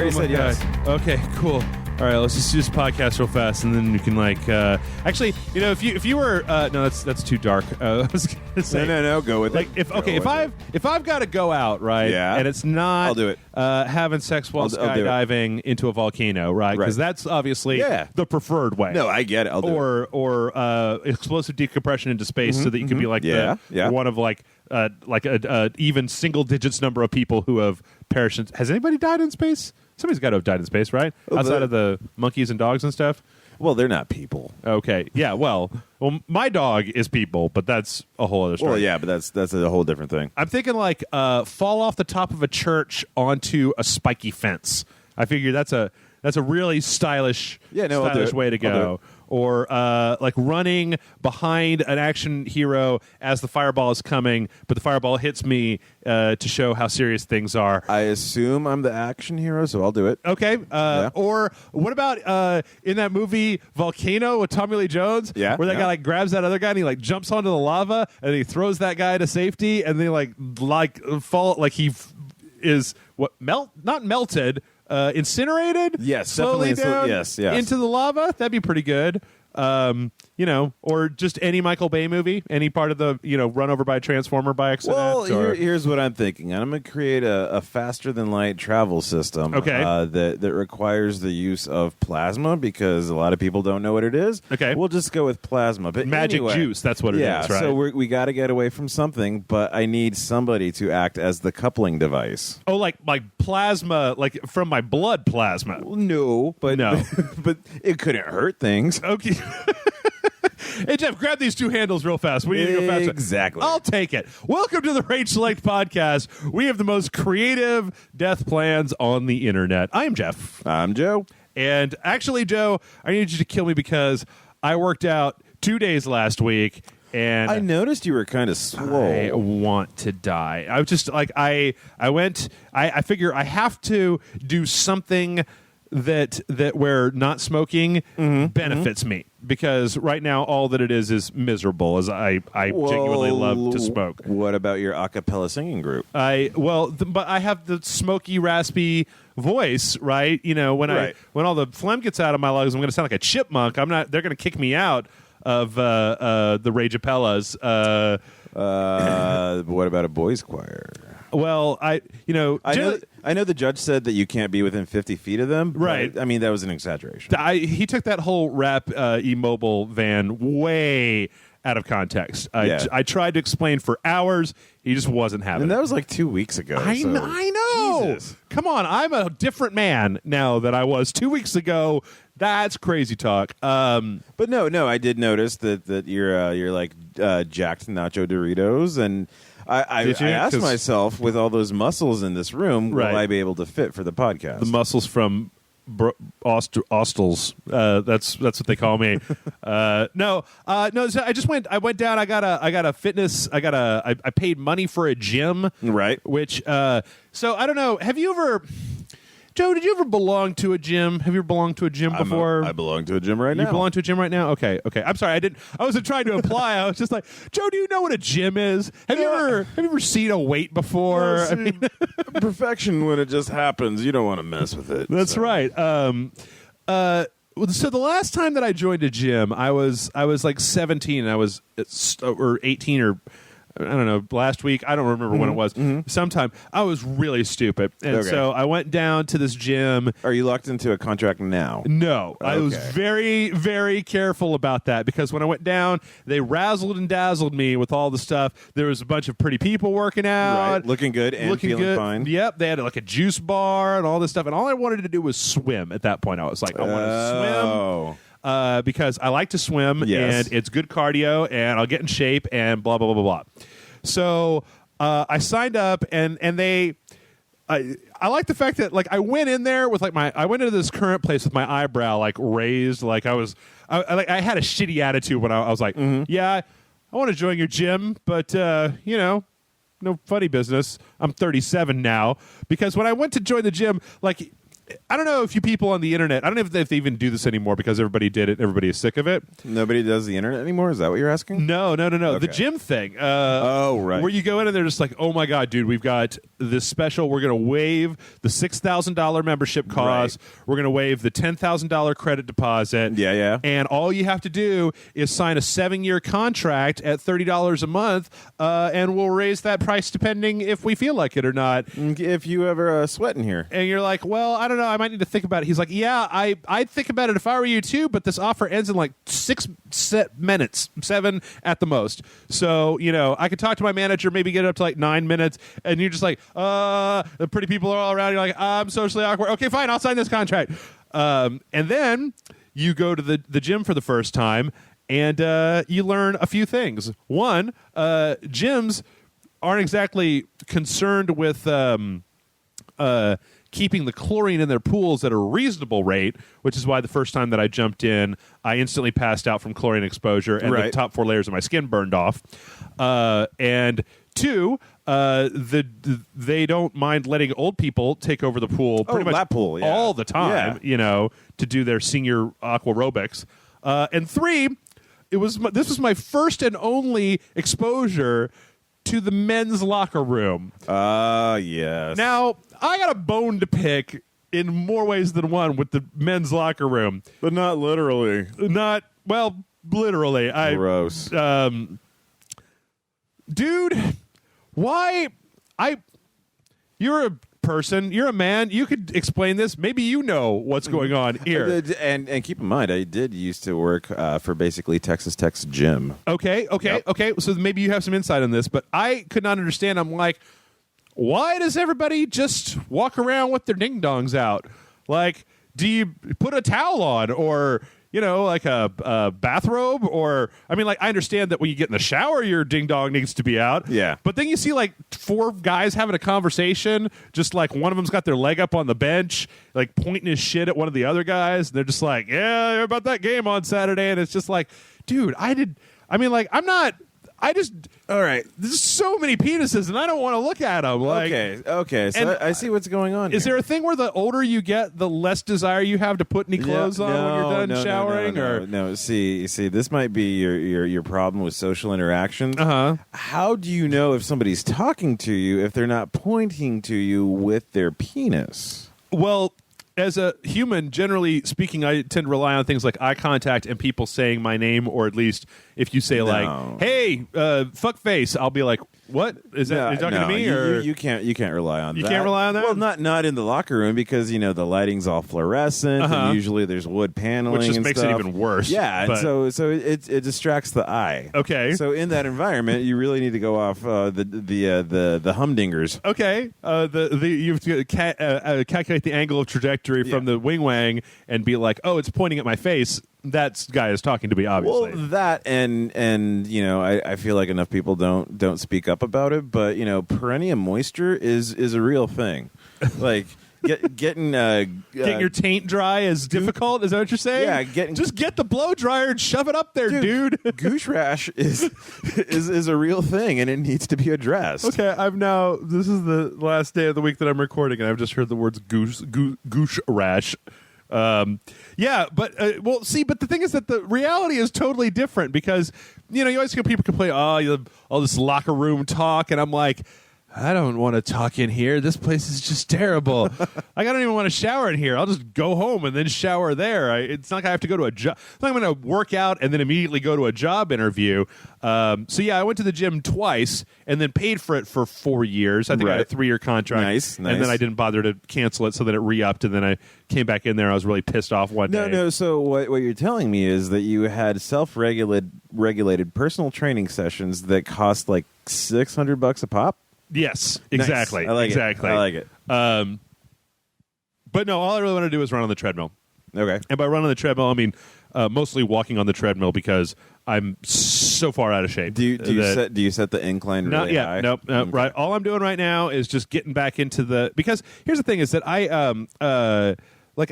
already said yes. Okay, cool. All right, let's just do this podcast real fast, and then you can actually, if you were no, that's too dark. I was gonna say No, go with like it. if I've got to go out, right? Yeah. And it's not I'll do it. Having sex while I'll do it. skydiving into a volcano, right? Because that's obviously the preferred way. No, I get it. I'll do it. Or explosive decompression into space, so that you can be like one of a even single digits number of people who have perished. Has anybody died in space? Somebody's got to have died in space, right? Outside of the monkeys and dogs and stuff. Well, they're not people. Okay, yeah. Well, my dog is people, but that's a whole other story. Well, yeah, but that's a whole different thing. I'm thinking like fall off the top of a church onto a spiky fence. I figure that's a really stylish way to go. Or like running behind an action hero as the fireball is coming, but the fireball hits me to show how serious things are. I assume I'm the action hero, so I'll do it. Okay. Or what about in that movie Volcano with Tommy Lee Jones? Yeah. Where that guy like grabs that other guy and he like jumps onto the lava and he throws that guy to safety and they like fall like he is not melted. Incinerated? Yes, slowly definitely. down Yes. into the lava? That'd be pretty good. Or just any Michael Bay movie, any part of the, run over by a transformer by accident. Well, here's what I'm thinking. I'm going to create a faster than light travel system. Okay. That requires the use of plasma because a lot of people don't know what it is. Okay. We'll just go with plasma. But magic anyway, juice, that's what it is, right? So we got to get away from something, but I need somebody to act as the coupling device. Oh, like plasma, like from my blood plasma. Well, no, but but it couldn't hurt things. Okay. Hey, Jeff, grab these two handles real fast. We need to go faster. Exactly. I'll take it. Welcome to the Rage Select Podcast. We have the most creative death plans on the internet. I'm Jeff. I'm Joe. And actually, Joe, I need you to kill me because I worked out 2 days last week. And I noticed you were kind of swole. I want to die. I was just like, I figure I have to do something that where not smoking benefits me. Because right now, all that it is miserable. As I genuinely love to smoke. What about your a cappella singing group? But I have the smoky, raspy voice, right? When all the phlegm gets out of my lungs, I'm going to sound like a chipmunk. I'm not. They're going to kick me out of the Rage Appellas. What about a boys' choir? Well, I know the judge said that you can't be within 50 feet of them. Right. I mean, that was an exaggeration. He took that whole rap E-Mobile van way out of context. I tried to explain for hours. He just wasn't having it. And that was like 2 weeks ago. I know. Jesus. Come on. I'm a different man now than I was 2 weeks ago. That's crazy talk. But no, I did notice that you're like jacked nacho Doritos, and I asked myself, with all those muscles in this room, will I be able to fit for the podcast? The muscles from Ostels. That's what they call me. No. So I went down. I got a fitness. I paid money for a gym. Right. Which. So I don't know. Have you ever? Joe, did you ever belong to a gym? Have you ever belonged to a gym before? I belong to a gym right now. You belong to a gym right now? Okay. I'm sorry. I wasn't trying to imply. I was just like, Joe, do you know what a gym is? Have you ever seen a weight before? Well, perfection when it just happens. You don't want to mess with it. That's right. So the last time that I joined a gym, I was like 17. I was or 18 or. I don't know, last week, I don't remember when it was. Sometime, I was really stupid. And so I went down to this gym. Are you locked into a contract now? No. Okay. I was very, very careful about that because when I went down, they razzled and dazzled me with all the stuff. There was a bunch of pretty people working out. Right. Looking good and feeling fine. Yep. They had like a juice bar and all this stuff. And all I wanted to do was swim at that point. I was like, I want to swim. Because I like to swim, and it's good cardio, and I'll get in shape, and blah, blah, blah, blah, blah. So I signed up, and they... I like the fact that like I went in there with like I went into this current place with my eyebrow like raised, like I had a shitty attitude when I was like, yeah, I want to join your gym, but no funny business. I'm 37 now, because when I went to join the gym, like I don't know if you people on the internet, I don't know if they even do this anymore because everybody did it. Everybody is sick of it. Nobody does the internet anymore? Is that what you're asking? No. Okay. The gym thing. Right. Where you go in and they're just like, oh my God, dude, we've got this special. We're going to waive the $6,000 membership cost. Right. We're going to waive the $10,000 credit deposit. Yeah. And all you have to do is sign a 7-year contract at $30 a month, and we'll raise that price depending if we feel like it or not. If you ever sweat in here. And you're like, well, I don't know. I might need to think about it. He's like, yeah, I'd think about it if I were you too, but this offer ends in like 6 minutes, 7 at the most. So, I could talk to my manager, maybe get it up to like 9 minutes, and you're just like, the pretty people are all around. You're like, I'm socially awkward. Okay, fine, I'll sign this contract. And then you go to the gym for the first time, and you learn a few things. One, gyms aren't exactly concerned with keeping the chlorine in their pools at a reasonable rate, which is why the first time that I jumped in, I instantly passed out from chlorine exposure, and the top 4 layers of my skin burned off. And 2, they don't mind letting old people take over the pool pretty much lap pool, all the time, to do their senior aquarobics. And 3, this was my first and only exposure to the men's locker room. Yes. Now, I got a bone to pick in more ways than one with the men's locker room. But not literally. Literally. Gross. Dude, why? You're a person, you're a man, you could explain this. Maybe you know what's going on here. And keep in mind, I did used to work for basically Texas Tech's gym. Okay. So maybe you have some insight on this, but I could not understand. I'm like, why does everybody just walk around with their ding-dongs out? Like, do you put a towel on or, like a bathrobe? Or, I understand that when you get in the shower, your ding-dong needs to be out. Yeah. But then you see, like, 4 guys having a conversation, just like one of them's got their leg up on the bench, like pointing his shit at one of the other guys. And they're just like, yeah, about that game on Saturday. And it's just like, dude, all right, there's so many penises, and I don't want to look at them. Like, okay, so I see what's going on. Is there a thing where the older you get, the less desire you have to put any clothes on when you're done showering? No. See, this might be your problem with social interactions. How do you know if somebody's talking to you if they're not pointing to you with their penis? Well, as a human, generally speaking, I tend to rely on things like eye contact and people saying my name, or at least if you say like, "Hey, fuckface," I'll be like, "What is that? Are you talking to me?" Or you can't rely on that. You can't rely on that. Well, not in the locker room because the lighting's all fluorescent and usually there's wood paneling, which just and makes stuff. it even worse. Yeah, but so it distracts the eye. Okay. So in that environment, you really need to go off the humdingers. Okay. You have to calculate the angle of trajectory from the wing wang and be like, oh, it's pointing at my face. That guy is talking to me, obviously. Well, that and I feel like enough people don't speak up about it, but perennial moisture is a real thing. Like getting your taint dry is difficult. Is that what you're saying? Yeah, just get the blow dryer and shove it up there, dude. Goosh rash is a real thing, and it needs to be addressed. Okay, this is the last day of the week that I'm recording, and I've just heard the words goosh rash. But the thing is that the reality is totally different because, you always hear people complain, all this locker room talk, and I'm like, I don't want to talk in here. This place is just terrible. I don't even want to shower in here. I'll just go home and then shower there. It's not like I have to go to a job. It's not like I'm going to work out and then immediately go to a job interview. I went to the gym twice and then paid for it for 4 years. I think I had a 3-year contract. Nice. And then I didn't bother to cancel it, so then it re-upped, and then I came back in there. I was really pissed off one day. No. So what you're telling me is that you had self-regulated personal training sessions that cost like $600 a pop? Yes, exactly. Nice. I like it. But no, all I really want to do is run on the treadmill. Okay. And by run on the treadmill, I mean mostly walking on the treadmill because I'm so far out of shape. Do you set the incline really high? Nope. Okay. Right. All I'm doing right now is just getting back into because here's the thing is that I don't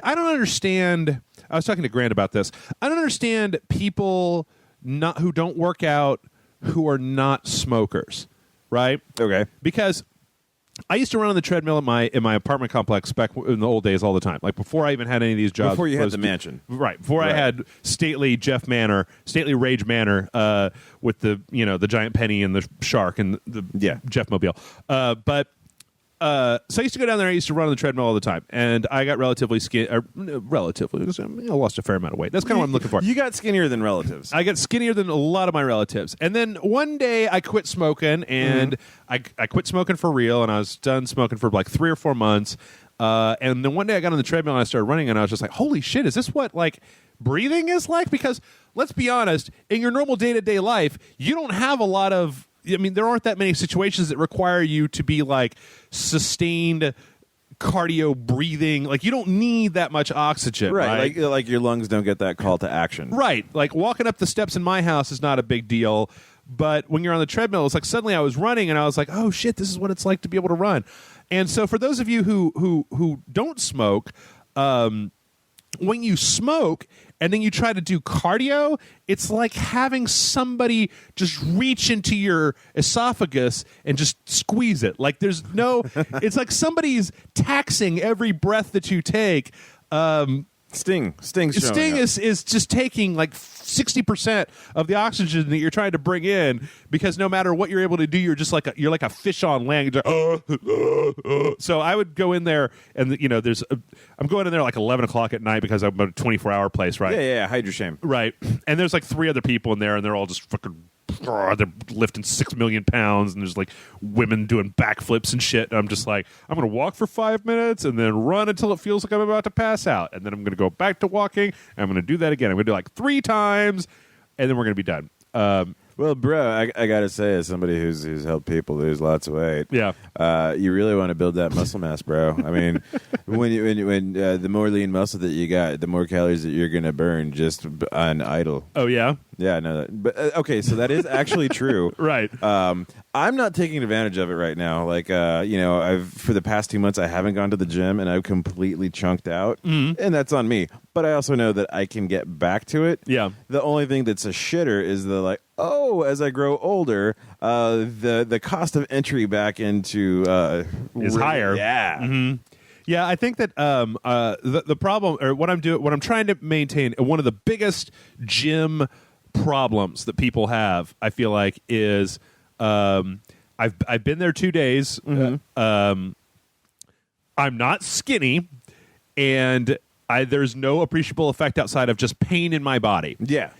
understand. I was talking to Grant about this. I don't understand people who don't work out who are not smokers. Right? Okay. Because I used to run on the treadmill in my apartment complex back in the old days all the time. Like before I even had any of these jobs. Before you had the mansion. Right. Before I had stately Rage Manor with the giant penny and the shark and the Jeff Mobile. So I used to go down there. I used to run on the treadmill all the time, and I got relatively I lost a fair amount of weight. That's kind of what I'm looking for. You got skinnier than relatives. I got skinnier than a lot of my relatives, and then one day I quit smoking, and I quit smoking for real, and I was done smoking for like 3 or 4 months. And then one day I got on the treadmill and I started running, and I was just like, "Holy shit! Is this what like breathing is like?" Because let's be honest, in your normal day-to-day life, you don't have a lot of. I mean, there aren't that many situations that require you to be like sustained cardio breathing. Like you don't need that much oxygen, right? Like your lungs don't get that call to action, right? Like walking up the steps in my house is not a big deal, but when you're on the treadmill, it's like suddenly I was running and I was like, oh shit, this is what it's like to be able to run. And so for those of you who don't smoke, when you smoke and then you try to do cardio, it's like having somebody just reach into your esophagus and just squeeze it. Like there's no, it's like somebody's taxing every breath that you take. Sting is just taking like 60% of the oxygen that you're trying to bring in, because no matter what you're able to do, you're just like you're like a fish on land. So I would go in there, and I'm going in there like 11 o'clock at night because I'm a 24-hour place, right? Yeah, hide your shame, right? And there's like 3 other people in there, and they're all just fucking. They're lifting 6 million pounds, and there's like women doing backflips and shit. And I'm just like, I'm going to walk for 5 minutes and then run until it feels like I'm about to pass out. And then I'm going to go back to walking, and I'm going to do that again. I'm going to do like 3 times, and then we're going to be done. Well, bro, I got to say, as somebody who's helped people lose lots of weight, you really want to build that muscle mass, bro. I mean, when the more lean muscle that you got, the more calories that you're going to burn just on idle. Oh, yeah? Yeah, I know that. But, okay, so that is actually true. Right. I'm not taking advantage of it right now. Like, for the past 2 months, I haven't gone to the gym, and I've completely chunked out, and that's on me. But I also know that I can get back to it. Yeah. The only thing that's a shitter is as I grow older, the cost of entry back into is higher. Yeah. Mm-hmm. Yeah, I think that the problem, or what I'm trying to maintain, one of the biggest gym problems that people have, I feel like, is I've been there 2 days. I'm not skinny, and there's no appreciable effect outside of just pain in my body. Yeah.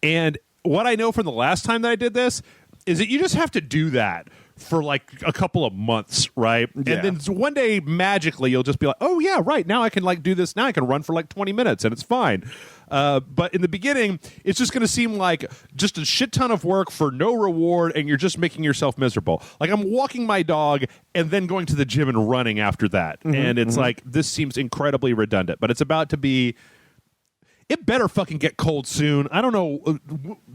And what I know from the last time that I did this is that you just have to do that for like a couple of months, right? Yeah. And then one day magically you'll just be like, oh yeah, right, now I can like do this. Now I can run for like 20 minutes and it's fine. But in the beginning, it's just going to seem like just a shit ton of work for no reward, and you're just making yourself miserable. Like I'm walking my dog and then going to the gym and running after that. And it's like, this seems incredibly redundant, but it's about to be. It better fucking get cold soon. I don't know.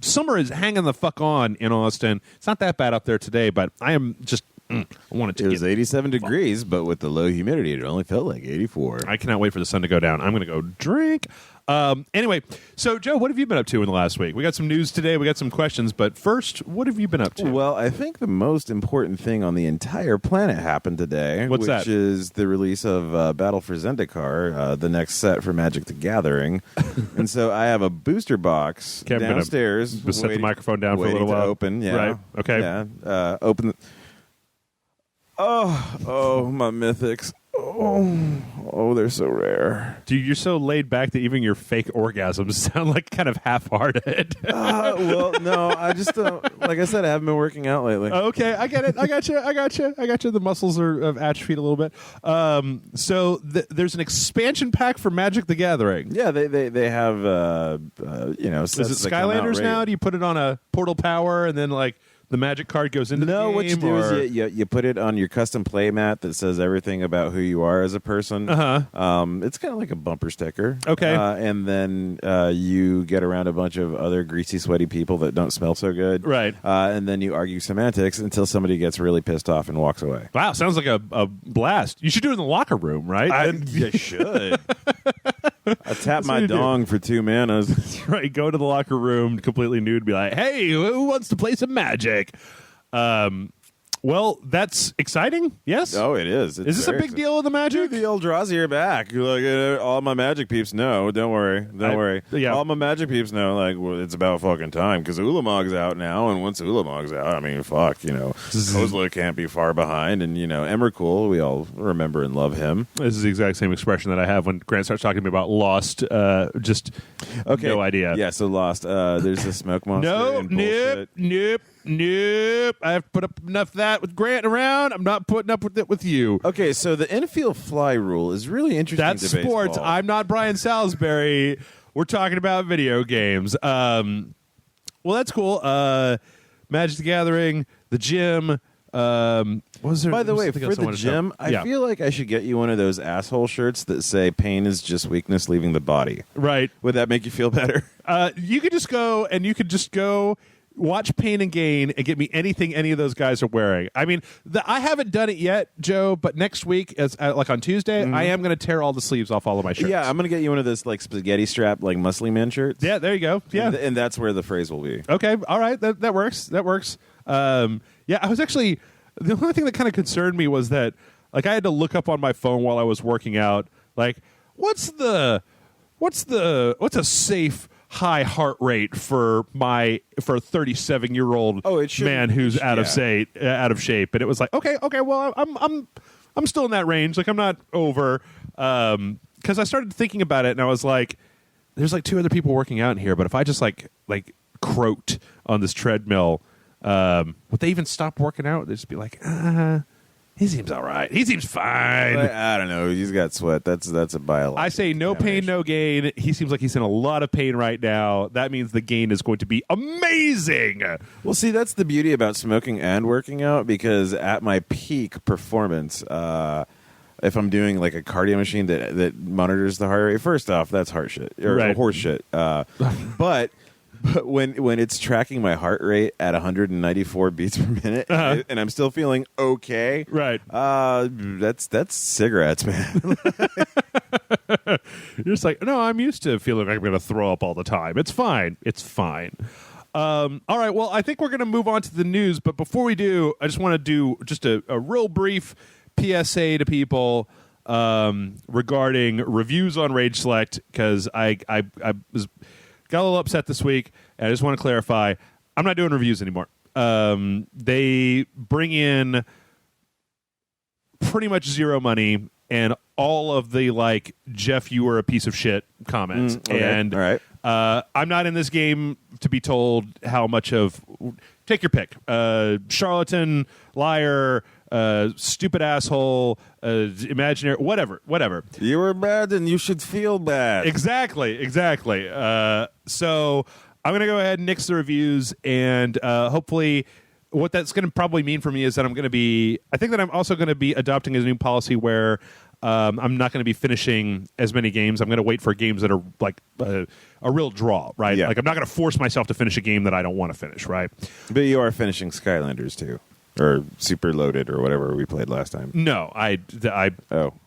Summer is hanging the fuck on in Austin. It's not that bad up there today, but I am just. I want it to. It was 87 degrees, but with the low humidity, it only felt like 84. I cannot wait for the sun to go down. I'm going to go drink. Anyway, so Joe, what have you been up to in the last week? We got some news today. We got some questions, but first, what have you been up to? Well, I think the most important thing on the entire planet happened today. What's that? Which is the release of Battle for Zendikar, the next set for Magic the Gathering. And so I have a booster box downstairs. Just set the microphone down for a little while. Open, yeah. Right. Okay. Yeah. Open. Oh, my mythics. Oh, they're so rare. Dude, you're so laid back that even your fake orgasms sound like kind of half-hearted. Well, no, I just don't. Like I said, I haven't been working out lately. Okay, I get it. I got you. The muscles have atrophied a little bit. So there's an expansion pack for Magic the Gathering. Yeah, they have Is it Skylanders now? Do you put it on a Portal Power and then like the Magic card goes into the game? What you do is you put it on your custom play mat that says everything about who you are as a person. It's kind of like a bumper sticker. Okay. And then you get around a bunch of other greasy, sweaty people that don't smell so good. Right. And then you argue semantics until somebody gets really pissed off and walks away. Wow, sounds like a blast. You should do it in the locker room, right? You should. I tap my dong for 2 manas. That's right. Go to the locker room completely nude and be like, hey, who wants to play some Magic? Well, that's exciting. Yes. Oh, it is. Is this a big deal in the Magic? Dude, the old Drazi are back. Like all my Magic peeps know. Don't worry. Yeah. All my Magic peeps know. Like, well, it's about fucking time because Ulamog's out now, and once Ulamog's out, I mean, fuck, Kozla can't be far behind, and Emrakul, we all remember and love him. This is the exact same expression that I have when Grant starts talking to me about Lost. Just no idea. Yeah, so Lost. There's a smoke monster. Nope. I've put up enough of that with Grant around. I'm not putting up with it with you. Okay, so the infield fly rule is really interesting. That's to sports. baseball. I'm not Brian Salisbury. We're talking about video games. Well, that's cool. Magic the Gathering, the gym. Was there? By the way, for the gym, I feel like I should get you one of those asshole shirts that say "Pain is just weakness leaving the body." Right? Would that make you feel better? You could just go. Watch Pain and Gain and get me anything any of those guys are wearing. I mean, I haven't done it yet, Joe, but next week, like on Tuesday, I am going to tear all the sleeves off all of my shirts. Yeah, I'm going to get you one of those like spaghetti strap, like muscly man shirts. Yeah, there you go. Yeah. And that's where the phrase will be. Okay, all right, that works. That works. Yeah, I was actually, the only thing that kind of concerned me was that, like, I had to look up on my phone while I was working out, like, what's a safe high heart rate for a 37-year-old man who's out of shape, and it was like, okay, well, I'm still in that range, like I'm not over, because I started thinking about it, and I was like, there's like 2 other people working out in here, but if I just like croaked on this treadmill, would they even stop working out? They'd just be like, he seems all right. He seems fine. I don't know. He's got sweat. That's a biological. I say no pain, no gain. He seems like he's in a lot of pain right now. That means the gain is going to be amazing. Well, see, that's the beauty about smoking and working out, because at my peak performance, if I'm doing like a cardio machine that monitors the heart rate, first off, that's heart shit or horse shit. But when it's tracking my heart rate at 194 beats per minute, and I'm still feeling okay, right? That's cigarettes, man. You're just like, no, I'm used to feeling like I'm going to throw up all the time. It's fine. All right, well, I think we're going to move on to the news, but before we do, I just want to do just a real brief PSA to people regarding reviews on Rage Select, because I got a little upset this week, and I just want to clarify, I'm not doing reviews anymore. They bring in pretty much zero money and all of the, like, Jeff, you were a piece of shit comments. Okay. And all right. I'm not in this game to be told how much of... Take your pick. Charlatan, liar, stupid asshole, imaginary, whatever. You were bad and you should feel bad. Exactly. So I'm going to go ahead and nix the reviews, and hopefully what that's going to probably mean for me is that I think that I'm also going to be adopting a new policy where I'm not going to be finishing as many games. I'm going to wait for games that are like a real draw, right? Yeah. Like I'm not going to force myself to finish a game that I don't want to finish, right? But you are finishing Skylanders too, or Super Loaded, or whatever we played last time. No,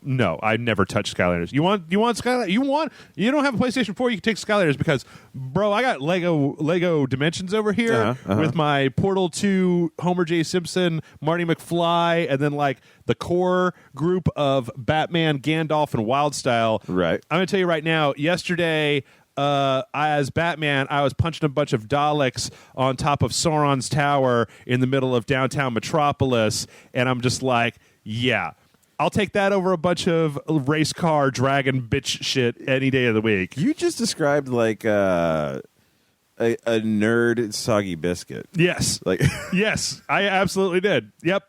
no, I never touched Skylanders. You want Skylanders? You don't have a PlayStation 4? You can take Skylanders, because, bro, I got Lego Dimensions over here with my Portal 2, Homer J. Simpson, Marty McFly, and then like the core group of Batman, Gandalf, and Wildstyle. Right. I'm going to tell you right now. Yesterday, as Batman, I was punching a bunch of Daleks on top of Sauron's tower in the middle of downtown Metropolis, and I'm just like, yeah, I'll take that over a bunch of race car dragon bitch shit any day of the week. You just described like a nerd soggy biscuit. Yes. Yes, I absolutely did. Yep.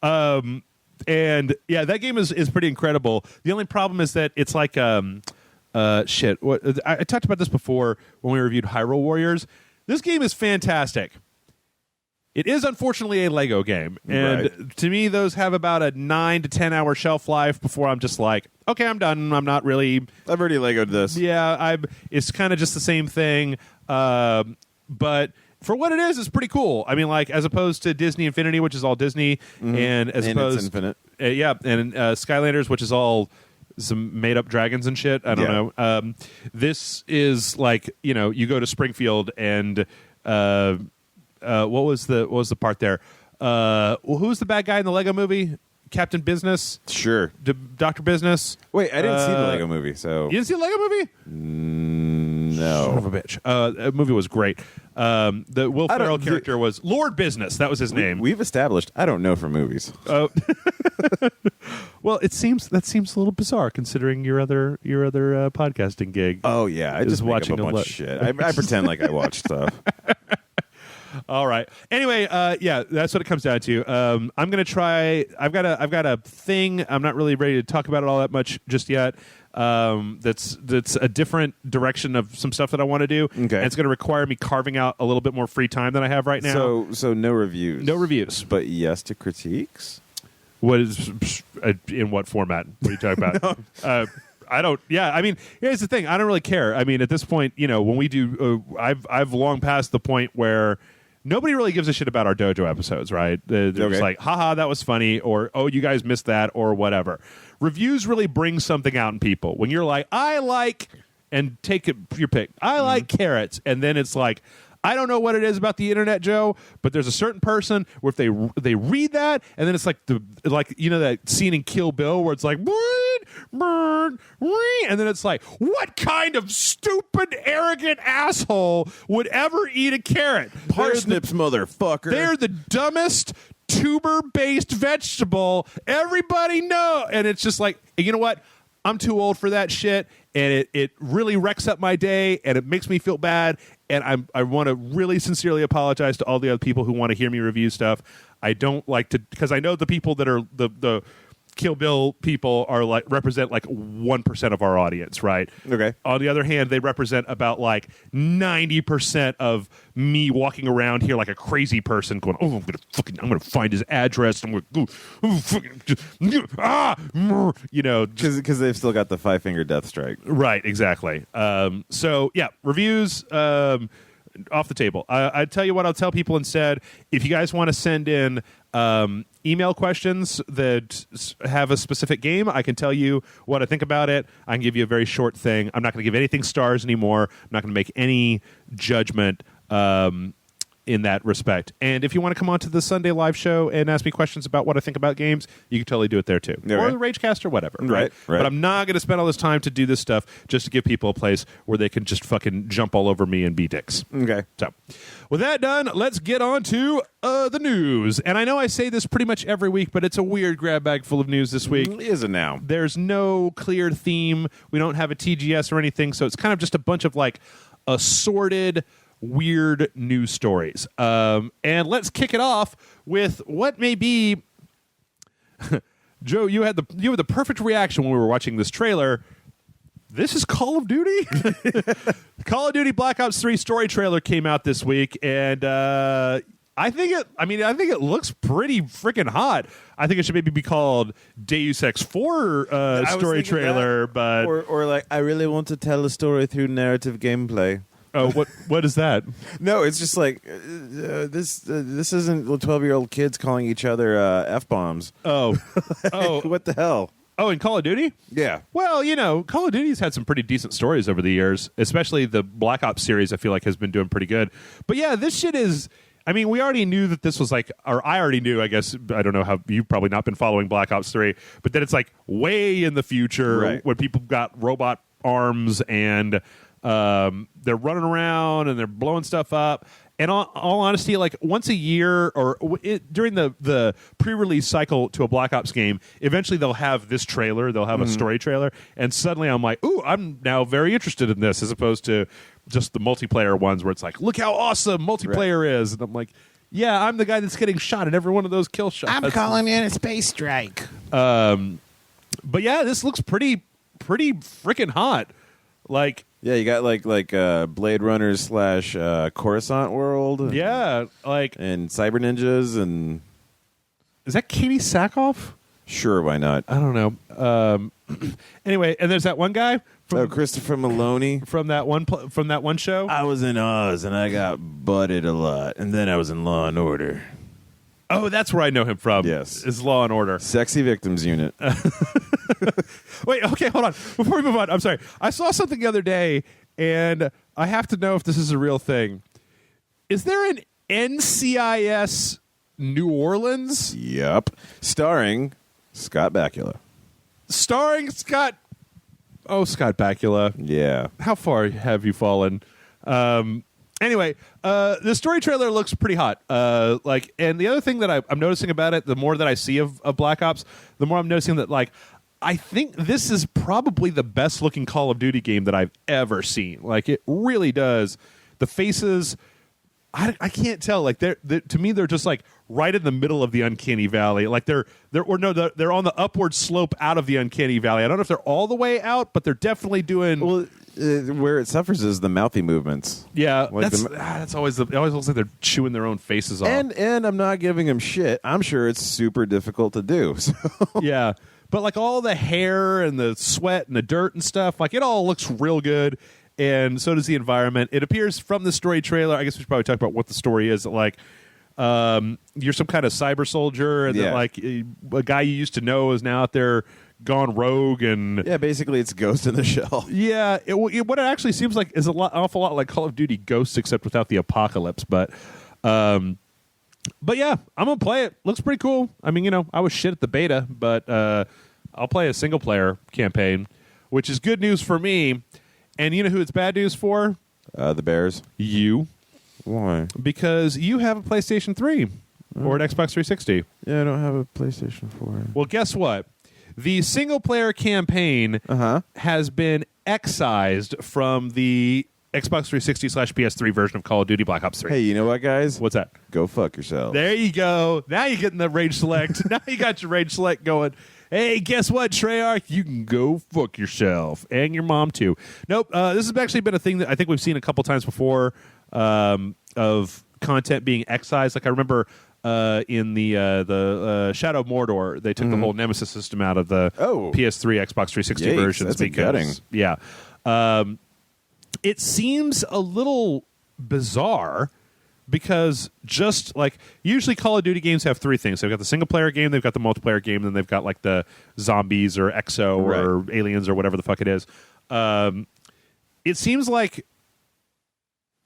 And yeah, that game is pretty incredible. The only problem is that it's like shit. I talked about this before when we reviewed Hyrule Warriors. This game is fantastic. It is unfortunately a Lego game, and to me, those have about a 9 to 10 hour shelf life before I'm just like, okay, I'm done. I'm not really. I've already Legoed this. Yeah, it's kind of just the same thing, but for what it is, it's pretty cool. I mean, like, as opposed to Disney Infinity, which is all Disney, and as opposed, it's infinite. And Skylanders, which is all some made-up dragons and shit. I don't know. This is like, you go to Springfield and what was the part there? Who's the bad guy in the Lego movie? Captain Business? Sure. Dr. Business? Wait, I didn't see the Lego movie, so... You didn't see the Lego movie? No. Son of a bitch. That movie was great. The Will Ferrell character was Lord Business. That was his name. We've established I don't know from movies. Well, that seems a little bizarre considering your other podcasting gig. Oh, yeah. I just watching a bunch of shit. I pretend like I watch stuff. All right. Anyway, yeah, that's what it comes down to. I'm gonna try. I've got a thing. I'm not really ready to talk about it all that much just yet. That's a different direction of some stuff that I want to do. Okay. And it's going to require me carving out a little bit more free time than I have right now. So no reviews. No reviews, but yes to critiques. What is in what format? What are you talking about? No. I don't. Yeah, I mean, here's the thing. I don't really care. I mean, at this point, when we do, I've long passed the point where nobody really gives a shit about our dojo episodes, right? They're just like, haha, that was funny, or oh, you guys missed that, or whatever. Reviews really bring something out in people. When you're like, I like, and take your pick, I like carrots, and then it's like, I don't know what it is about the internet, Joe, but there's a certain person where if they read that, and then it's like that scene in Kill Bill where it's like, burn, and then it's like, what kind of stupid, arrogant asshole would ever eat a carrot? Parsnips, motherfucker. They're the dumbest tuber-based vegetable. Everybody know. And it's just like, you know what? I'm too old for that shit, and it really wrecks up my day, and it makes me feel bad, and I want to really sincerely apologize to all the other people who want to hear me review stuff. I don't like to, because I know the people that are the Kill Bill people are like represent like 1% of our audience, right? Okay. On the other hand, they represent about like 90% of me walking around here like a crazy person, going, "Oh, I'm gonna find his address. I'm gonna go, because they've still got the 5-finger death strike." Right. Exactly. So yeah, reviews. Off the table. I tell you what, I'll tell people instead, if you guys want to send in email questions that have a specific game, I can tell you what I think about it. I can give you a very short thing. I'm not going to give anything stars anymore. I'm not going to make any judgment in that respect. And if you want to come on to the Sunday live show and ask me questions about what I think about games, you can totally do it there too. Okay. Or the Ragecast or whatever. Right. But I'm not going to spend all this time to do this stuff just to give people a place where they can just fucking jump all over me and be dicks. Okay. So with that done, let's get on to the news. And I know I say this pretty much every week, but it's a weird grab bag full of news this week. Is it now? There's no clear theme. We don't have a TGS or anything, so it's kind of just a bunch of like assorted weird news stories. And let's kick it off with what may be Joe, you had the perfect reaction when we were watching this trailer. This is Call of Duty? Call of Duty Black Ops 3 story trailer came out this week, and I think it looks pretty freaking hot. I think it should maybe be called Deus Ex 4 story trailer, but or like, I really want to tell a story through narrative gameplay. Oh, what is that? No, it's just like this isn't 12-year-old kids calling each other F-bombs. Oh. What the hell? Oh, in Call of Duty? Yeah. Well, Call of Duty's had some pretty decent stories over the years, especially the Black Ops series, I feel like has been doing pretty good. But yeah, this shit is, I mean, we already knew that this was like, or I already knew, I guess, I don't know how, you've probably not been following Black Ops 3, but then it's like way in the future when people got robot arms and they're running around and they're blowing stuff up. And all honesty, like once a year or during the pre-release cycle to a Black Ops game, eventually they'll have this trailer, they'll have a story trailer, and suddenly I'm like, ooh, I'm now very interested in this, as opposed to just the multiplayer ones where it's like, look how awesome multiplayer is. And I'm like, yeah, I'm the guy that's getting shot at every one of those kill shots. I'm calling in a space strike. But yeah, this looks pretty freaking hot. Like, yeah, you got like Blade Runners / Coruscant World. Yeah, and Cyber Ninjas, and is that Katie Sackhoff? Sure, why not? I don't know. Anyway, and there's that one guy from Christopher Maloney from that one show. I was in Oz and I got butted a lot, and then I was in Law and Order. Oh, that's where I know him from. Yes, is Law and Order. Sexy Victims Unit. Wait, okay, hold on. Before we move on, I'm sorry. I saw something the other day, and I have to know if this is a real thing. Is there an NCIS New Orleans. Yep. Starring Scott Bakula. Starring Scott. Oh, Scott Bakula. Yeah. How far have you fallen? Anyway, the story trailer looks pretty hot. And the other thing that I'm noticing about it, the more that I see of Black Ops, the more I'm noticing that, like, I think this is probably the best looking Call of Duty game that I've ever seen. Like, it really does. The faces, I can't tell. Like, to me, they're just like right in the middle of the uncanny valley. Like they're on the upward slope out of the uncanny valley. I don't know if they're all the way out, but they're definitely doing. Well, where it suffers is the mouthy movements. Yeah, like that's always it always looks like they're chewing their own faces off. And I'm not giving them shit. I'm sure it's super difficult to do. So. Yeah, but like all the hair and the sweat and the dirt and stuff, like it all looks real good. And so does the environment. It appears from the story trailer. I guess we should probably talk about what the story is. Like, you're some kind of cyber soldier, and that, like a guy you used to know is now out there gone rogue, and yeah, basically it's Ghost in the Shell. Yeah, what it actually seems like is awful lot like Call of Duty Ghosts, except without the apocalypse. But yeah, I'm gonna play it. Looks pretty cool. I mean, I was shit at the beta, but I'll play a single player campaign, which is good news for me. And you know who it's bad news for? The Bears. You. Why? Because you have a PlayStation 3 or an Xbox 360. Yeah, I don't have a PlayStation 4. Well, guess what? The single-player campaign has been excised from the Xbox 360/PS3 version of Call of Duty Black Ops 3. Hey, you know what, guys? What's that? Go fuck yourself. There you go. Now you're getting the Rage Select. Now you got your Rage Select going. Hey, guess what, Treyarch? You can go fuck yourself. And your mom, too. Nope. This has actually been a thing that I think we've seen a couple times before of content being excised. Like I remember in the Shadow of Mordor, they took the whole Nemesis system out of the PS3, Xbox 360 versions. That's gutting. Yeah. It seems a little bizarre because just like usually Call of Duty games have three things. They've got the single player game, they've got the multiplayer game, and then they've got like the zombies or exo or aliens or whatever the fuck it is. It seems like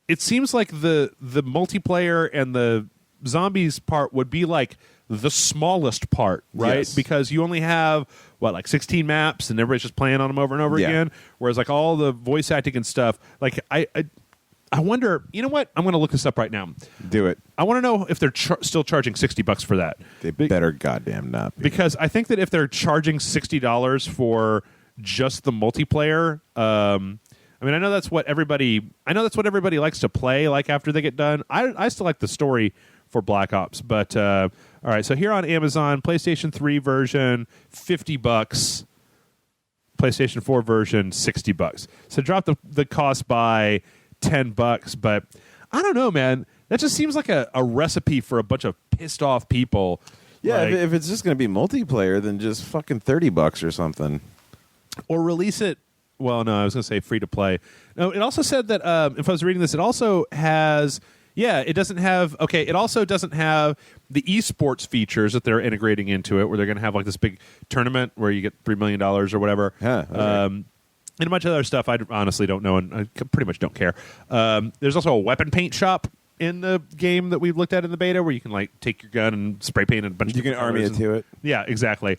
the multiplayer and the zombies part would be like the smallest part, right? Yes. Because you only have like 16 maps and everybody's just playing on them over and over again. Whereas like all the voice acting and stuff, like I wonder, you know what? I'm going to look this up right now. Do it. I want to know if they're still charging $60 for that. They better goddamn not be. Because I think that if they're charging $60 for just the multiplayer, I mean, I know that's what everybody likes to play like after they get done. I still like the story for Black Ops, but all right. So here on Amazon, PlayStation 3 version $50, PlayStation 4 version $60. So drop the cost by $10, but I don't know, man. That just seems like a recipe for a bunch of pissed off people. Yeah, like, if it's just going to be multiplayer, then just fucking $30 or something, or release it. Well, no, I was going to say free to play. No, it also said that if I was reading this, it also has. Yeah, it doesn't have. Okay, it also doesn't have the esports features that they're integrating into it, where they're going to have like this big tournament where you get $3 million or whatever. Yeah. Okay. And a bunch of other stuff I honestly don't know, and I pretty much don't care. There's also a weapon paint shop in the game that we've looked at in the beta, where you can like take your gun and spray paint a bunch. You can army it to it. Yeah, exactly.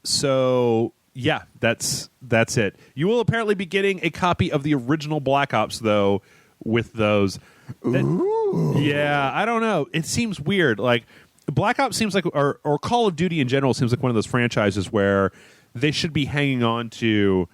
So yeah, that's it. You will apparently be getting a copy of the original Black Ops though with those. Yeah, I don't know. It seems weird. Like Black Ops seems like, or Call of Duty in general seems like one of those franchises where they should be hanging on to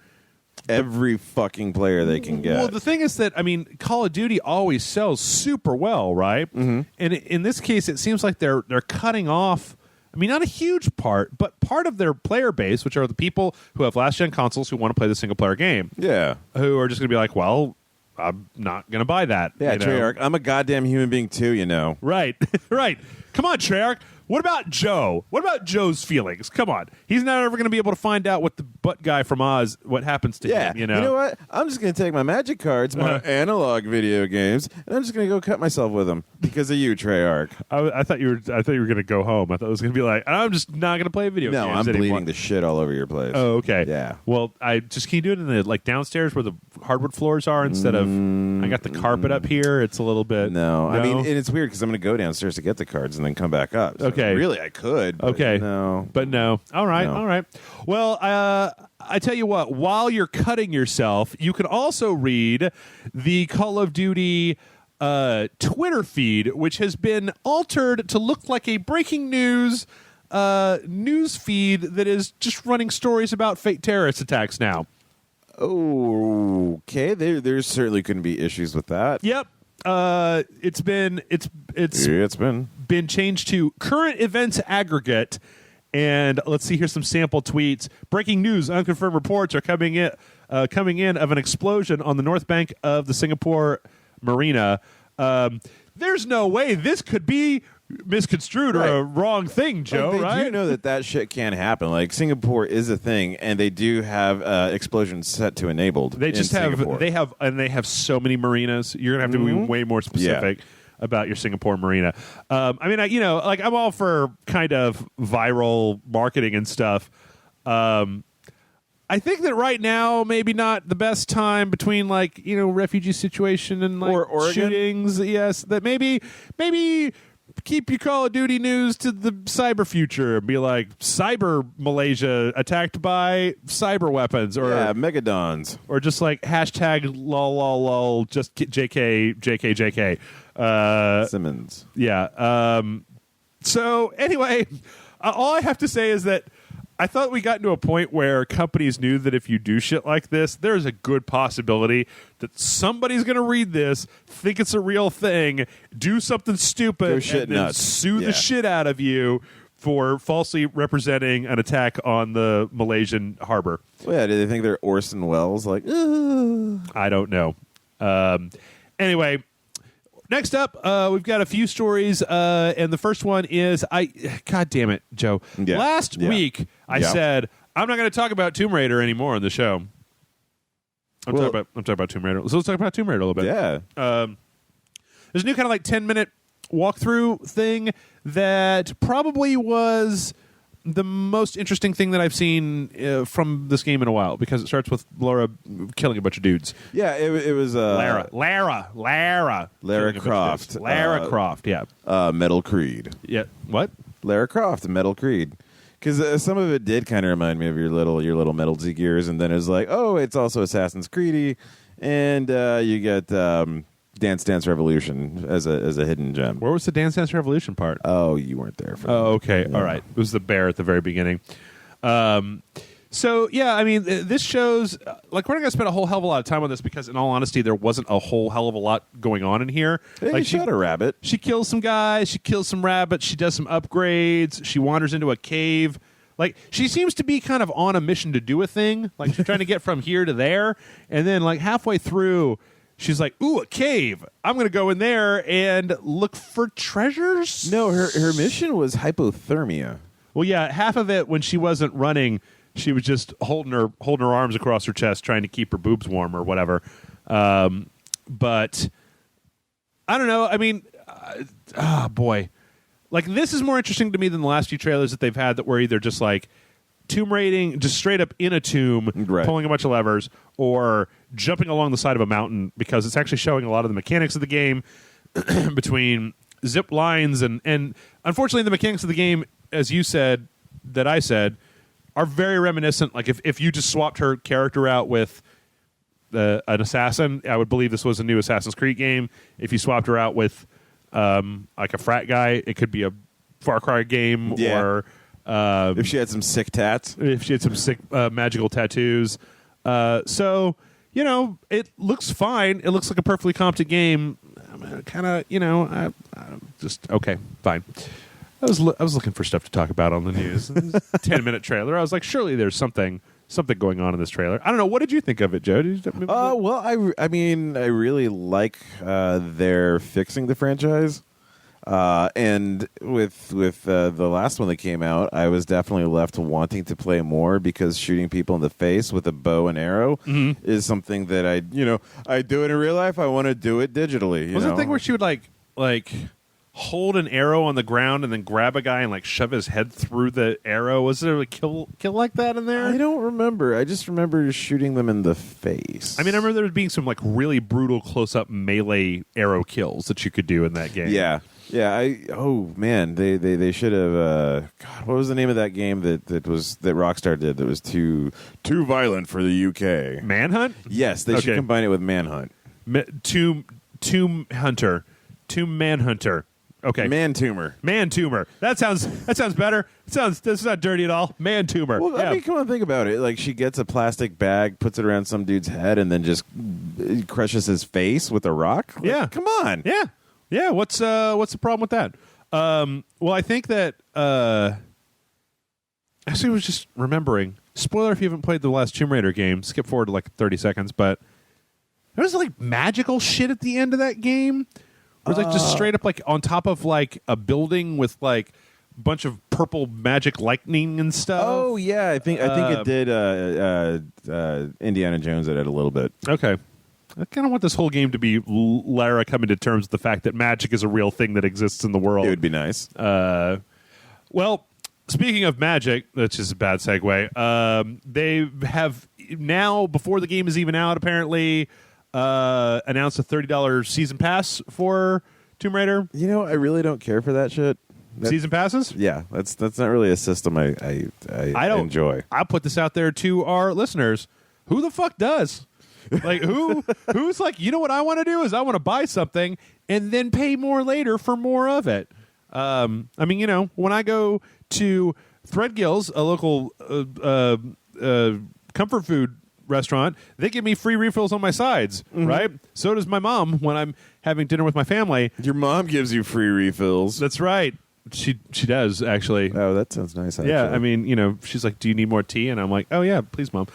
every fucking player they can get. Well, the thing is that, I mean, Call of Duty always sells super well, right? Mm-hmm. And in this case, it seems like they're cutting off, I mean, not a huge part, but part of their player base, which are the people who have last-gen consoles who want to play the single-player game. Yeah. Who are just going to be like, well, I'm not going to buy that. Yeah, Treyarch, I'm a goddamn human being too, you know. Right, right. Come on, Treyarch. What about Joe? What about Joe's feelings? Come on. He's not ever going to be able to find out what the butt guy from Oz, what happens to him, you know? You know what? I'm just going to take my magic cards, my analog video games, and I'm just going to go cut myself with them because of you, Treyarch. I thought you were going to go home. I thought it was going to be like, I'm just not going to play video games anymore. No, I'm bleeding the shit all over your place. Oh, okay. Yeah. Well, can you do it in the like downstairs where the hardwood floors are instead of I got the carpet up here. It's a little bit. No? I mean, and it's weird because I'm going to go downstairs to get the cards and then come back up. So okay. Really, I could. But okay. No. But no. All right. No. All right. Well, I tell you what, while you're cutting yourself, you can also read the Call of Duty Twitter feed, which has been altered to look like a breaking news feed that is just running stories about fake terrorist attacks now. Okay, there certainly couldn't be issues with that. Yep. It's been changed to current events aggregate. And let's see, here's some sample tweets. Breaking news: unconfirmed reports are coming in of an explosion on the north bank of the Singapore marina. There's no way this could be misconstrued or a wrong thing, Joe. They right? do know that shit can happen. Like Singapore is a thing, and they do have explosions set to enabled. They just have they have so many marinas. You're gonna have to be way more specific. About your Singapore marina. I mean, I'm all for kind of viral marketing and stuff. I think that right now, maybe not the best time between refugee situation and or shootings. Yes, that maybe keep your Call of Duty news to the cyber future and be like cyber Malaysia attacked by cyber weapons or megadons or just like hashtag lol just JK. Simmons. Yeah. So anyway, all I have to say is that I thought we got to a point where companies knew that if you do shit like this, there's a good possibility that somebody's going to read this, think it's a real thing, do something stupid, and then sue the shit out of you for falsely representing an attack on the Malaysian harbor. Well, yeah, do they think they're Orson Welles? Like, I don't know. Anyway. Next up, we've got a few stories, and the first one is God damn it, Joe. Yeah. Last week, I said I'm not going to talk about Tomb Raider anymore on the show. I'm talking about Tomb Raider. So let's talk about Tomb Raider a little bit. Yeah. There's a new kind of 10-minute walkthrough thing that probably was the most interesting thing that I've seen from this game in a while, because it starts with Laura killing a bunch of dudes. Yeah, it was Lara Croft. Lara Croft, yeah. Metal Creed. Yeah, what? Lara Croft, Metal Creed. Because some of it did kind of remind me of your little Metal Gears, and then it was like, oh, it's also Assassin's Creedy, and you get Dance Dance Revolution as a hidden gem. Where was the Dance Dance Revolution part? Oh, you weren't there for that. Oh, okay. Yeah. All right. It was the bear at the very beginning. So, yeah, I mean, this shows, we're not going to spend a whole hell of a lot of time on this because, in all honesty, there wasn't a whole hell of a lot going on in here. Hey, she shot a rabbit. She kills some guys. She kills some rabbits. She does some upgrades. She wanders into a cave. She seems to be kind of on a mission to do a thing. She's trying to get from here to there. And then, halfway through, she's like, ooh, a cave. I'm going to go in there and look for treasures? No, her mission was hypothermia. Well, yeah, half of it, when she wasn't running, she was just holding her arms across her chest, trying to keep her boobs warm or whatever. But I don't know. I mean, boy. This is more interesting to me than the last few trailers that they've had that were either just tomb raiding, just straight up in a tomb, pulling a bunch of levers, or jumping along the side of a mountain, because it's actually showing a lot of the mechanics of the game between zip lines and unfortunately the mechanics of the game, as you said, that I said, are very reminiscent. If you just swapped her character out with an assassin, I would believe this was a new Assassin's Creed game. If you swapped her out with a frat guy, it could be a Far Cry game, or if she had some sick tats. If she had some sick magical tattoos. So, it looks fine. It looks like a perfectly competent game. Kind of, I'm just, okay, fine. I was looking for stuff to talk about on the news. 10-minute trailer. I was like, surely there's something going on in this trailer. I don't know. What did you think of it, Joe? Well, I mean, I really like they're fixing the franchise. And with the last one that came out, I was definitely left wanting to play more, because shooting people in the face with a bow and arrow is something that I do it in real life. I want to do it digitally. Was it the thing where she would hold an arrow on the ground and then grab a guy and like shove his head through the arrow? Was there a kill like that in there? I don't remember. I just remember shooting them in the face. I mean, I remember there being some like really brutal close-up melee arrow kills that you could do in that game. Yeah. Oh man, they should have. God, what was the name of that game that Rockstar did that was too violent for the UK? Manhunt. Yes, they should combine it with Manhunt. Tomb Hunter. Tomb Manhunter. Okay. Man Tumor. That sounds better. That's not dirty at all. Man Tumor. Well, I mean, come on, think about it. Like, she gets a plastic bag, puts it around some dude's head, and then just crushes his face with a rock. Like, yeah. Come on. Yeah. What's the problem with that? Well, I think that actually, I was just remembering. Spoiler if you haven't played the last Tomb Raider game. Skip forward to like 30 seconds, but there was like magical shit at the end of that game. It was like just straight up like on top of like a building with like a bunch of purple magic lightning and stuff. Oh yeah, I think it did. Indiana Jones did it a little bit. Okay, I kind of want this whole game to be Lara coming to terms with the fact that magic is a real thing that exists in the world. It would be nice. Well, speaking of magic, that's just a bad segue. They have now, before the game is even out, apparently. Announced a $30 season pass for Tomb Raider. You know, I really don't care for that shit. Season passes? Yeah, that's not really a system I don't enjoy. I'll put this out there to our listeners. Who the fuck does? Like who's like, you know what I want to do is I want to buy something and then pay more later for more of it. I mean, you know, when I go to Threadgill's, a local comfort food restaurant, they give me free refills on my sides, right? So does my mom when I'm having dinner with my family. Your mom gives you free refills. That's right. She does, actually. Oh, that sounds nice, actually. Yeah, I mean, you know, she's like, do you need more tea? And I'm like, oh, yeah, please, Mom.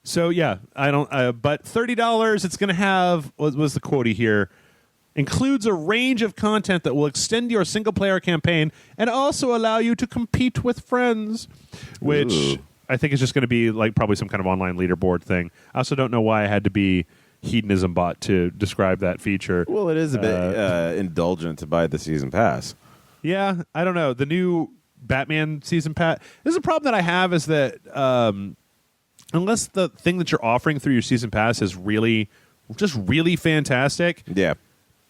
So, yeah, I don't, but $30, it's going to have, what was the quote here? Includes a range of content that will extend your single-player campaign and also allow you to compete with friends, which... Ooh. I think it's just going to be like probably some kind of online leaderboard thing. I also don't know why I had to be hedonism bot to describe that feature. Well, it is a bit indulgent to buy the season pass. Yeah, I don't know. The new Batman season pass. This is a problem that I have is that unless the thing that you're offering through your season pass is really, just really fantastic. Yeah.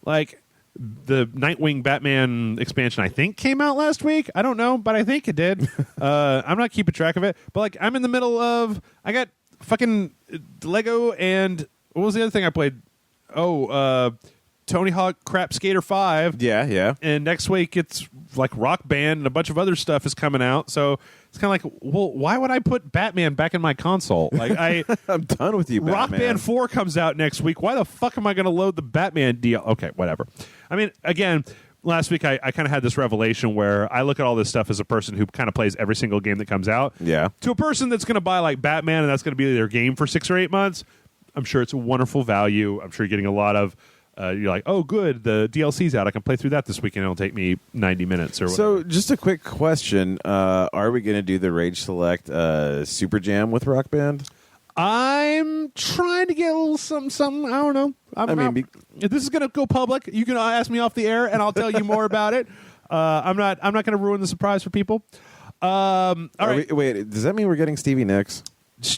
Like the Nightwing Batman expansion, I think, came out last week. I don't know, but I think it did. I'm not keeping track of it. But like, I'm in the middle of. I got fucking Lego and what was the other thing I played? Tony Hawk Crap Skater 5. Yeah. And next week it's like Rock Band and a bunch of other stuff is coming out. So it's kind of like, well, why would I put Batman back in my console? Like I'm done with you, Batman. Rock Band 4 comes out next week. Why the fuck am I going to load the Batman deal? Okay, whatever. I mean, again, last week I kind of had this revelation where I look at all this stuff as a person who kind of plays every single game that comes out. Yeah. To a person that's going to buy like Batman and that's going to be their game for 6 or 8 months, I'm sure it's a wonderful value. I'm sure you're getting a lot of you're like, oh, good, the DLC's out. I can play through that this week, and it'll take me 90 minutes or whatever. So, just a quick question. Are we going to do the Rage Select Super Jam with Rock Band? I'm trying to get a little something. I don't know. If this is going to go public, you can ask me off the air, and I'll tell you more about it. I'm not going to ruin the surprise for people. All right. Wait, does that mean we're getting Stevie Nicks?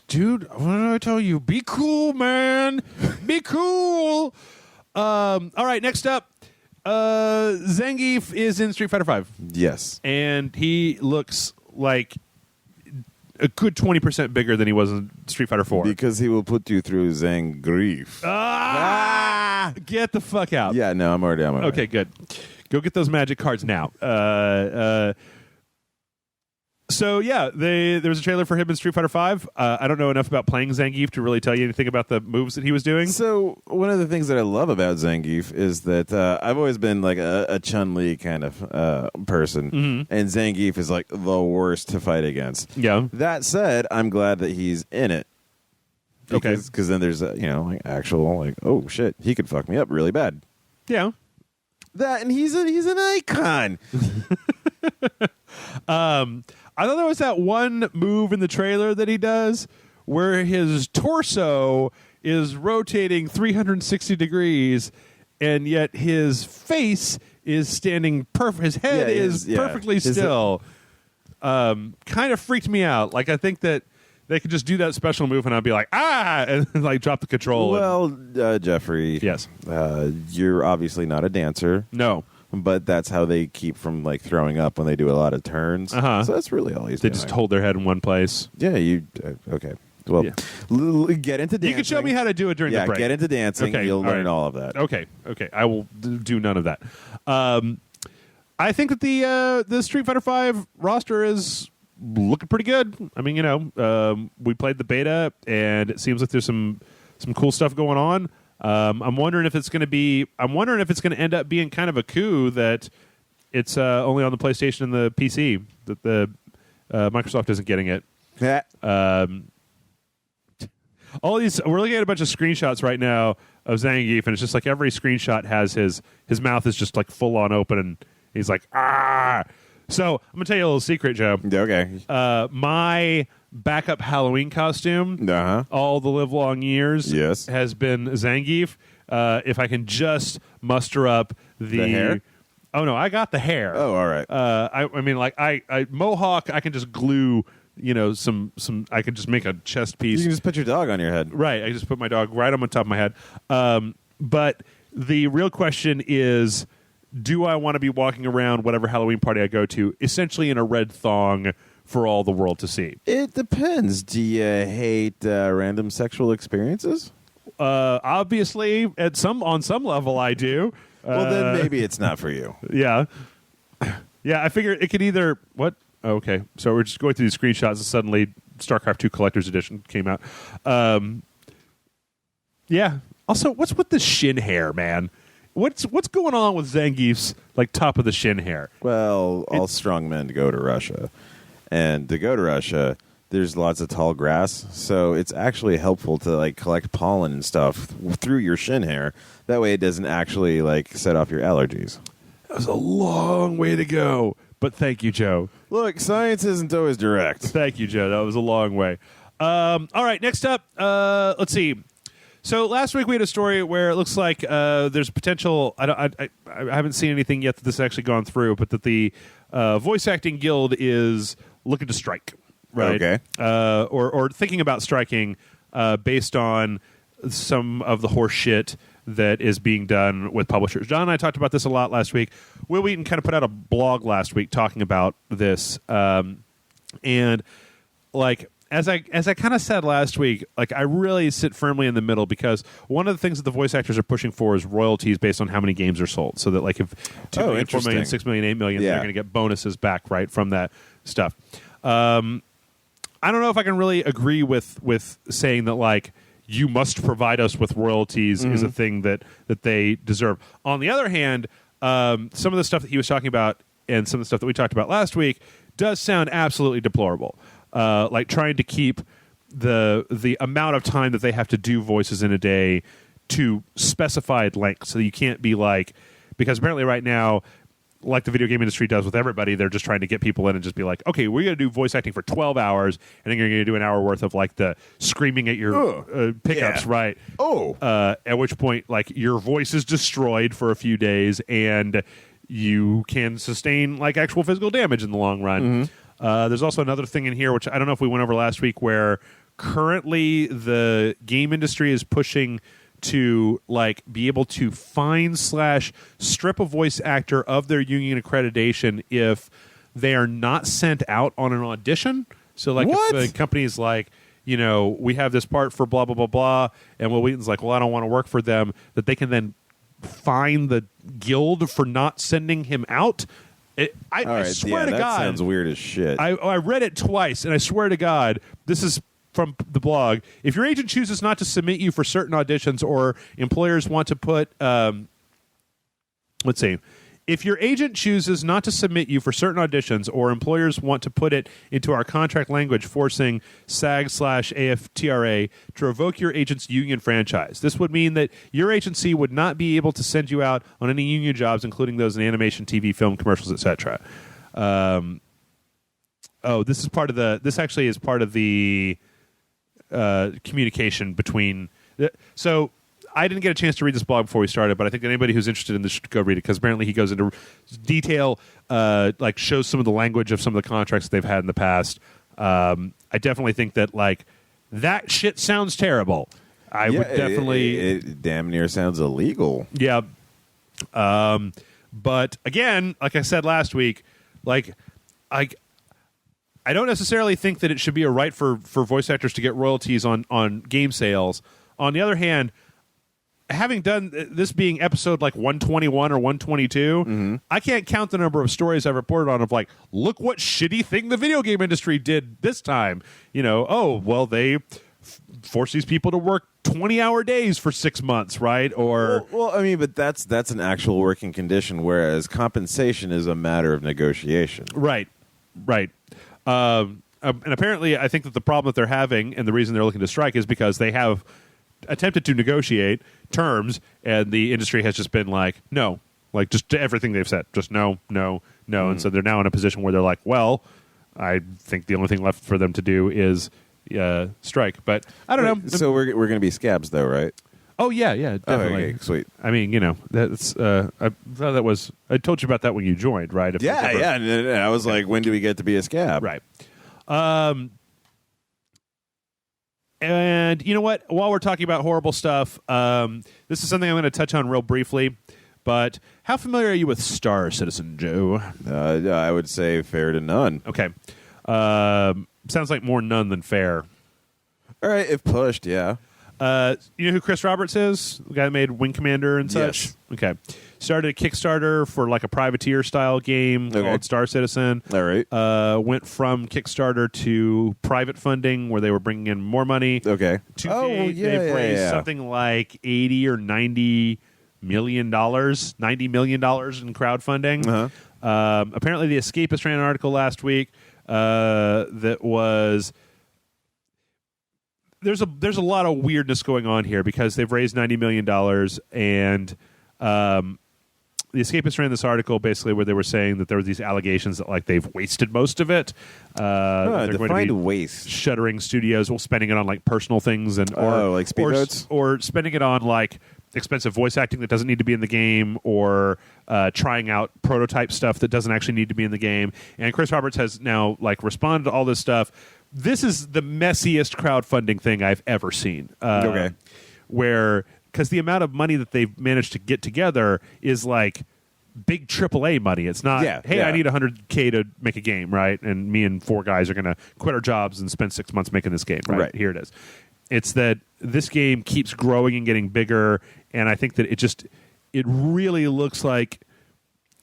Dude, what did I tell you? Be cool, man. Be cool. All right, next up, Zangief is in Street Fighter V. Yes. And he looks like a good 20% bigger than he was in Street Fighter 4. Because he will put you through Zangief. Get the fuck out. Yeah, no, I'm already. Okay, good. Go get those magic cards now. So, yeah, there was a trailer for him in Street Fighter V. I don't know enough about playing Zangief to really tell you anything about the moves that he was doing. So, one of the things that I love about Zangief is that I've always been like a Chun-Li kind of person, and Zangief is like the worst to fight against. Yeah. That said, I'm glad that he's in it. Because then there's like actual like, oh shit, he could fuck me up really bad. Yeah. That, and he's an icon. I thought there was that one move in the trailer that he does where his torso is rotating 360 degrees and yet his face is standing perfect. His head is perfectly still. Kind of freaked me out. Like, I think that they could just do that special move, and I'd be like, and like drop the control. Well, Jeffrey, yes, you're obviously not a dancer. No. But that's how they keep from like throwing up when they do a lot of turns. So that's really all he's doing. They just hold their head in one place. Yeah, okay. Well, get into dancing. You can show me how to do it during the break. Get into dancing. Okay, you'll learn all of that. Okay. I will do none of that. I think that the Street Fighter V roster is looking pretty good. I mean, we played the beta, and it seems like there's some cool stuff going on. I'm wondering if it's going to end up being kind of a coup that it's only on the PlayStation and the PC, that the Microsoft isn't getting it. All these, we're looking at a bunch of screenshots right now of Zangief, and it's just like every screenshot has his mouth is just like full on open, and he's like, ah. So I'm gonna tell you a little secret, Joe. Okay. My backup Halloween costume, all the live long years, has been Zangief. If I can just muster up the hair. Oh no, I got the hair. Oh, all right. I mean, like I mohawk. I can just glue. Some. I can just make a chest piece. You can just put your dog on your head. Right. I just put my dog right on the top of my head. But the real question is, do I want to be walking around whatever Halloween party I go to, essentially in a red thong for all the world to see? It depends. Do you hate random sexual experiences? Obviously, on some level, I do. Well, then maybe it's not for you. Yeah. Yeah, I figure it could either... What? Oh, okay. So we're just going through these screenshots, and suddenly StarCraft 2 Collector's Edition came out. Yeah. Also, what's with the shin hair, man? What's going on with Zangief's like top of the shin hair? Well, all strong men go to Russia. And to go to Russia, there's lots of tall grass, so it's actually helpful to like collect pollen and stuff through your shin hair. That way it doesn't actually like set off your allergies. That was a long way to go, but thank you, Joe. Look, science isn't always direct. Thank you, Joe. That was a long way. All right, next up, let's see. So last week we had a story where it looks like there's potential. I haven't seen anything yet that this has actually gone through, but that the voice acting guild is looking to strike, right? Okay. Or thinking about striking based on some of the horse shit that is being done with publishers. John and I talked about this a lot last week. Will Wheaton kind of put out a blog last week talking about this, and like. As I kind of said last week, like I really sit firmly in the middle because one of the things that the voice actors are pushing for is royalties based on how many games are sold. So that like if 2 million, 4 million, 6 million, 8 million, they're going to get bonuses back right from that stuff. I don't know if I can really agree with saying that like you must provide us with royalties is a thing that they deserve. On the other hand, some of the stuff that he was talking about and some of the stuff that we talked about last week does sound absolutely deplorable. Like trying to keep the amount of time that they have to do voices in a day to specified length. So you can't be like, because apparently right now, like the video game industry does with everybody, they're just trying to get people in and just be like, okay, we're going to do voice acting for 12 hours, and then you're going to do an hour worth of like the screaming at your pickups, right? At which point, like your voice is destroyed for a few days, and you can sustain like actual physical damage in the long run. There's also another thing in here, which I don't know if we went over last week, where currently the game industry is pushing to like be able to fine/strip a voice actor of their union accreditation if they are not sent out on an audition. So like if the company's like, we have this part for blah, blah, blah, blah, and Will Wheaton's like, well, I don't want to work for them, that they can then fine the guild for not sending him out. I swear to God, that sounds weird as shit. I read it twice, and I swear to God, this is from the blog. If your agent chooses not to submit you for certain auditions, or employers want to put, let's see. If your agent chooses not to submit you for certain auditions, or employers want to put it into our contract language, forcing SAG/AFTRA to revoke your agent's union franchise. This would mean that your agency would not be able to send you out on any union jobs, including those in animation, TV, film, commercials, etc. This is part of the. This actually is part of the communication between. So I didn't get a chance to read this blog before we started, but I think that anybody who's interested in this should go read it because apparently he goes into detail, like shows some of the language of some of the contracts they've had in the past. I definitely think that like that shit sounds terrible. I would definitely. It damn near sounds illegal. Yeah. But again, like I said last week, like I don't necessarily think that it should be a right for voice actors to get royalties on game sales. On the other hand, having done this being episode like 121 or 122, I can't count the number of stories I've reported on of like, look what shitty thing the video game industry did this time. You know, oh, well, they force these people to work 20-hour days for 6 months, right? Or well, I mean, but that's an actual working condition, whereas compensation is a matter of negotiation. Right. And apparently, I think that the problem that they're having and the reason they're looking to strike is because they have attempted to negotiate terms, and the industry has just been like, no, like just to everything they've said, just no. And so they're now in a position where they're like, well, I think the only thing left for them to do is strike. But I don't know. So we're going to be scabs, though, right? Oh yeah, definitely. Okay, sweet. I mean, you know, that's. I thought that was. I told you about that when you joined, right? Yeah. And I was like, when do we get to be a scab? Right. And you know what? While we're talking about horrible stuff, this is something I'm going to touch on real briefly. But how familiar are you with Star Citizen, Joe? I would say fair to none. Okay. Sounds like more none than fair. All right, if pushed, yeah. You know who Chris Roberts is? The guy that made Wing Commander and such? Yes. Okay. Started a Kickstarter for like a privateer-style game called Star Citizen. All right. Went from Kickstarter to private funding where they were bringing in more money. Okay. They've raised something like $80 or $90 million, $90 million in crowdfunding. Uh-huh. Apparently, The Escapist ran an article last week that was... There's a lot of weirdness going on here because they've raised $90 million and The Escapist ran this article basically where they were saying that there were these allegations that like they've wasted most of it. They're going to be waste. Shuttering studios, spending it on like personal things and like speedboats, or spending it on like expensive voice acting that doesn't need to be in the game, or trying out prototype stuff that doesn't actually need to be in the game. And Chris Roberts has now like responded to all this stuff. This is the messiest crowdfunding thing I've ever seen. Because the amount of money that they've managed to get together is like big AAA money. It's not, I need $100K to make a game, right? And me and 4 guys are going to quit our jobs and spend 6 months making this game, right? Here it is. It's that this game keeps growing and getting bigger, and I think that it really looks like,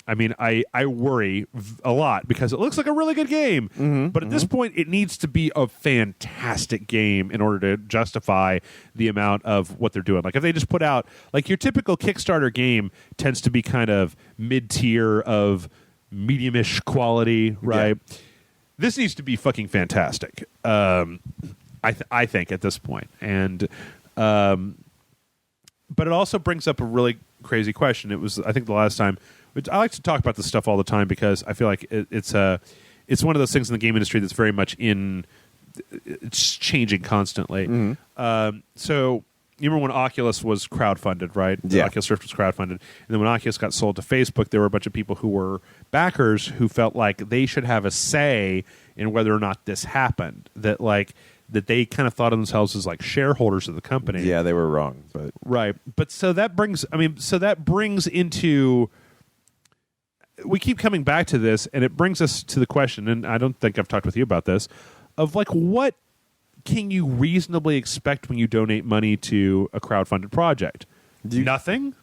I mean, I worry a lot because it looks like a really good game. But at this point, it needs to be a fantastic game in order to justify the amount of what they're doing. Like, if they just put out, like, your typical Kickstarter game tends to be kind of mid-tier of medium-ish quality, right? Yeah. This needs to be fucking fantastic, I think, at this point. And, but it also brings up a really crazy question. It was, I think, the last time. I like to talk about this stuff all the time because I feel like it's one of those things in the game industry that's very much it's changing constantly. So you remember when Oculus was crowdfunded, right? The Oculus Rift was crowdfunded. And then when Oculus got sold to Facebook, there were a bunch of people who were backers who felt like they should have a say in whether or not this happened. That they kind of thought of themselves as like shareholders of the company. Yeah, they were wrong. But right. But so that brings into... We keep coming back to this, and it brings us to the question, and I don't think I've talked with you about this, of like, what can you reasonably expect when you donate money to a crowdfunded project? Nothing?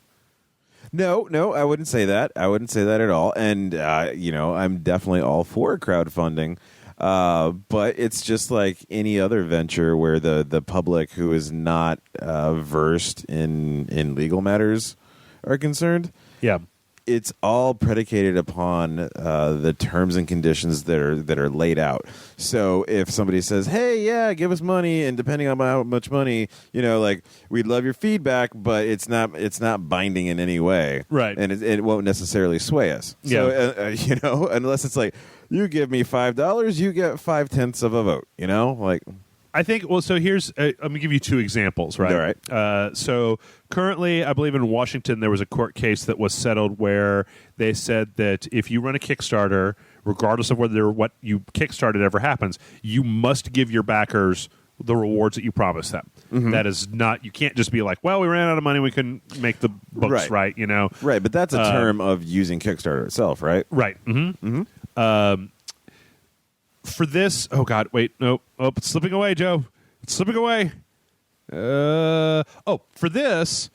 No, I wouldn't say that. I wouldn't say that at all. And, I'm definitely all for crowdfunding. But it's just like any other venture where the public who is not versed in legal matters are concerned. Yeah. It's all predicated upon the terms and conditions that are laid out. So if somebody says, "Hey, yeah, give us money," and depending on how much money, we'd love your feedback, but it's not binding in any way, right? And it won't necessarily sway us. Yeah. So unless it's like, you give me $5, you get 0.5 of a vote. I think, well, so here's, I'm going to give you 2 examples, right? All right. So currently, I believe in Washington, there was a court case that was settled where they said that if you run a Kickstarter, regardless of whether what you Kickstarted ever happens, you must give your backers the rewards that you promised them. Mm-hmm. That is not, you can't just be like, well, we ran out of money, we couldn't make the books right, you know? Right, but that's a term of using Kickstarter itself, right? Right. Mm-hmm. Mm-hmm. For this, oh God, wait, no, it's slipping away, Joe. It's slipping away. For this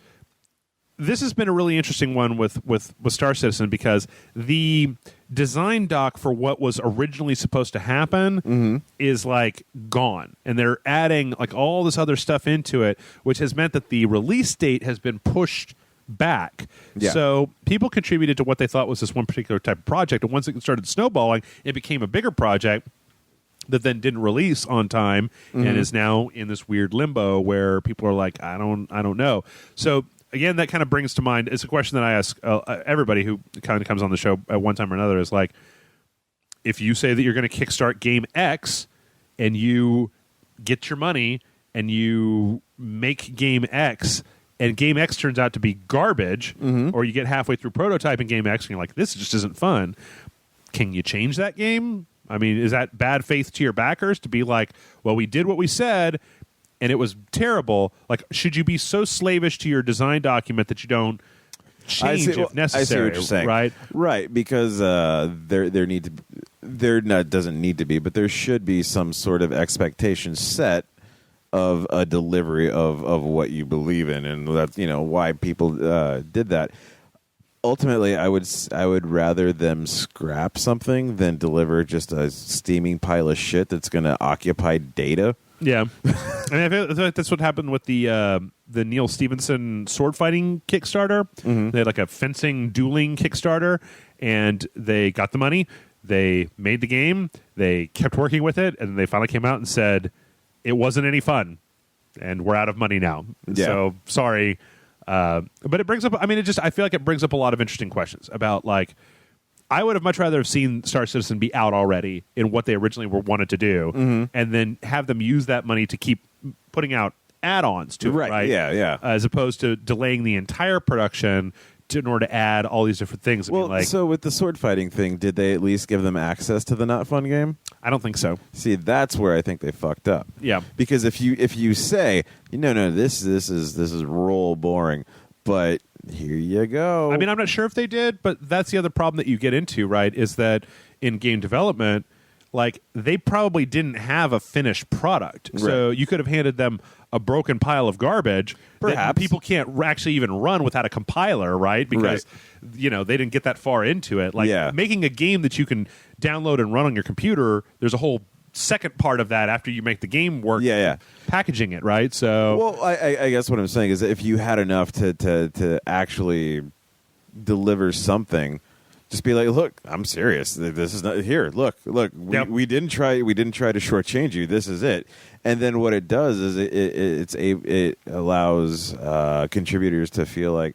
has been a really interesting one with Star Citizen because the design doc for what was originally supposed to happen is like gone, and they're adding like all this other stuff into it, which has meant that the release date has been pushed back. Yeah. So people contributed to what they thought was this one particular type of project, and once it started snowballing, it became a bigger project that then didn't release on time and is now in this weird limbo where people are like, I don't know. So again, that kind of brings to mind, it's a question that I ask everybody who kind of comes on the show at one time or another, is like, if you say that you're going to kickstart Game X and you get your money and you make Game X and Game X turns out to be garbage, or you get halfway through prototyping Game X and you're like, this just isn't fun, can you change that game? I mean, is that bad faith to your backers to be like, well, we did what we said and it was terrible? Like, should you be so slavish to your design document that you don't change if necessary? I see what you're saying. Right, because there doesn't need to be, but there should be some sort of expectation set of a delivery of what you believe in, and that's why people did that. Ultimately, I would rather them scrap something than deliver just a steaming pile of shit that's going to occupy data. Yeah, I mean, I feel like that's what happened with the Neil Stephenson sword fighting Kickstarter. They had like a fencing dueling Kickstarter, and they got the money. They made the game. They kept working with it, and they finally came out and said it wasn't any fun, and we're out of money now. Yeah. So sorry. But it brings up, I mean, I feel like it brings up a lot of interesting questions about, like, I would have much rather have seen Star Citizen be out already in what they originally wanted to do, and then have them use that money to keep putting out add-ons to it, right? Yeah. As opposed to delaying the entire production in order to add all these different things. Well, so with the sword fighting thing, did they at least give them access to the not fun game? I don't think so. See, that's where I think they fucked up. Yeah, because if you say no, this is roll boring, but here you go. I mean, I'm not sure if they did, but that's the other problem that you get into, right? Is that in game development, like, they probably didn't have a finished product, so you could have handed them a broken pile of garbage that people can't actually even run without a compiler, right? Because they didn't get that far into it. Like, making a game that you can download and run on your computer, there's a whole second part of that after you make the game work. Packaging it, right? So, well, I guess what I'm saying is that if you had enough to actually deliver something, just be like, look, I'm serious. This is not here. Look. We didn't try to shortchange you. This is it. And then what it does is it allows contributors to feel like,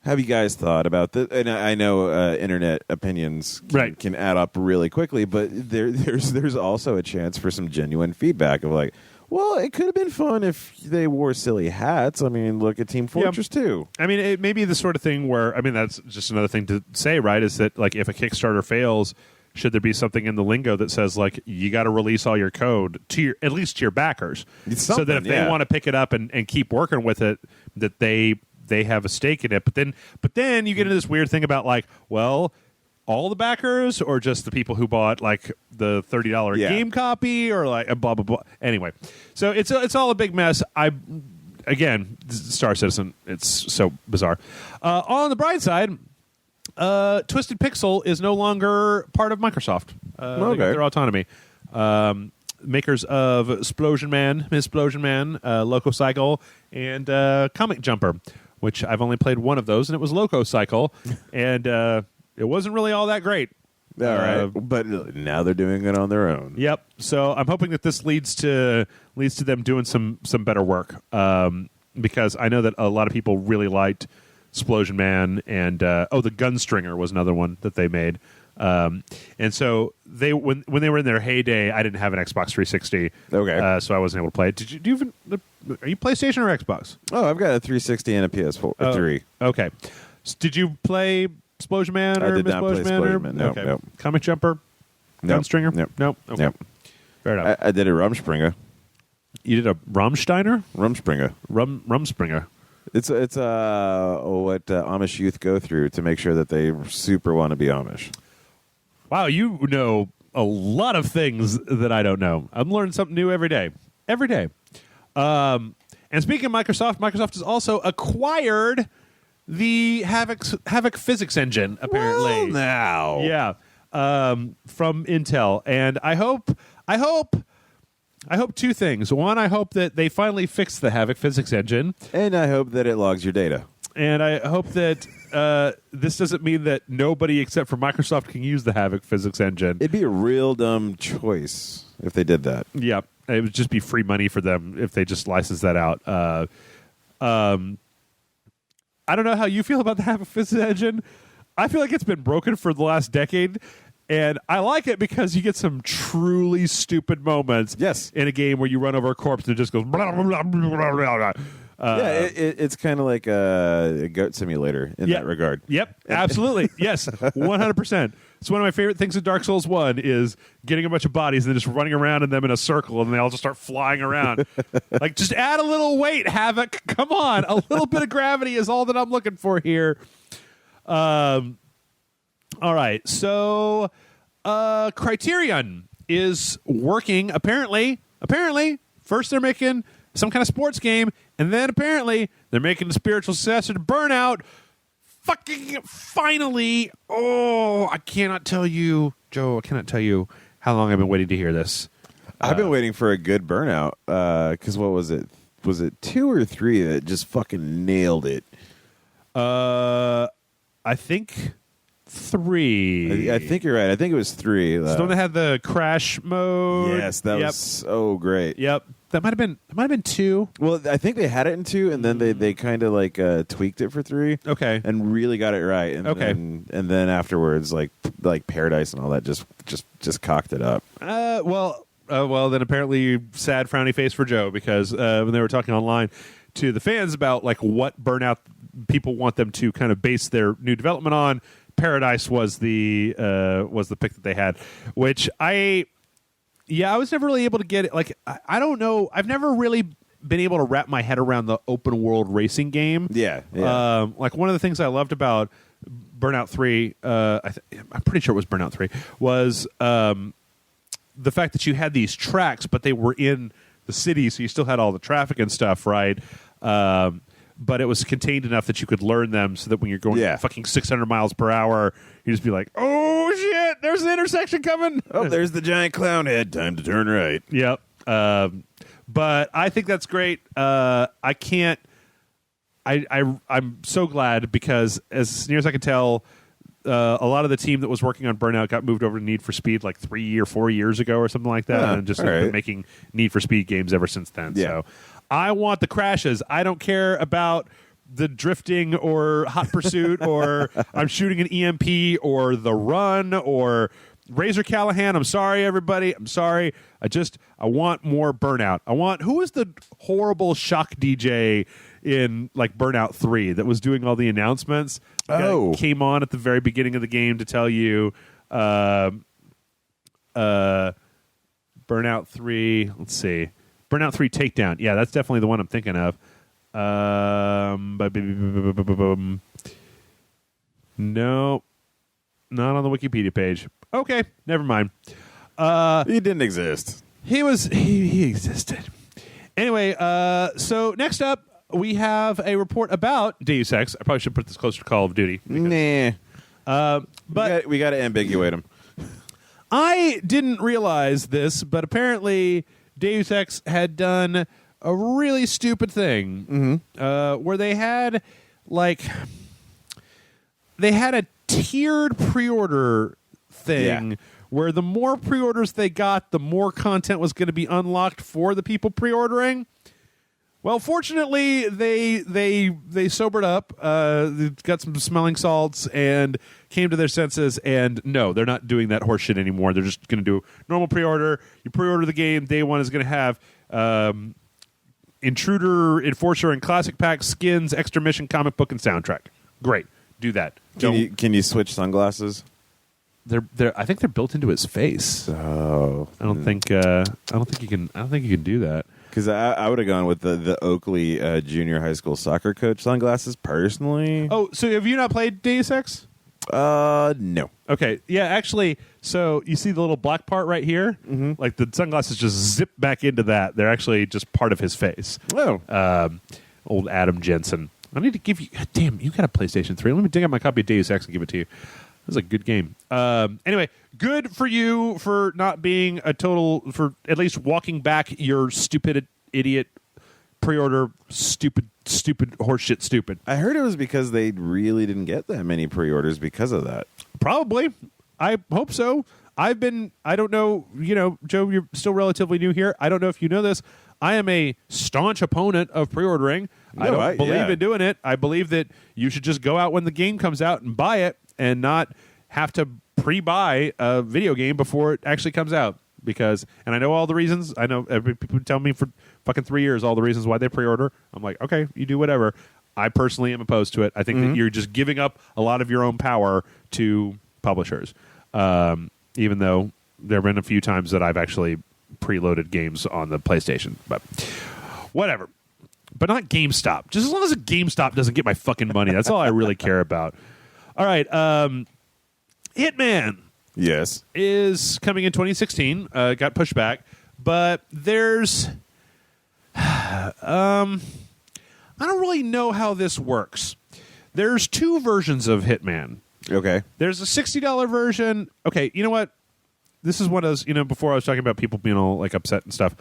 have you guys thought about this? And I know internet opinions can add up really quickly, but there's also a chance for some genuine feedback of like, well, it could have been fun if they wore silly hats. I mean, look at Team Fortress 2. I mean, it may be the sort of thing where, I mean, that's just another thing to say, right, is that, like, if a Kickstarter fails, should there be something in the lingo that says, like, you got to release all your code to at least to your backers, so that if they want to pick it up and keep working with it, that they have a stake in it. But then you get into this weird thing about, like, well, all the backers or just the people who bought, like, the $30 game copy, or like a blah blah blah. Anyway, so it's all a big mess. Again, Star Citizen, it's so bizarre. On the bright side, Twisted Pixel is no longer part of Microsoft. They got their autonomy. Makers of Splosion Man, Loco Cycle, and Comic Jumper, which I've only played one of those, and it was Loco Cycle, and it wasn't really all that great. All right, but now they're doing it on their own. Yep. So I'm hoping that this leads to them doing some better work, because I know that a lot of people really liked Splosion Man, and the Gunstringer was another one that they made. And so when they were in their heyday, I didn't have an Xbox 360. Okay. So I wasn't able to play it. Do you even? Are you PlayStation or Xbox? Oh, I've got a 360 and a PS4 3. Okay. Did you play Explosion Man? I did not play Explosion Man. No, okay. no. Comic Jumper? No. Gunstringer? No. No. Okay. No. Fair enough. I did a Rumspringa. You did a Rammsteiner? Rumspringa. Rumspringer. It's what Amish youth go through to make sure that they super want to be Amish. Wow, you know a lot of things that I don't know. I'm learning something new every day. Every day. And speaking of Microsoft has also acquired the Havoc physics engine, apparently. Well, now. Yeah. From Intel. And I hope two things. One, I hope that they finally fix the Havoc physics engine. And I hope that it logs your data. And I hope that this doesn't mean that nobody except for Microsoft can use the Havoc physics engine. It'd be a real dumb choice if they did that. Yeah. It would just be free money for them if they just license that out. I don't know how you feel about the Havoc physics engine. I feel like it's been broken for the last decade. And I like it because you get some truly stupid moments in a game where you run over a corpse and it just goes blah, blah, blah, blah, blah, blah. It's kind of like a goat simulator in that regard. Yep, absolutely. Yes, 100%. It's one of my favorite things in Dark Souls 1 is getting a bunch of bodies and then just running around in them in a circle and they all just start flying around. Like, just add a little weight, Havoc. Come on. A little bit of gravity is all that I'm looking for here. All right, so Criterion is working, apparently, first they're making some kind of sports game, and then apparently they're making the spiritual successor to Burnout. Fucking finally. Oh, I cannot tell you, Joe, how long I've been waiting to hear this. I've been waiting for a good Burnout, because what was it? Was it 2 or 3 that just fucking nailed it? I think 3. I think you're right. I think it was 3. It's the one that had the crash mode. Yes, that was so great. Yep. That might have been 2. Well, I think they had it in 2, and then they kind of like tweaked it for 3. Okay. And really got it right. And, and then afterwards, like Paradise and all that just cocked it up. Well, then apparently sad frowny face for Joe, because when they were talking online to the fans about like what Burnout people want them to kind of base their new development on, Paradise was the pick that they had, which I was never really able to get it. Like, I don't know. I've never really been able to wrap my head around the open world racing game. Yeah. Like, one of the things I loved about Burnout 3, I'm pretty sure it was Burnout 3, was the fact that you had these tracks, but they were in the city, so you still had all the traffic and stuff, right? But it was contained enough that you could learn them so that when you're going fucking 600 miles per hour, you just be like, oh, shit, there's an intersection coming. Oh, there's the giant clown head. Time to turn right. Yep. But I think that's great. I'm so glad because as near as I can tell, a lot of the team that was working on Burnout got moved over to Need for Speed like 3 or 4 years ago or something like that, and just been making Need for Speed games ever since then. Yeah. So I want the crashes. I don't care about the drifting or hot pursuit or I'm shooting an EMP or the run or Razor Callahan. I'm sorry, everybody. I'm sorry. I want more Burnout. Who was the horrible shock DJ in like Burnout 3 that was doing all the announcements? Came on at the very beginning of the game to tell you Burnout 3. Let's see. Burnout 3 Takedown. Yeah, that's definitely the one I'm thinking of. No, not on the Wikipedia page. Okay, never mind. He didn't exist. He existed. Anyway, so next up, we have a report about Deus Ex. I probably should put this closer to Call of Duty. Nah. But we got to ambiguate him. I didn't realize this, but apparently Deus Ex had done a really stupid thing where they had a tiered pre-order thing where the more pre-orders they got, the more content was going to be unlocked for the people pre-ordering. Well, fortunately, they sobered up, got some smelling salts, and came to their senses. And no, they're not doing that horse shit anymore. They're just going to do normal pre-order. You pre-order the game. Day one is going to have Intruder, Enforcer, and Classic Pack skins, extra mission, comic book, and soundtrack. Great, do that. Can you switch sunglasses? I think they're built into his face. Oh, I don't think you can do that. Because I would have gone with the Oakley junior high school soccer coach sunglasses personally. Oh, so have you not played Deus Ex? No. Okay, yeah, actually, so you see the little black part right here? Mm-hmm. Like the sunglasses just zip back into that. They're actually just part of his face. Oh. Old Adam Jensen. I need to give you... God damn, you got a PlayStation 3. Let me dig out my copy of Deus Ex and give it to you. This is a good game. Anyway, good for you for not being a total... For at least walking back your stupid idiot pre-order stupid horseshit stupid. I heard it was because they really didn't get that many pre-orders because of that. Probably. I hope so. I don't know, Joe, you're still relatively new here. I don't know if you know this. I am a staunch opponent of pre-ordering. I don't believe in doing it. I believe that you should just go out when the game comes out and buy it and not have to pre-buy a video game before it actually comes out. And I know all the reasons. I know people tell me for fucking 3 years all the reasons why they pre-order. I'm like, okay, you do whatever. I personally am opposed to it. I think that you're just giving up a lot of your own power to publishers. Even though there have been a few times that I've actually preloaded games on the PlayStation. But whatever. But not GameStop. Just as long as GameStop doesn't get my fucking money. That's all I really care about. All right. Hitman. Yes. Is coming in 2016. Got pushed back. But there's... I don't really know how this works. There's two versions of Hitman. Okay. There's a $60 version. Okay, you know what? This is one of those, before I was talking about people being all like upset and stuff.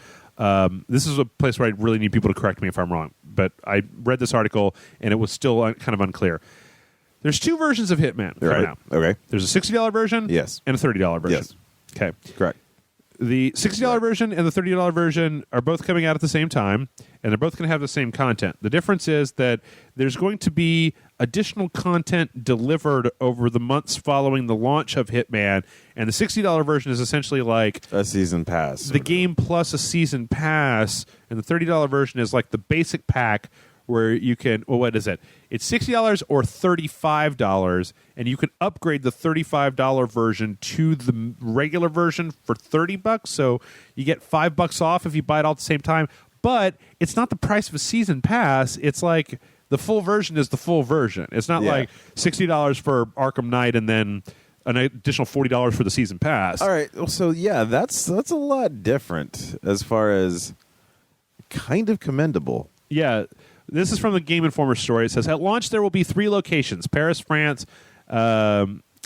This is a place where I really need people to correct me if I'm wrong. But I read this article, and it was still kind of unclear. There's two versions of Hitman coming out. Okay. There's a $60 version yes. and a $30 version. Yes. Okay. Correct. The $60 version and the $30 version are both coming out at the same time, and they're both going to have the same content. The difference is that there's going to be additional content delivered over the months following the launch of Hitman, and the $60 version is essentially like... a season pass. The game plus a season pass, and the $30 version is like the basic pack where you can... Well, what is it? It's $60 or $35, and you can upgrade the $35 version to the regular version for $30, so you get $5 off if you buy it all at the same time. But it's not the price of a season pass. It's like the full version is the full version. It's not like $60 for Arkham Knight and then an additional $40 for the season pass. All right. So, yeah, that's a lot different as far as kind of commendable. Yeah. This is from the Game Informer story. It says, at launch, there will be 3 locations, Paris, France,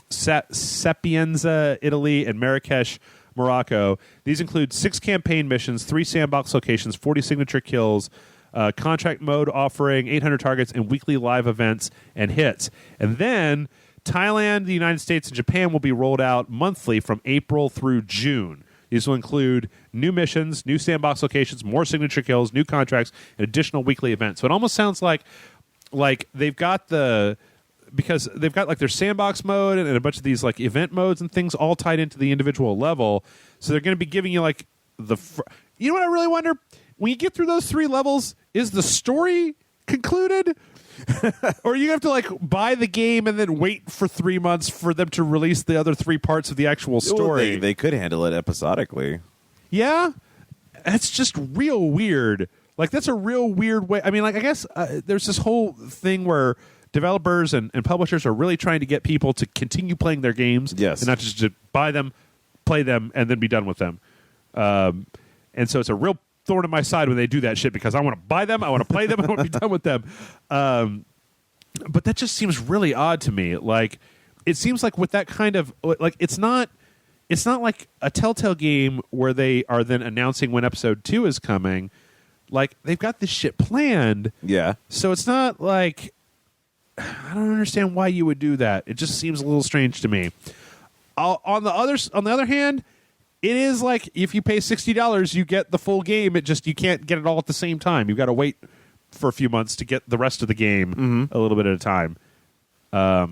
Sapienza, Italy, and Marrakesh, Morocco. These include 6 campaign missions, 3 sandbox locations, 40 signature kills, contract mode offering 800 targets, and weekly live events and hits. And then Thailand, the United States, and Japan will be rolled out monthly from April through June. These will include new missions, new sandbox locations, more signature kills, new contracts, and additional weekly events. So it almost sounds like they've got because they've got like their sandbox mode and a bunch of these like event modes and things all tied into the individual level. So they're going to be giving you like you know what I really wonder? When you get through those 3 levels, is the story concluded? Or you have to like buy the game and then wait for 3 months for them to release the other 3 parts of the actual story. Well, they could handle it episodically. Yeah, that's just real weird. Like that's a real weird way. I mean, like I guess there's this whole thing where developers and publishers are really trying to get people to continue playing their games, yes, and not just to buy them, play them, and then be done with them. And so it's a real thorn in my side when they do that shit because I want to buy them, I want to play them, I want to be done with them. But that just seems really odd to me. Like it seems like with that kind of like it's not like a Telltale game where they are then announcing when episode 2 is coming. Like they've got this shit planned. Yeah. So it's not like I don't understand why you would do that. It just seems a little strange to me. On the other hand, it is like if you pay $60, you get the full game. You can't get it all at the same time. You've got to wait for a few months to get the rest of the game a little bit at a time. I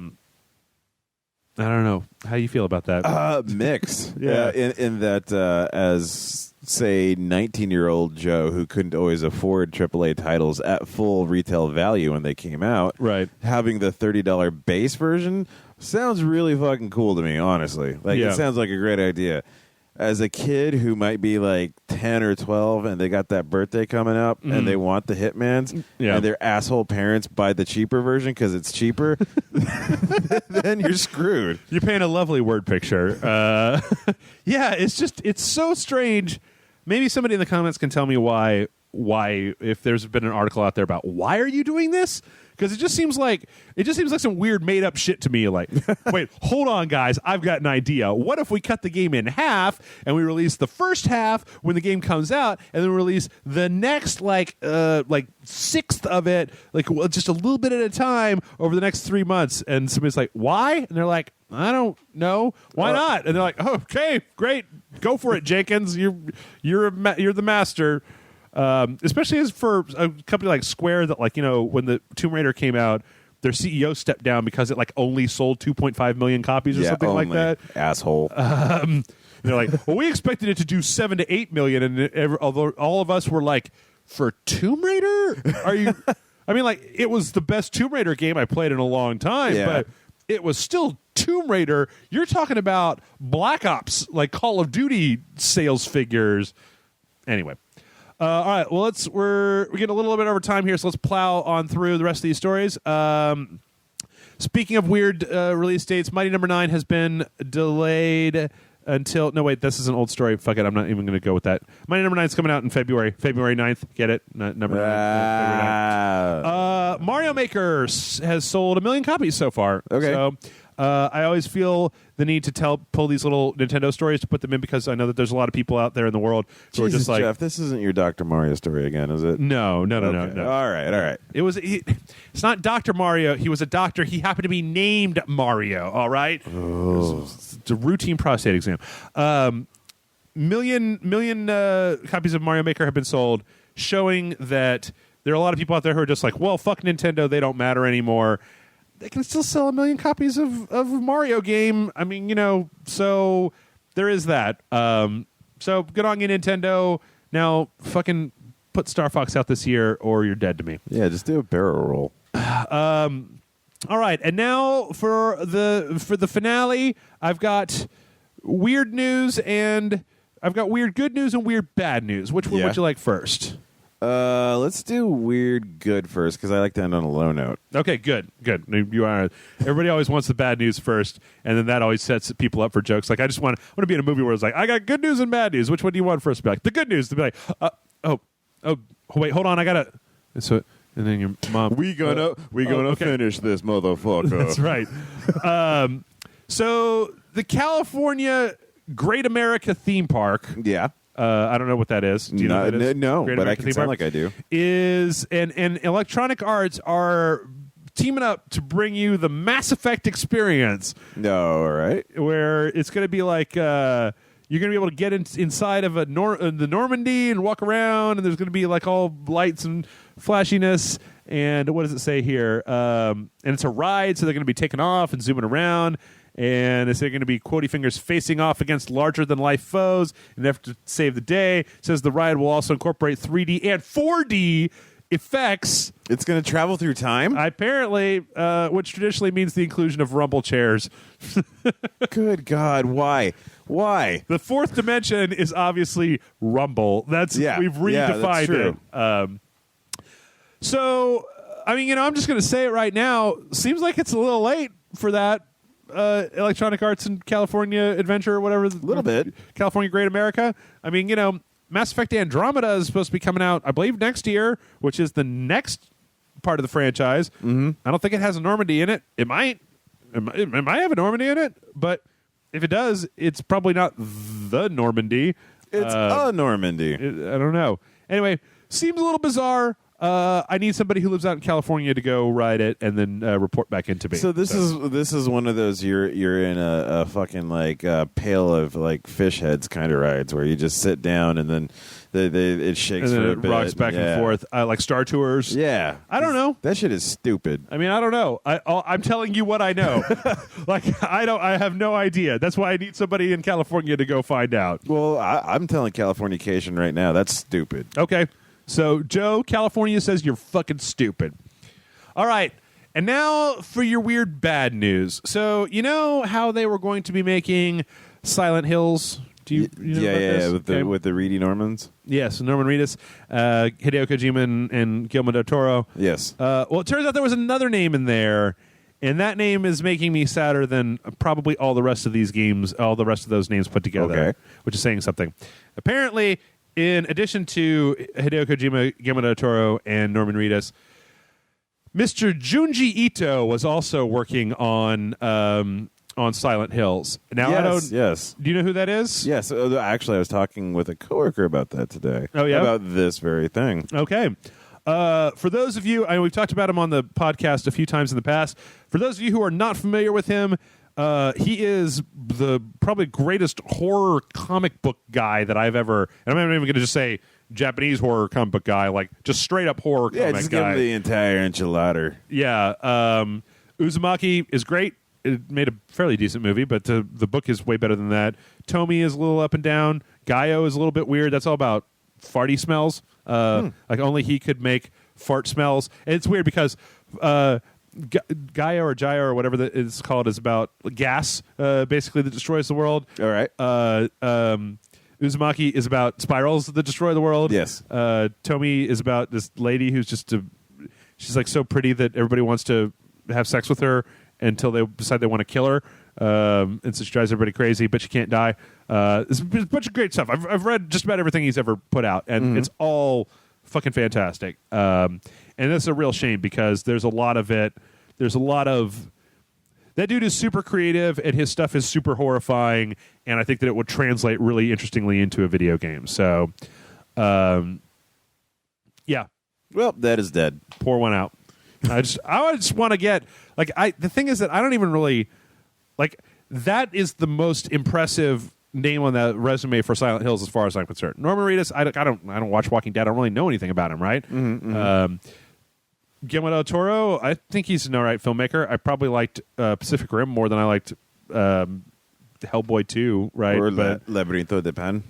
don't know. How do you feel about that? Mixed. Yeah. In that, as, say, 19-year-old Joe who couldn't always afford AAA titles at full retail value when they came out, right? Having the $30 base version sounds really fucking cool to me, honestly. It sounds like a great idea. As a kid who might be like 10 or 12 and they got that birthday coming up and they want the Hitmans and their asshole parents buy the cheaper version because it's cheaper, then you're screwed. You paint a lovely word picture. It's so strange. Maybe somebody in the comments can tell me why, if there's been an article out there about why are you doing this? Because it just seems like some weird made up shit to me. Like, wait, hold on, guys, I've got an idea. What if we cut the game in half and we release the first half when the game comes out, and then release the next like sixth of it, just a little bit at a time over the next 3 months? And somebody's like, why? And they're like, I don't know. Why not? And they're like, oh, okay, great, go for it, Jenkins. You're the master. Especially as for a company like Square that, when the Tomb Raider came out, their CEO stepped down because it only sold 2.5 million copies or something like that. Asshole. They're like, well, we expected it to do 7 to 8 million, and although all of us were like, for Tomb Raider, are you? I mean, it was the best Tomb Raider game I played in a long time, but it was still Tomb Raider. You're talking about Black Ops, Call of Duty sales figures. Anyway. All right, well, we're getting a little bit over time here, so let's plow on through the rest of these stories. Speaking of weird release dates, Mighty No. 9 has been delayed until... No, wait, this is an old story. Fuck it, I'm not even going to go with that. Mighty No. 9 is coming out in February 9th. Get it? Number 9. February 9th. Mario Maker has sold 1 million copies so far. Okay. So I always feel the need to pull these little Nintendo stories to put them in, because I know that there's a lot of people out there in the world who are just like, Jeff, this isn't your Dr. Mario story again, is it? No. All right. It's not Dr. Mario. He was a doctor. He happened to be named Mario. All right. Oh. It's a routine prostate exam. Million copies of Mario Maker have been sold, showing that there are a lot of people out there who are just like, well, fuck Nintendo. They don't matter anymore. They can still sell 1 million copies of a Mario game. I mean, so there is that. So good on you, Nintendo. Now fucking put Star Fox out this year or you're dead to me. Yeah, just do a barrel roll. All right, and now for the finale, I've got weird news and I've got weird good news and weird bad news. Which one would you like first? Let's do weird good first, because I like to end on a low note. Okay, good. You are. Everybody always wants the bad news first, and then that always sets people up for jokes. Like, I want to be in a movie where it's like, I got good news and bad news. Which one do you want first? Be like, the good news. To be like, wait, hold on, I gotta. So, and then your mom. We gonna finish this, motherfucker. That's right. So the California Great America Theme Park. Yeah. I don't know what that is. Do you know what that is? No, Great but American I can sound like I do. Is and Electronic Arts are teaming up to bring you the Mass Effect experience. No, all right. Where it's going to be like you're going to be able to get inside of the Normandy and walk around, and there's going to be like all lights and flashiness. And what does it say here? And it's a ride, so they're going to be taking off and zooming around. And it's going to be quotey fingers facing off against larger-than-life foes in an effort to save the day. It says the ride will also incorporate 3D and 4D effects. It's going to travel through time? Apparently, which traditionally means the inclusion of rumble chairs. Good God, why? The fourth dimension is obviously rumble. We've redefined it. So, I mean, I'm just going to say it right now. Seems like it's a little late for that. Electronic Arts and California Adventure or whatever. A little bit. California Great America. I mean, Mass Effect Andromeda is supposed to be coming out, I believe, next year, which is the next part of the franchise. Mm-hmm. I don't think it has a Normandy in it. It might. It might have a Normandy in it, but if it does, it's probably not the Normandy. It's a Normandy. I don't know. Anyway, seems a little bizarre. I need somebody who lives out in California to go ride it and then report back into me. So this is one of those you're in a fucking like pail of like fish heads kind of rides where you just sit down and then it shakes and then for a it bit. rocks back and forth like Star Tours. Yeah, I don't know. That shit is stupid. I mean, I don't know. I'm telling you what I know. Like I have no idea. That's why I need somebody in California to go find out. Well, I'm telling Californication right now. That's stupid. Okay. So, Joe, California says you're fucking stupid. All right. And now for your weird bad news. So, you know how they were going to be making Silent Hills? Do you know about this? With the Reedy Normans? Yes, Norman Reedus, Hideo Kojima, and Guillermo del Toro. Yes. Well, it turns out there was another name in there, and that name is making me sadder than probably all the rest of these games, all the rest of those names put together, which is saying something. Apparently, in addition to Hideo Kojima, Guillermo del Toro, and Norman Reedus, Mr. Junji Ito was also working on Silent Hills. Now, yes. Do you know who that is? Yes. Actually, I was talking with a coworker about that today. Oh, yeah? About this very thing. Okay. For those of you, we've talked about him on the podcast a few times in the past. For those of you who are not familiar with him, he is the probably greatest horror comic book guy that I've ever, and I'm not even going to just say Japanese horror comic book guy, like just straight up horror comic guy. Yeah, just give him the entire enchilada. Yeah. Uzumaki is great. It made a fairly decent movie, but the book is way better than that. Tomy is a little up and down. Gaio is a little bit weird. That's all about farty smells. Like only he could make fart smells. And it's weird because Gaia or Jaya or whatever that is called is about gas, basically, that destroys the world. All right. Uzumaki is about spirals that destroy the world. Yes. Tomy is about this lady who's she's like so pretty that everybody wants to have sex with her until they decide they want to kill her. And so she drives everybody crazy, but she can't die. It's a bunch of great stuff. I've read just about everything he's ever put out, and it's all fucking fantastic. And that's a real shame because there's a lot of it. There's a lot of... That dude is super creative, and his stuff is super horrifying, and I think that it would translate really interestingly into a video game. So, yeah. Well, that is dead. Pour one out. I just want to get... the thing is that I don't even really... that is the most impressive name on that resume for Silent Hills as far as I'm concerned. Norman Reedus, I don't watch Walking Dead. I don't really know anything about him, right? Guillermo del Toro, I think he's an all right filmmaker. I probably liked Pacific Rim more than I liked Hellboy 2, right? Or Labyrinth de Pan.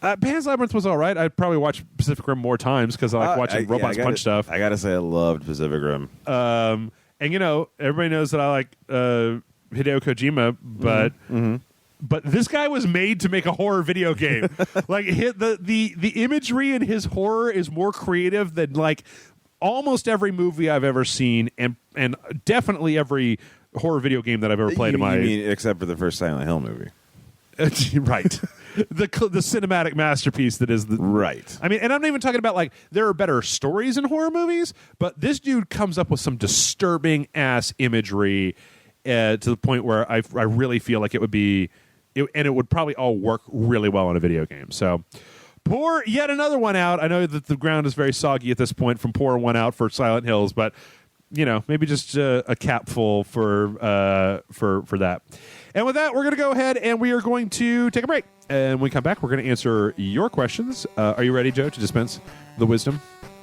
Pan's Labyrinth was all right. I'd probably watch Pacific Rim more times because I like watching robots punch stuff. I got to say I loved Pacific Rim. And, everybody knows that I like Hideo Kojima, but... But this guy was made to make a horror video game. The imagery in his horror is more creative than almost every movie I've ever seen, and definitely every horror video game that I've ever played. You mean except for the first Silent Hill movie, right? the cinematic masterpiece that is the right. I mean, and I'm not even talking about there are better stories in horror movies, but this dude comes up with some disturbing ass imagery to the point where I really feel like it would be. And it would probably all work really well in a video game. So pour yet another one out. I know that the ground is very soggy at this point from pouring one out for Silent Hills, but maybe just a capful for that. And with that, we're going to go ahead and we are going to take a break. And when we come back, we're going to answer your questions. Are you ready, Joe, to dispense the wisdom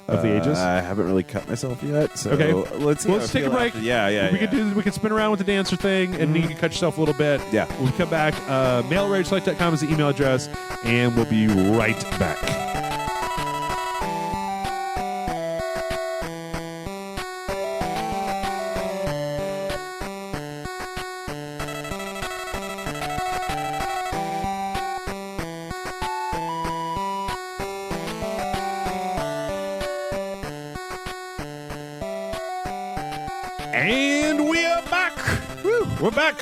of the ages? I haven't really cut myself yet, so okay. Let's take a break. We can spin around with the dancer thing, and you can cut yourself a little bit. Yeah. When we come back, mail@rageselect.com is the email address, and we'll be right back. And we are back. Woo, we're back.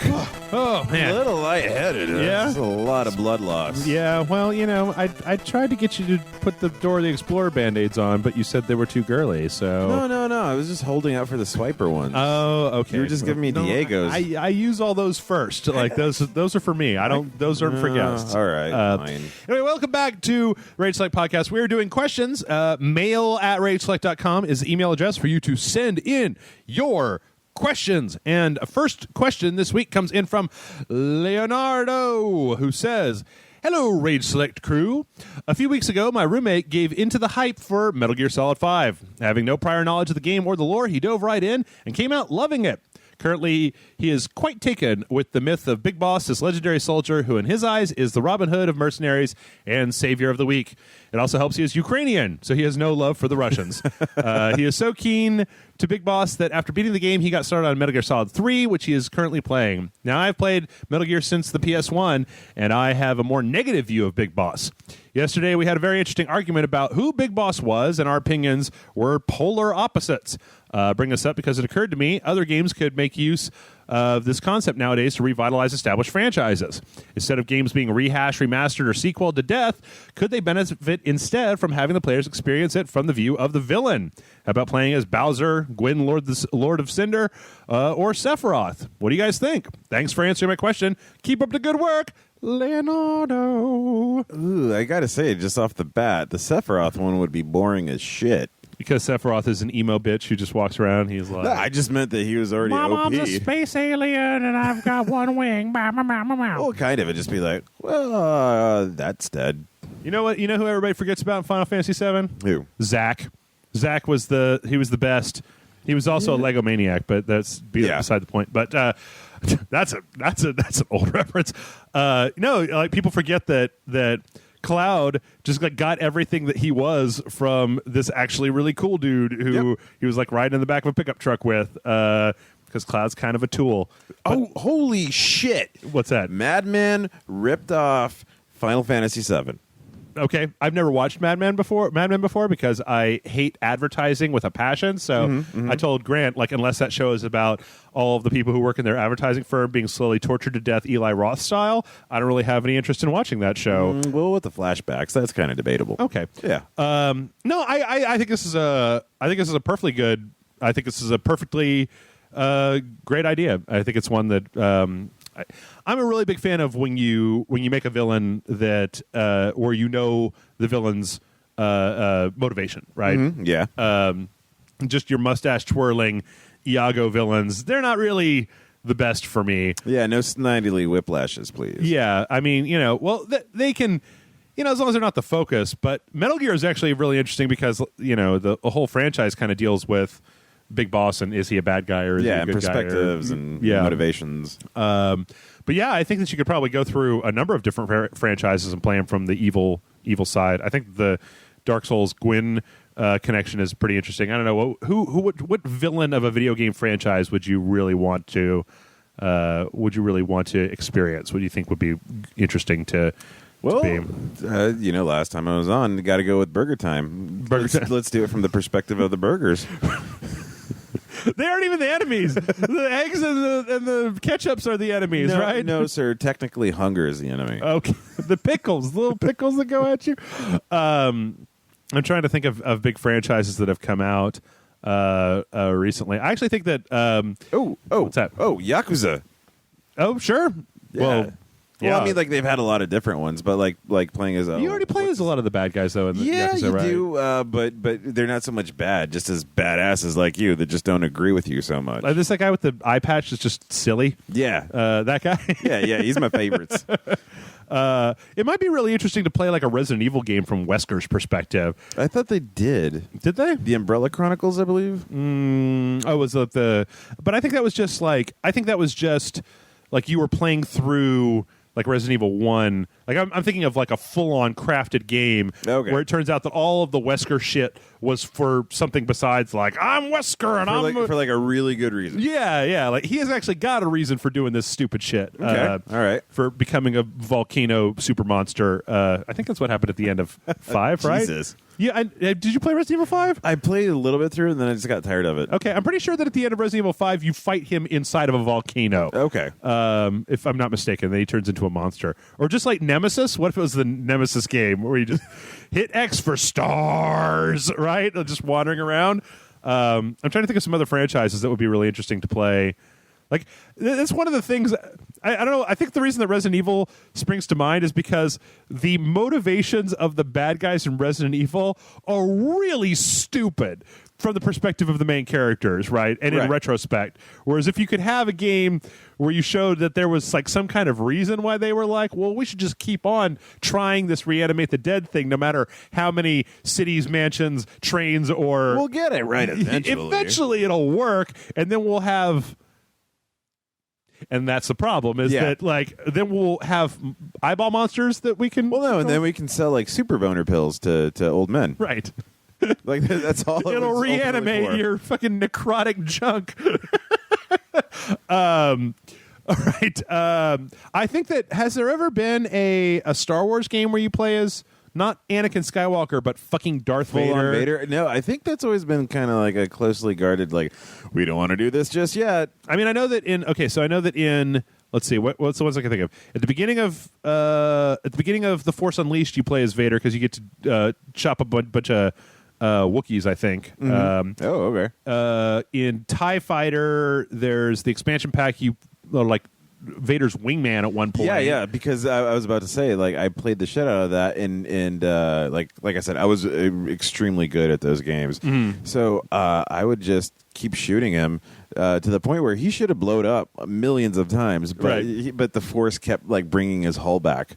Oh, man. A little lightheaded. Yeah? That's a lot of blood loss. Yeah, well, I tried to get you to put the Dora the Explorer Band-Aids on, but you said they were too girly, so... No. I was just holding out for the swiper ones. Oh, okay. You were just giving me Diego's. I use all those first. Like, those are for me. Those aren't for guests. All right, fine. Anyway, welcome back to Rage Select Podcast. We are doing questions. Mail@rageselect.com is the email address for you to send in your questions. And first question this week comes in from Leonardo, who says, "Hello, Rage Select crew. A few weeks ago, my roommate gave into the hype for Metal Gear Solid 5. Having no prior knowledge of the game or the lore, he dove right in and came out loving it. Currently, he is quite taken with the myth of Big Boss, this legendary soldier who, in his eyes, is the Robin Hood of mercenaries and savior of the weak. It also helps he is Ukrainian, so he has no love for the Russians. He is so keen to Big Boss that after beating the game, he got started on Metal Gear Solid 3, which he is currently playing. Now, I've played Metal Gear since the PS1, and I have a more negative view of Big Boss. Yesterday, we had a very interesting argument about who Big Boss was, and our opinions were polar opposites. Bring this up because it occurred to me other games could make use of this concept nowadays to revitalize established franchises. Instead of games being rehashed, remastered, or sequeled to death, could they benefit instead from having the players experience it from the view of the villain? How about playing as Bowser, Gwyn, Lord of Cinder, or Sephiroth? What do you guys think? Thanks for answering my question. Keep up the good work, Leonardo." Ooh, I gotta say, just off the bat, the Sephiroth one would be boring as shit. Because Sephiroth is an emo bitch who just walks around. He's like, I just meant that he was already my OP. mom's a space alien and I've got one wing. Well, kind of. It'd just be like, well, that's dead. You know what? You know who everybody forgets about in Final Fantasy VII? Who? Zack. Zack was the best. He was also a Lego maniac, but that's beside the point. But that's an old reference. No, like people forget that Cloud just got everything that he was from this actually really cool dude who he was like riding in the back of a pickup truck with, because Cloud's kind of a tool. But, holy shit. What's that? Madman ripped off Final Fantasy VII. Okay, I've never watched Mad Men before because I hate advertising with a passion. So I told Grant, like, unless that show is about all of the people who work in their advertising firm being slowly tortured to death, Eli Roth style, I don't really have any interest in watching that show. Well, with the flashbacks, that's kind of debatable. Okay, yeah. No, I think this is a perfectly good. I think this is a perfectly great idea. I think it's one that. I'm a really big fan of when you make a villain that where you know the villain's motivation, right? Mm-hmm. Yeah. Just your mustache twirling Iago villains, they're not really the best for me. Yeah, no snidely whiplashes, please. Yeah, I mean, they can, as long as they're not the focus. But Metal Gear is actually really interesting because, the whole franchise kind of deals with Big Boss and is he a bad guy or is he a good perspectives guy and motivations. But yeah, I think that you could probably go through a number of different franchises and play them from the evil side. I think the Dark Souls Gwyn connection is pretty interesting. I don't know what villain of a video game franchise would you really want to experience? What do you think would be interesting to? Well, last time I was on, got to go with Burger Time. Let's do it from the perspective of the burgers. They aren't even the enemies. The eggs and the ketchups are the enemies, right? No, sir. Technically, hunger is the enemy. Okay. The pickles, little pickles that go at you. I'm trying to think of big franchises that have come out recently. I actually think that... what's that? Oh, Yakuza. Oh, sure. Yeah. Well, I mean, like they've had a lot of different ones, but like playing as you already play as a lot of the bad guys though. In the yeah, Yakuza, you right? do, but they're not so much bad, just as badasses like you that just don't agree with you so much. Like this guy with the eye patch is just silly. Yeah, that guy. yeah, he's my favorites. It might be really interesting to play like a Resident Evil game from Wesker's perspective. I thought they did. Did they? The Umbrella Chronicles, I believe. Was it the? But I think that was just like you were playing through. Like Resident Evil 1. Like I'm thinking of like a full-on crafted game where it turns out that all of the Wesker shit was for something besides like, I'm Wesker and for like a really good reason. Yeah. Like he has actually got a reason for doing this stupid shit. Okay. All right. For becoming a volcano super monster. I think that's what happened at the end of 5, right? Jesus. Yeah, did you play Resident Evil 5? I played a little bit through, and then I just got tired of it. Okay, I'm pretty sure that at the end of Resident Evil 5, you fight him inside of a volcano. Okay. If I'm not mistaken, then he turns into a monster. Or just like Nemesis. What if it was the Nemesis game where you just hit X for stars, right? Just wandering around. I'm trying to think of some other franchises that would be really interesting to play. Like, that's one of the things, I don't know, I think the reason that Resident Evil springs to mind is because the motivations of the bad guys in Resident Evil are really stupid from the perspective of the main characters, right? And in retrospect. Whereas if you could have a game where you showed that there was like some kind of reason why they were like, well, we should just keep on trying this reanimate the dead thing no matter how many cities, mansions, trains, or... We'll get it right eventually. Eventually it'll work, and then we'll have... And that's the problem, is that, like, then we'll have eyeball monsters that we can... Well, no, and then we can sell, like, super boner pills to old men. Right. Like, that's all it'll reanimate your fucking necrotic junk. All right. I think that... Has there ever been a Star Wars game where you play as... Not Anakin Skywalker, but fucking Darth Vader. No, I think that's always been kind of like a closely guarded, like, we don't want to do this just yet. I mean, I know that in, let's see, what's the ones I can think of? At the beginning of The Force Unleashed, you play as Vader because you get to chop a bunch of Wookiees, I think. Mm-hmm. Okay. In TIE Fighter, there's the expansion pack, like, Vader's wingman at one point. Yeah, because I was about to say, like, I played the shit out of that, and like I said, I was extremely good at those games. Mm-hmm. So I would just keep shooting him to the point where he should have blown up millions of times, but but the Force kept like bringing his hull back.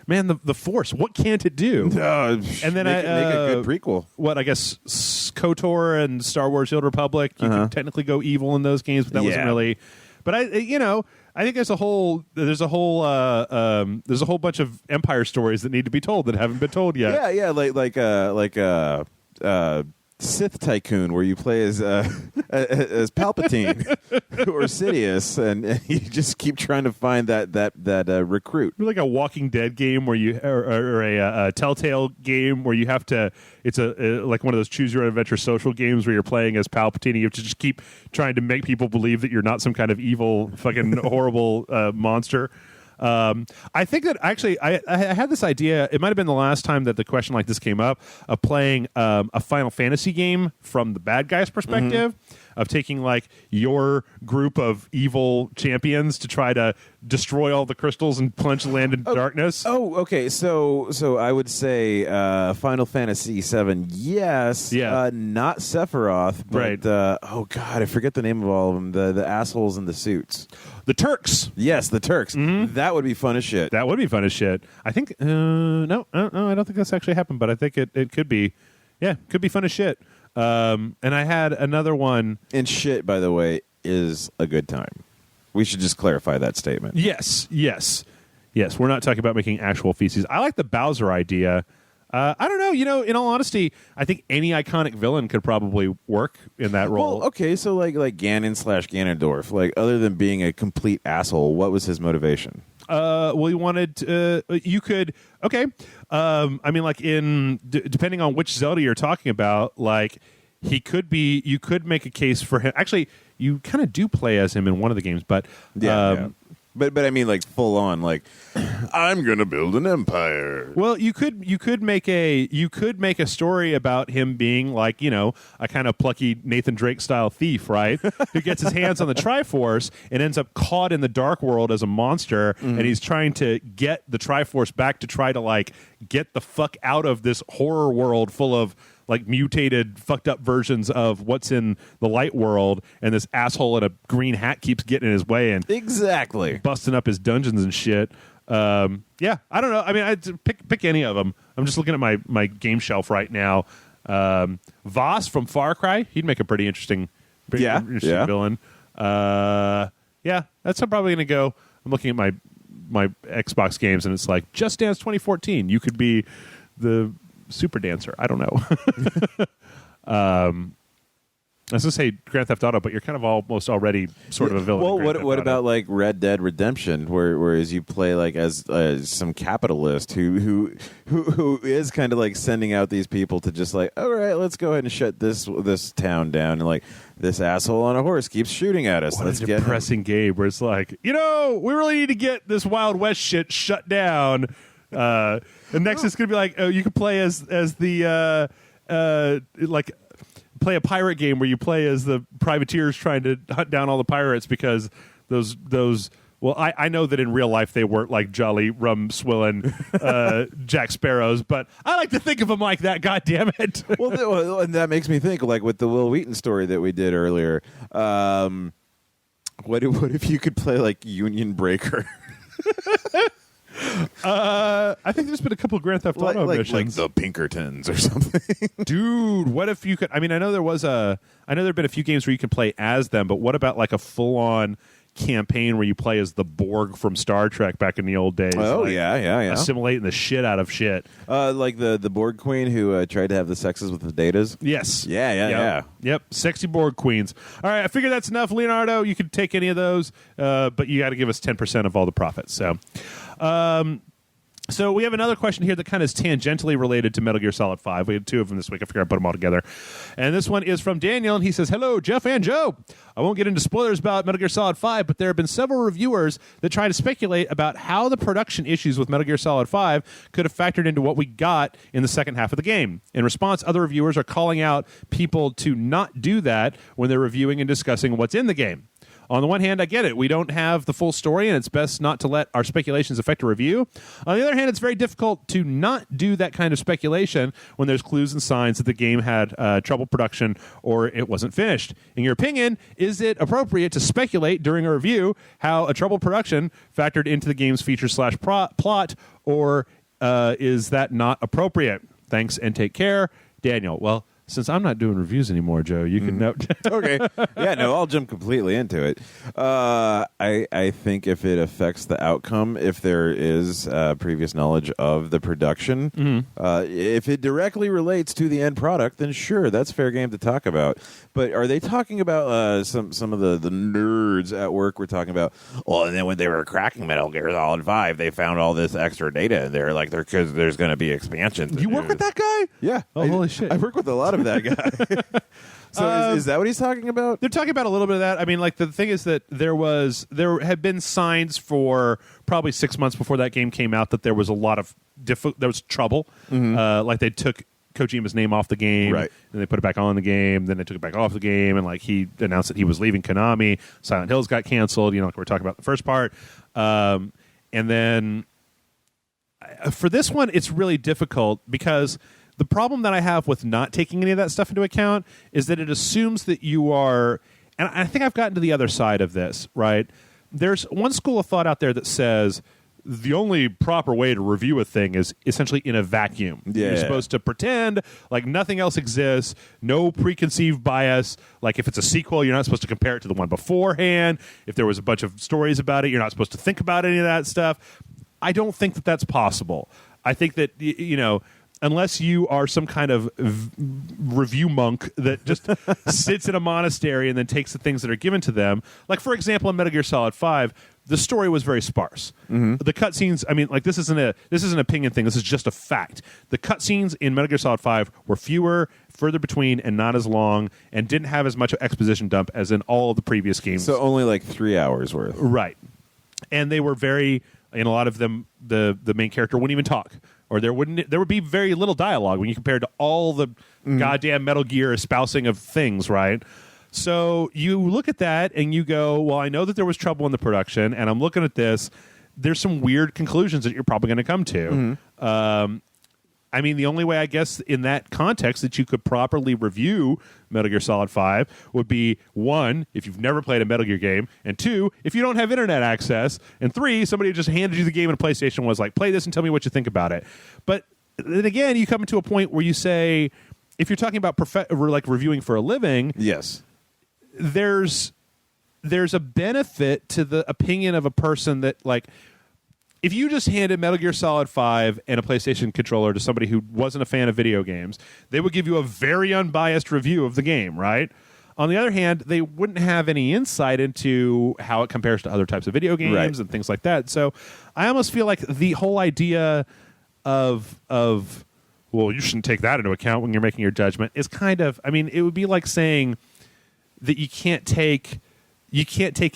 Man, the Force, what can't it do? And then make a good prequel. What, I guess KOTOR and Star Wars: The Old Republic, you can technically go evil in those games, but that wasn't really. But I think there's a whole bunch of Empire stories that need to be told that haven't been told yet. Yeah, like Sith Tycoon, where you play as Palpatine or Sidious, and you just keep trying to find that recruit. Like a Walking Dead game where you or a Telltale game where you have to. It's like one of those choose your own adventure social games where you're playing as Palpatine. And you have to just keep trying to make people believe that you're not some kind of evil, fucking horrible monster. I think that actually I had this idea. It might have been the last time that the question like this came up, of playing a Final Fantasy game from the bad guy's perspective, of taking like your group of evil champions to try to destroy all the crystals and plunge the land into darkness. Oh, okay. So I would say Final Fantasy VII, yes. Yeah. Not Sephiroth, but right. Oh god, I forget the name of all of them. The assholes in the suits. The Turks. Yes, the Turks. Mm-hmm. That would be fun as shit. That would be fun as shit. I think no, I don't think that's actually happened, but I think it could be. Yeah, could be fun as shit. And I had another one. And shit, by the way, is a good time. We should just clarify that statement. Yes. We're not talking about making actual feces. I like the Bowser idea. I don't know. In all honesty, I think any iconic villain could probably work in that role. Well, okay, so like Ganon/Ganondorf, like other than being a complete asshole, what was his motivation? Well, he wanted you could okay. I mean, like depending on which Zelda you're talking about, like he could be. You could make a case for him. Actually, you kind of do play as him in one of the games, but yeah. But I mean, like full on, like I'm gonna build an empire. Well, you could make a story about him being like a kind of plucky Nathan Drake style thief, right? Who gets his hands on the Triforce and ends up caught in the Dark World as a monster, and he's trying to get the Triforce back to try to like get the fuck out of this horror world full of like mutated, fucked up versions of what's in the light world, and this asshole in a green hat keeps getting in his way and exactly busting up his dungeons and shit. I don't know. I mean, I'd pick any of them. I'm just looking at my game shelf right now. Voss from Far Cry, he'd make a pretty interesting villain. That's how I'm probably going to go. I'm looking at my Xbox games, and it's like Just Dance 2014. You could be the super dancer. I don't know. I was going to say Grand Theft Auto, but you're kind of almost already sort of a villain. Well, what about like Red Dead Redemption, whereas you play like as some capitalist who is kind of like sending out these people to just like, all right, let's go ahead and shut this town down, and like this asshole on a horse keeps shooting at us. Let's get depressing game where it's like, we really need to get this Wild West shit shut down. And next it's going to be like, oh, you can play as the play a pirate game where you play as the privateers trying to hunt down all the pirates because those well, I know that in real life they weren't like jolly rum swilling Jack Sparrows, but I like to think of them like that. God damn it! Well, and that makes me think like with the Will Wheaton story that we did earlier. What if you could play like Union Breaker? I think there's been a couple of Grand Theft Auto missions, like the Pinkertons or something. Dude, what if you could? I mean, I know there've been a few games where you can play as them, but what about like a full-on campaign where you play as the Borg from Star Trek back in the old days? Oh, like, yeah, assimilating the shit out of shit. Like the Borg Queen who tried to have the sexes with the Datas. Yes. Yeah. Yep. Sexy Borg Queens. All right, I figure that's enough, Leonardo. You can take any of those, but you got to give us 10% of all the profits. So we have another question here that kind of is tangentially related to Metal Gear Solid 5. We had two of them this week. I figured I'd put them all together. And this one is from Daniel, and he says, hello, Jeff and Joe. I won't get into spoilers about Metal Gear Solid 5, but there have been several reviewers that try to speculate about how the production issues with Metal Gear Solid 5 could have factored into what we got in the second half of the game. In response, other reviewers are calling out people to not do that when they're reviewing and discussing what's in the game. On the one hand, I get it. We don't have the full story, and it's best not to let our speculations affect a review. On the other hand, it's very difficult to not do that kind of speculation when there's clues and signs that the game had trouble production or it wasn't finished. In your opinion, is it appropriate to speculate during a review how a troubled production factored into the game's feature/plot, or is that not appropriate? Thanks and take care, Daniel. Well, since I'm not doing reviews anymore, Joe, you can know. Okay. Yeah, no, I'll jump completely into it. I think if it affects the outcome, if there is previous knowledge of the production, if it directly relates to the end product, then sure, that's fair game to talk about. But are they talking about some of the nerds at work were talking about, well, and then when they were cracking Metal Gear Solid 5, they found all this extra data in there, like because there's going to be expansions. You work with that guy? Yeah. Oh, holy shit. I work with a lot of that guy. So is that what he's talking about? They're talking about a little bit of that. I mean, like the thing is that there had been signs for probably 6 months before that game came out that there was a lot of there was trouble. Like they took Kojima's name off the game, right, and they put it back on the game. Then they took it back off the game, and like he announced that he was leaving Konami. Silent Hills got canceled. Like we were talking about the first part, and then for this one, it's really difficult because the problem that I have with not taking any of that stuff into account is that it assumes that you are, and I think I've gotten to the other side of this, right? There's one school of thought out there that says the only proper way to review a thing is essentially in a vacuum. Yeah. You're supposed to pretend like nothing else exists, no preconceived bias. Like if it's a sequel, you're not supposed to compare it to the one beforehand. If there was a bunch of stories about it, you're not supposed to think about any of that stuff. I don't think that that's possible. I think that, unless you are some kind of review monk that just sits in a monastery and then takes the things that are given to them. Like, for example, in Metal Gear Solid 5, the story was very sparse. The cutscenes, I mean, like this isn't an opinion thing. This is just a fact. The cutscenes in Metal Gear Solid 5 were fewer, further between, and not as long, and didn't have as much exposition dump as in all of the previous games. So only like 3 hours worth. Right. And they were in a lot of them, the main character wouldn't even talk. Or there would be very little dialogue when you compared to all the goddamn Metal Gear espousing of things, right? So you look at that and you go, well, I know that there was trouble in the production, and I'm looking at this. There's some weird conclusions that you're probably going to come to. I mean, the only way, I guess, in that context that you could properly review Metal Gear Solid 5 would be, 1, if you've never played a Metal Gear game, and 2, if you don't have internet access, and 3, somebody just handed you the game on a PlayStation and was like, play this and tell me what you think about it. But then again, you come to a point where you say, if you're talking about like reviewing for a living, yes, there's a benefit to the opinion of a person that, like, if you just handed Metal Gear Solid 5 and a PlayStation controller to somebody who wasn't a fan of video games, they would give you a very unbiased review of the game, right? On the other hand, they wouldn't have any insight into how it compares to other types of video games and things like that. So I almost feel like the whole idea of well, you shouldn't take that into account when you're making your judgment is kind of, I mean, it would be like saying that you can't take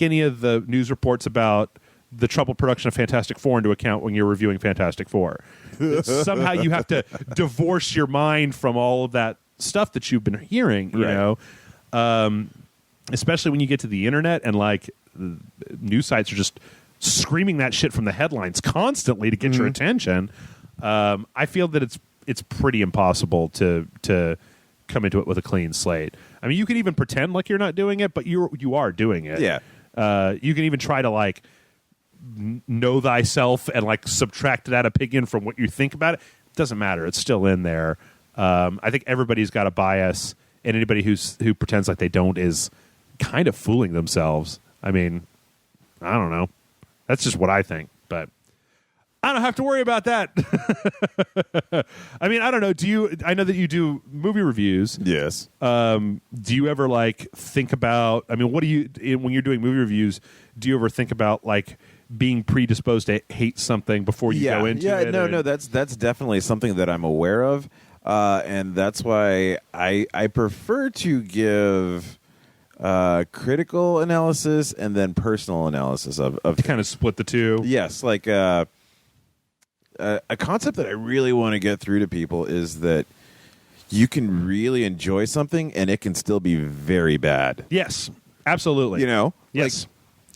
any of the news reports about the troubled production of Fantastic Four into account when you're reviewing Fantastic Four. Somehow you have to divorce your mind from all of that stuff that you've been hearing, you know, especially when you get to the internet and like news sites are just screaming that shit from the headlines constantly to get your attention. I feel that it's pretty impossible to come into it with a clean slate. I mean, you can even pretend like you're not doing it, but you are doing it. Yeah. You can even try to like know thyself and like subtract that opinion from what you think about it. It doesn't matter. It's still in there. I think everybody's got a bias, and anybody who pretends like they don't is kind of fooling themselves. I mean, I don't know. That's just what I think, but I don't have to worry about that. I mean, I don't know. I know that you do movie reviews. Yes. Do you ever like think about, I mean, when you're doing movie reviews, do you ever think about like being predisposed to hate something before you go into it? No, that's definitely something that I'm aware of. And that's why I prefer to give critical analysis and then personal analysis of to kind of split the two. Yes, like a concept that I really want to get through to people is that you can really enjoy something and it can still be very bad. Yes, absolutely. You know? Yes. Like,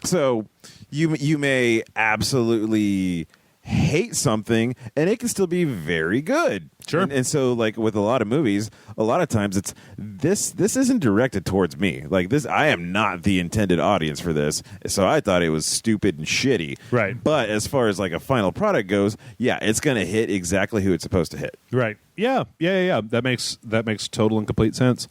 so you may absolutely hate something and it can still be very good. Sure. And so like with a lot of movies, a lot of times it's this isn't directed towards me. Like this, I am not the intended audience for this. So I thought it was stupid and shitty. Right. But as far as like a final product goes, yeah, it's going to hit exactly who it's supposed to hit. Right. Yeah. That makes total and complete sense.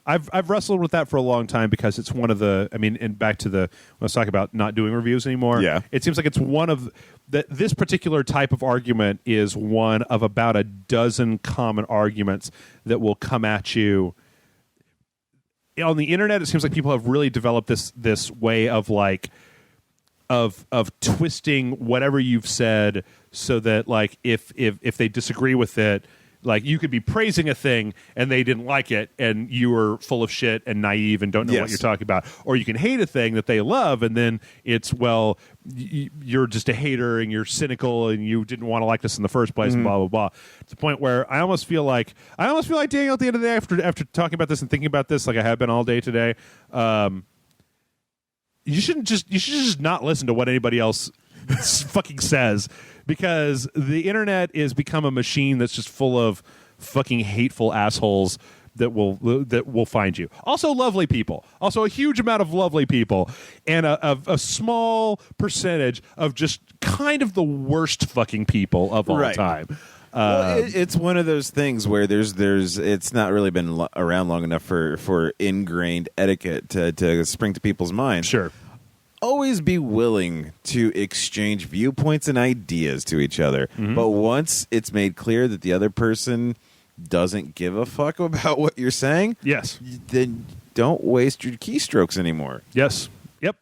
I've wrestled with that for a long time because it's one of the, I mean, and back to when I was talking about not doing reviews anymore. Yeah. It seems like it's one of this particular type of argument is one of about a dozen common arguments that will come at you on the internet. It seems like people have really developed this way of like of twisting whatever you've said so that like if they disagree with it, like you could be praising a thing and they didn't like it and you were full of shit and naive and don't know what you're talking about. Or you can hate a thing that they love and then it's, well, you're just a hater and you're cynical and you didn't want to like this in the first place and blah, blah, blah. To the point where I almost feel like Daniel at the end of the day after talking about this and thinking about this like I have been all day today, you should just not listen to what anybody else fucking says. Because the internet is become a machine that's just full of fucking hateful assholes that will find you. Also lovely people. Also a huge amount of lovely people. And a small percentage of just kind of the worst fucking people of all time. Well, it's one of those things where there's it's not really been around long enough for ingrained etiquette to spring to people's minds. Sure. Always be willing to exchange viewpoints and ideas to each other. But once it's made clear that the other person doesn't give a fuck about what you're saying, yes, then don't waste your keystrokes anymore. Yes. Yep.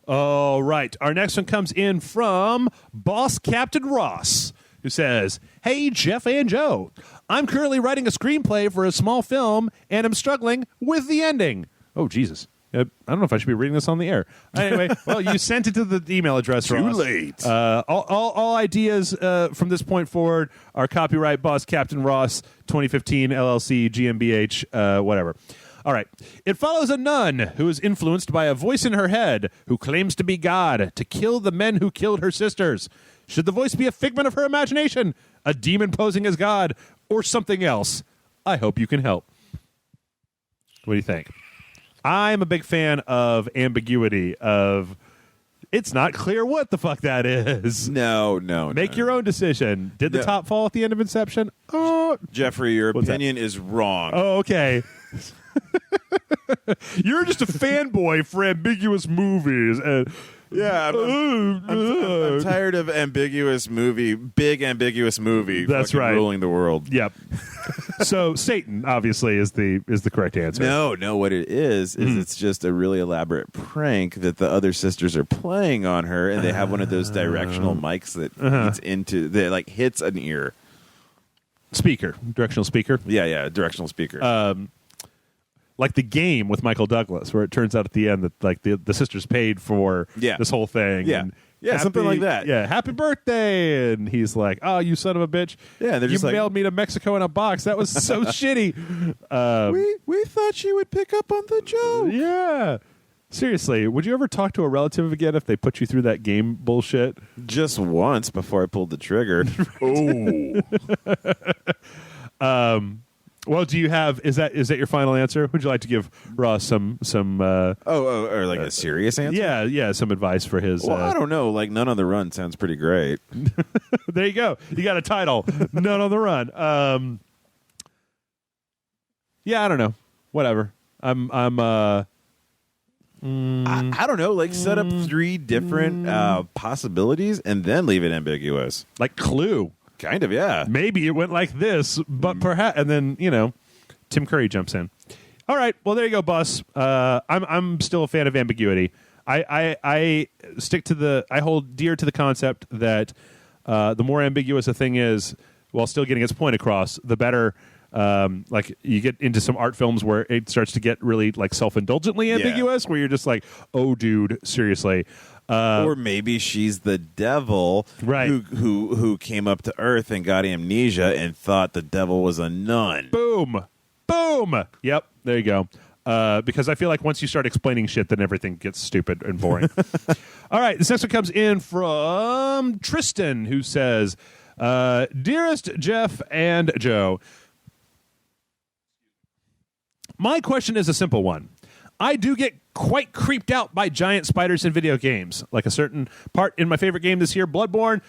All right. Our next one comes in from Boss Captain Ross, who says, "Hey, Jeff and Joe. I'm currently writing a screenplay for a small film, and I'm struggling with the ending." Oh, Jesus. I don't know if I should be reading this on the air. Anyway, well, you sent it to the email address. Too late. All ideas from this point forward are copyright Boss Captain Ross 2015 LLC GmbH whatever. All right. It follows a nun who is influenced by a voice in her head who claims to be God to kill the men who killed her sisters. Should the voice be a figment of her imagination, a demon posing as God, or something else? I hope you can help. What do you think? I'm a big fan of ambiguity, of it's not clear what the fuck that is. No. Make your own decision. Did the top fall at the end of Inception? Oh, Jeffrey, your opinion is wrong. Oh, okay. You're just a fanboy for ambiguous movies. Yeah, I'm tired of big ambiguous movie That's right, ruling the world. Yep. So Satan obviously is the correct answer. No, what it is it's just a really elaborate prank that the other sisters are playing on her, and they have one of those directional mics that hits an ear. Directional speaker. Yeah, directional speaker. Like the game with Michael Douglas, where it turns out at the end that like the sisters paid for this whole thing. Yeah. And Something like that. Yeah, happy birthday. And he's like, oh, you son of a bitch. Yeah, they're you just mailed me to Mexico in a box. That was so shitty. We thought she would pick up on the joke. Yeah. Seriously, would you ever talk to a relative again if they put you through that game bullshit? Just once before I pulled the trigger. Well, do you have? Is that your final answer? Would you like to give Ross some? Or like a serious answer? Yeah, some advice for his. Well, I don't know. Like None on the Run sounds pretty great. There you go. You got a title. None on the Run. Yeah, I don't know. Whatever. I don't know. Like set up 3 different possibilities and then leave it ambiguous. Like Clue. Kind of, yeah. Maybe it went like this, but perhaps, and then Tim Curry jumps in. All right, well there you go, Bus. I'm still a fan of ambiguity. I stick to I hold dear to the concept that the more ambiguous a thing is, while still getting its point across, the better. Like you get into some art films where it starts to get really like self-indulgently ambiguous, where you're just like, oh, dude, seriously. Or maybe she's the devil, right? Who came up to Earth and got amnesia and thought the devil was a nun. Boom. Yep, there you go. Because I feel like once you start explaining shit, then everything gets stupid and boring. All right, this next one comes in from Tristan, who says, "Dearest Jeff and Joe, my question is a simple one. I do get quite creeped out by giant spiders in video games, like a certain part in my favorite game this year, Bloodborne,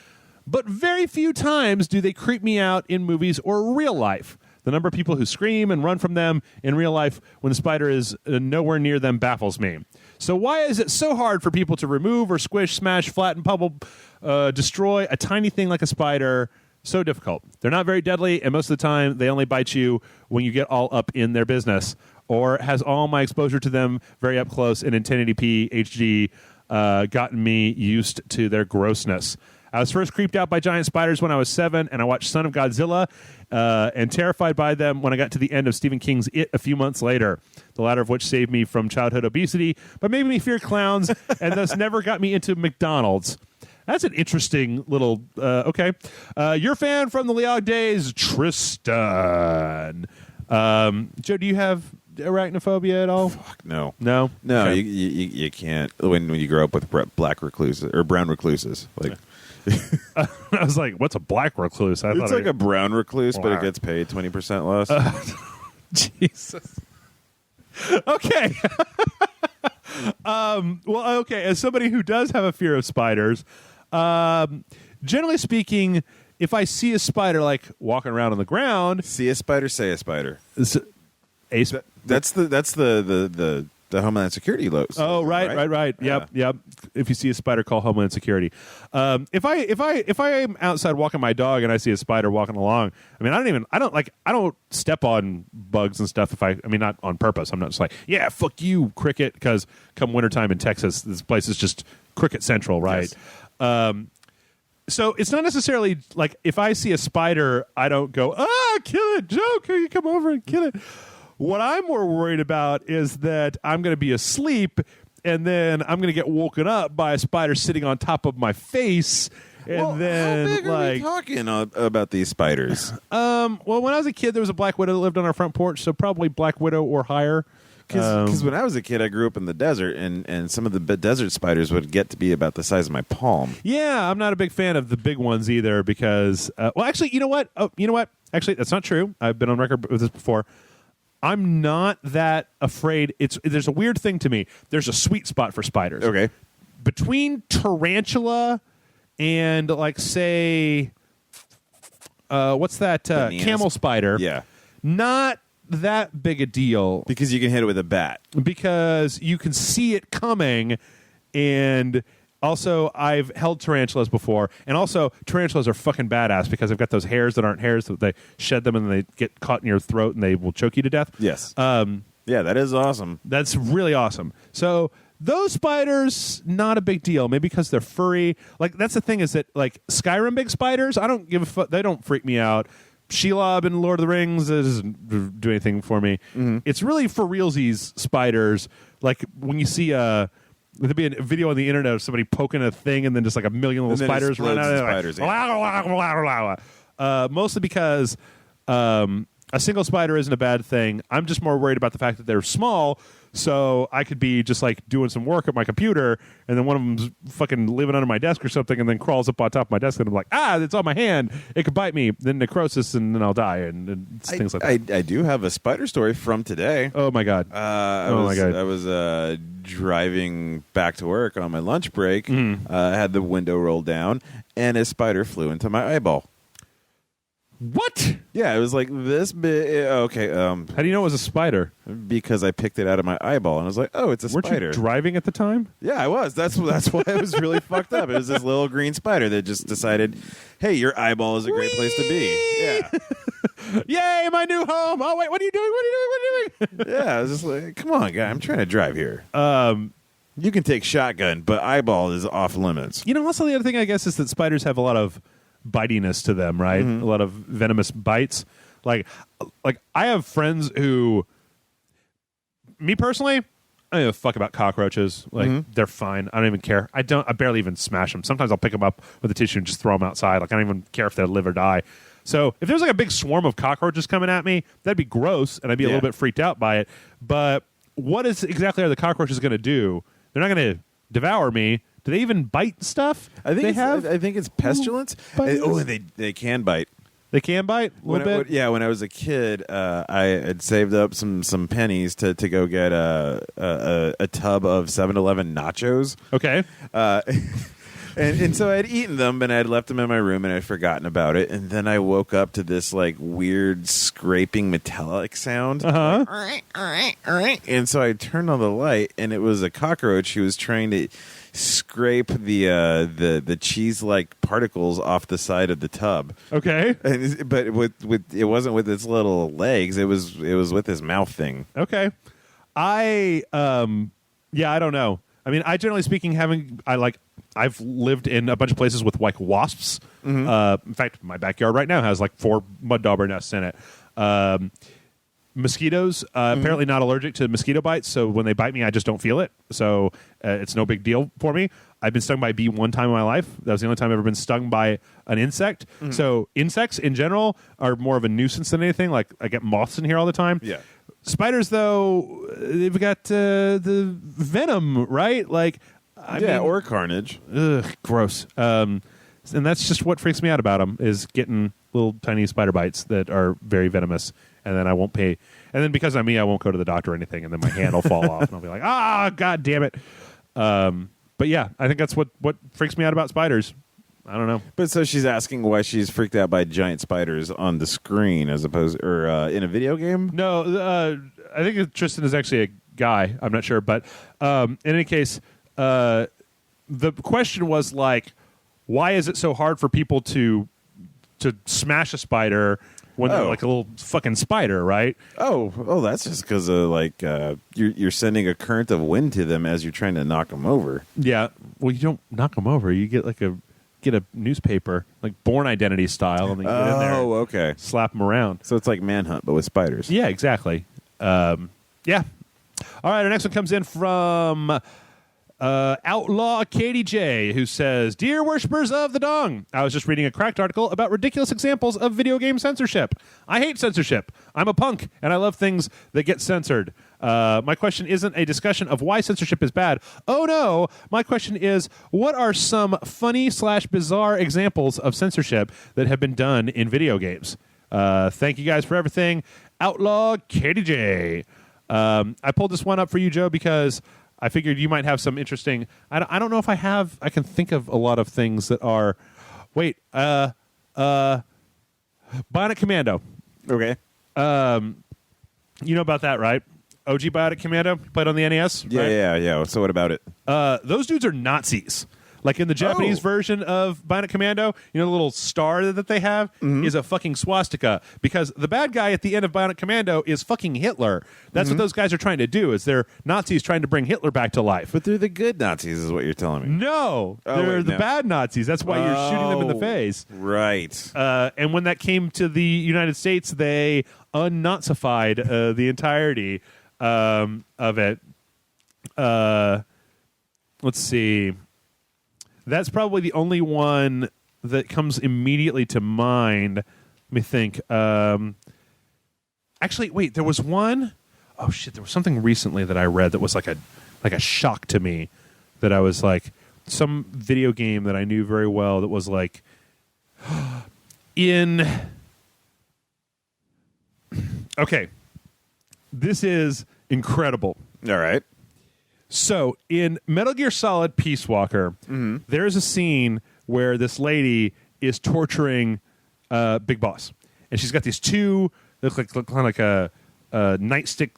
but very few times do they creep me out in movies or real life. The number of people who scream and run from them in real life when the spider is nowhere near them baffles me. So why is it so hard for people to remove or squish, smash, flatten, pummel, destroy a tiny thing like a spider? So difficult. They're not very deadly, and most of the time they only bite you when you get all up in their business. Or has all my exposure to them very up close in 1080p HD gotten me used to their grossness? I was first creeped out by giant spiders when I was 7, and I watched Son of Godzilla and terrified by them when I got to the end of Stephen King's It a few months later, the latter of which saved me from childhood obesity, but made me fear clowns and thus never got me into McDonald's. That's an interesting little, okay. Your fan from the Leog days, Tristan. Joe, do you have arachnophobia at all? Fuck, no. No? Okay. You can't. When you grow up with black recluses or brown recluses. Like, I was like, what's a black recluse? It's like a brown recluse, but it gets paid 20% less. Jesus. Okay. Well, okay. As somebody who does have a fear of spiders, generally speaking, if I see a spider like walking around on the ground, see a spider, say a spider. That's the Homeland Security logo. Oh, right. Yeah. Yep. If you see a spider, call Homeland Security. If I am outside walking my dog and I see a spider walking along, I mean, I don't step on bugs and stuff. I mean, not on purpose. I'm not just like, yeah, fuck you, cricket, because come wintertime in Texas, this place is just cricket central, right? Yes. So it's not necessarily like if I see a spider, I don't go, kill it, Joe, can you come over and kill it? What I'm more worried about is that I'm going to be asleep and then I'm going to get woken up by a spider sitting on top of my face. And then, how big are we talking about these spiders? Well, when I was a kid, there was a black widow that lived on our front porch, so probably black widow or higher. Because when I was a kid, I grew up in the desert, and some of the desert spiders would get to be about the size of my palm. Yeah, I'm not a big fan of the big ones either because, well, actually, you know what? Actually, that's not true. I've been on record with this before. I'm not that afraid. There's a weird thing to me. There's a sweet spot for spiders. Okay. Between tarantula and, like, say, what's that? Camel spider. Yeah. Not that big a deal. Because you can hit it with a bat. Because you can see it coming, and Also, I've held tarantulas before, and also tarantulas are fucking badass because they've got those hairs that aren't hairs, that they shed them and they get caught in your throat and they will choke you to death. Yes. Yeah, that is awesome. That's really awesome. So those spiders, not a big deal. Maybe because they're furry. Like, that's the thing, is that like Skyrim big spiders, I don't give a fuck. They don't freak me out. Shelob in Lord of the Rings doesn't do anything for me. Mm-hmm. It's really for realsies spiders. Like when you see there'd be a video on the internet of somebody poking a thing and then just like a million little spiders run out of it. Like, mostly because a single spider isn't a bad thing. I'm just more worried about the fact that they're small, so I could be just like doing some work at my computer and then one of them's fucking living under my desk or something and then crawls up on top of my desk and I'm like, it's on my hand. It could bite me. Then necrosis and then I'll die and things like that. I do have a spider story from today. Oh, my God. I was driving back to work on my lunch break. Mm-hmm. I had the window rolled down and a spider flew into my eyeball. What? Yeah, it was like this big. Okay. How do you know it was a spider? Because I picked it out of my eyeball and I was like, "Oh, it's a spider." Weren't you driving at the time? Yeah, I was. That's why it was really fucked up. It was this little green spider that just decided, "Hey, your eyeball is a great place to be." Yeah. Yay, my new home! Oh wait, what are you doing? What are you doing? Yeah, I was just like, "Come on, guy, I'm trying to drive here." You can take shotgun, but eyeball is off limits. Also the other thing I guess is that spiders have a lot of bitiness to them, right? Mm-hmm. A lot of venomous bites. Like I have friends who, me personally, I don't give a fuck about cockroaches. Like, they're fine. I don't even care. I barely even smash them. Sometimes I'll pick them up with a tissue and just throw them outside. Like, I don't even care if they live or die. So if there's like a big swarm of cockroaches coming at me, that'd be gross, and I'd be a little bit freaked out by it. But what exactly are the cockroaches going to do? They're not going to devour me. Do they even bite stuff? I think it's pestilence. And they can bite. They can bite a little bit? When I was a kid, I had saved up some pennies to go get a tub of 7-Eleven nachos. Okay. And so I'd eaten them, and I'd left them in my room, and I'd forgotten about it. And then I woke up to this like weird scraping metallic sound. Uh-huh. Like, and so I turned on the light, and it was a cockroach who was trying to scrape the cheese-like particles off the side of the tub. Okay. But with it wasn't with its little legs. It was with his mouth thing. Okay. I don't know. I mean, I generally speaking, I've lived in a bunch of places with like wasps. Mm-hmm. In fact, my backyard right now has like 4 mud dauber nests in it. Mosquitoes, apparently not allergic to mosquito bites, so when they bite me, I just don't feel it. So it's no big deal for me. I've been stung by a bee one time in my life. That was the only time I've ever been stung by an insect. Mm-hmm. So insects in general are more of a nuisance than anything. Like, I get moths in here all the time. Yeah. Spiders, though, they've got the venom, right? Like, I mean, or carnage. Ugh, gross. And that's just what freaks me out about them, is getting little tiny spider bites that are very venomous. And then I won't pay. And then because I'm me, I won't go to the doctor or anything. And then my hand will fall off. And I'll be like, God damn it. But yeah, I think that's what freaks me out about spiders. I don't know. But so she's asking why she's freaked out by giant spiders on the screen as opposed, or in a video game? No, I think Tristan is actually a guy. I'm not sure. But in any case, the question was like, why is it so hard for people to smash a spider when they're like a little fucking spider, right? Oh, that's just because you're sending a current of wind to them as you're trying to knock them over. Yeah. Well, you don't knock them over. You get a newspaper, like Born Identity style, and then you get in there. Oh, okay. Slap them around. So it's like Manhunt, but with spiders. Yeah, exactly. Yeah. All right, our next one comes in from Outlaw Katie J, who says, "Dear worshippers of the dong, I was just reading a Cracked article about ridiculous examples of video game censorship. I hate censorship. I'm a punk, and I love things that get censored. My question isn't a discussion of why censorship is bad. Oh no, my question is, what are some funny/bizarre examples of censorship that have been done in video games? Thank you guys for everything. Outlaw Katie J." I pulled this one up for you, Joe, because I figured you might have some interesting. I don't know if I can think of a lot of things that are. Wait, Bionic Commando. Okay. You know about that, right? OG Bionic Commando, played on the NES. Yeah, right? yeah. So what about it? Those dudes are Nazis. Like in the Japanese version of Bionic Commando, the little star that they have is a fucking swastika, because the bad guy at the end of Bionic Commando is fucking Hitler. That's what those guys are trying to do, is they're Nazis trying to bring Hitler back to life. But they're the good Nazis is what you're telling me. No, they're the bad Nazis. That's why you're shooting them in the face. Right. And when that came to the United States, they un-Nazified the entirety of it. Let's see. That's probably the only one that comes immediately to mind. Let me think. Actually, wait, there was one. Oh shit, there was something recently that I read that was like a shock to me, that I was like, some video game that I knew very well that was like okay, this is incredible. All right. So in Metal Gear Solid Peace Walker, there's a scene where this lady is torturing Big Boss, and she's got these two, they look kind of like a nightstick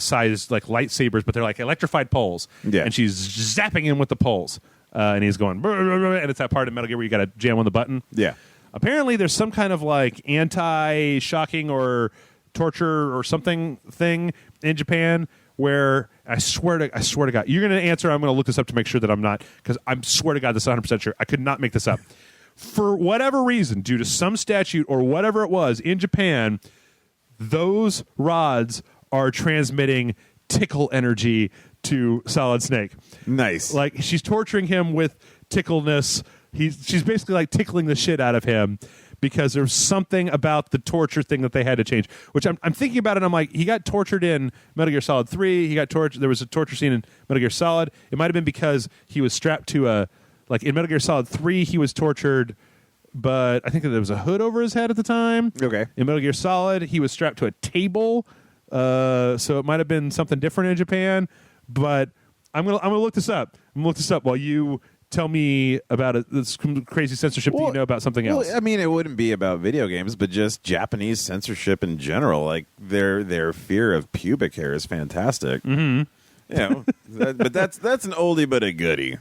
sized like lightsabers, but they're like electrified poles. Yeah. And she's zapping him with the poles, and he's going, and it's that part of Metal Gear where you got to jam on the button. Yeah. Apparently, there's some kind of like anti-shocking or torture or something thing in Japan where I swear to God, you're going to answer. I'm going to look this up to make sure that I'm not, because I swear to God, this is 100% sure. I could not make this up. For whatever reason, due to some statute or whatever it was in Japan, those rods are transmitting tickle energy to Solid Snake. Nice. Like, she's torturing him with tickleness. She's basically like tickling the shit out of him, because there's something about the torture thing that they had to change, which I'm thinking about it. I'm like, he got tortured in Metal Gear Solid 3. He got tortured. There was a torture scene in Metal Gear Solid. It might have been because he was strapped to like in Metal Gear Solid 3, he was tortured, but I think that there was a hood over his head at the time. Okay. In Metal Gear Solid, he was strapped to a table. So it might have been something different in Japan, but I'm gonna look this up. I'm gonna look this up while you tell me about this crazy censorship that you know about something else. Well, I mean, it wouldn't be about video games, but just Japanese censorship in general. Like their fear of pubic hair is fantastic. But that's an oldie but a goodie.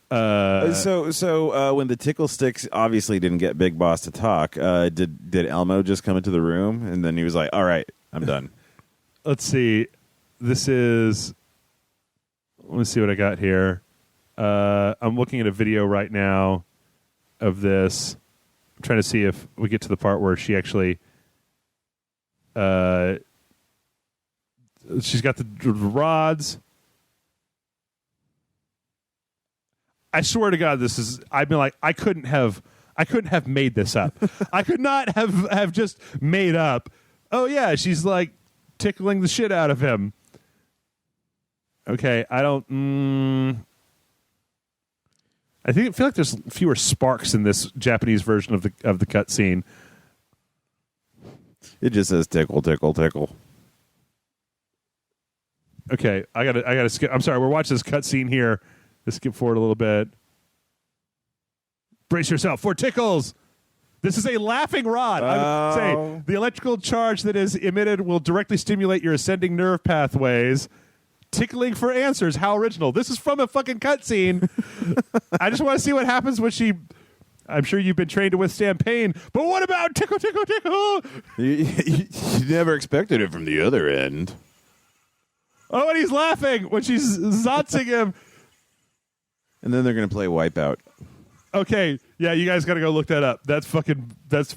So when the tickle sticks obviously didn't get Big Boss to talk, did Elmo just come into the room and then he was like, "All right, I'm done." Let's see. Let me see what I got here. I'm looking at a video right now of this. I'm trying to see if we get to the part where she actually she's got the rods. I swear to God, I've been like, I couldn't have made this up. I could not have just made up. Oh yeah, she's like tickling the shit out of him. Okay, I feel like there's fewer sparks in this Japanese version of the cutscene. It just says tickle, tickle, tickle. Okay, I gotta skip. I'm sorry, we're watching this cutscene here. Let's skip forward a little bit. Brace yourself for tickles. This is a laughing rod. I would say the electrical charge that is emitted will directly stimulate your ascending nerve pathways. Tickling for answers. How original. This is from a fucking cutscene. I just want to see what happens when she... I'm sure you've been trained to withstand pain, but what about tickle, tickle, tickle? You never expected it from the other end. Oh, and he's laughing when she's zotzing him. And then they're going to play Wipeout. Okay, yeah, you guys got to go look that up.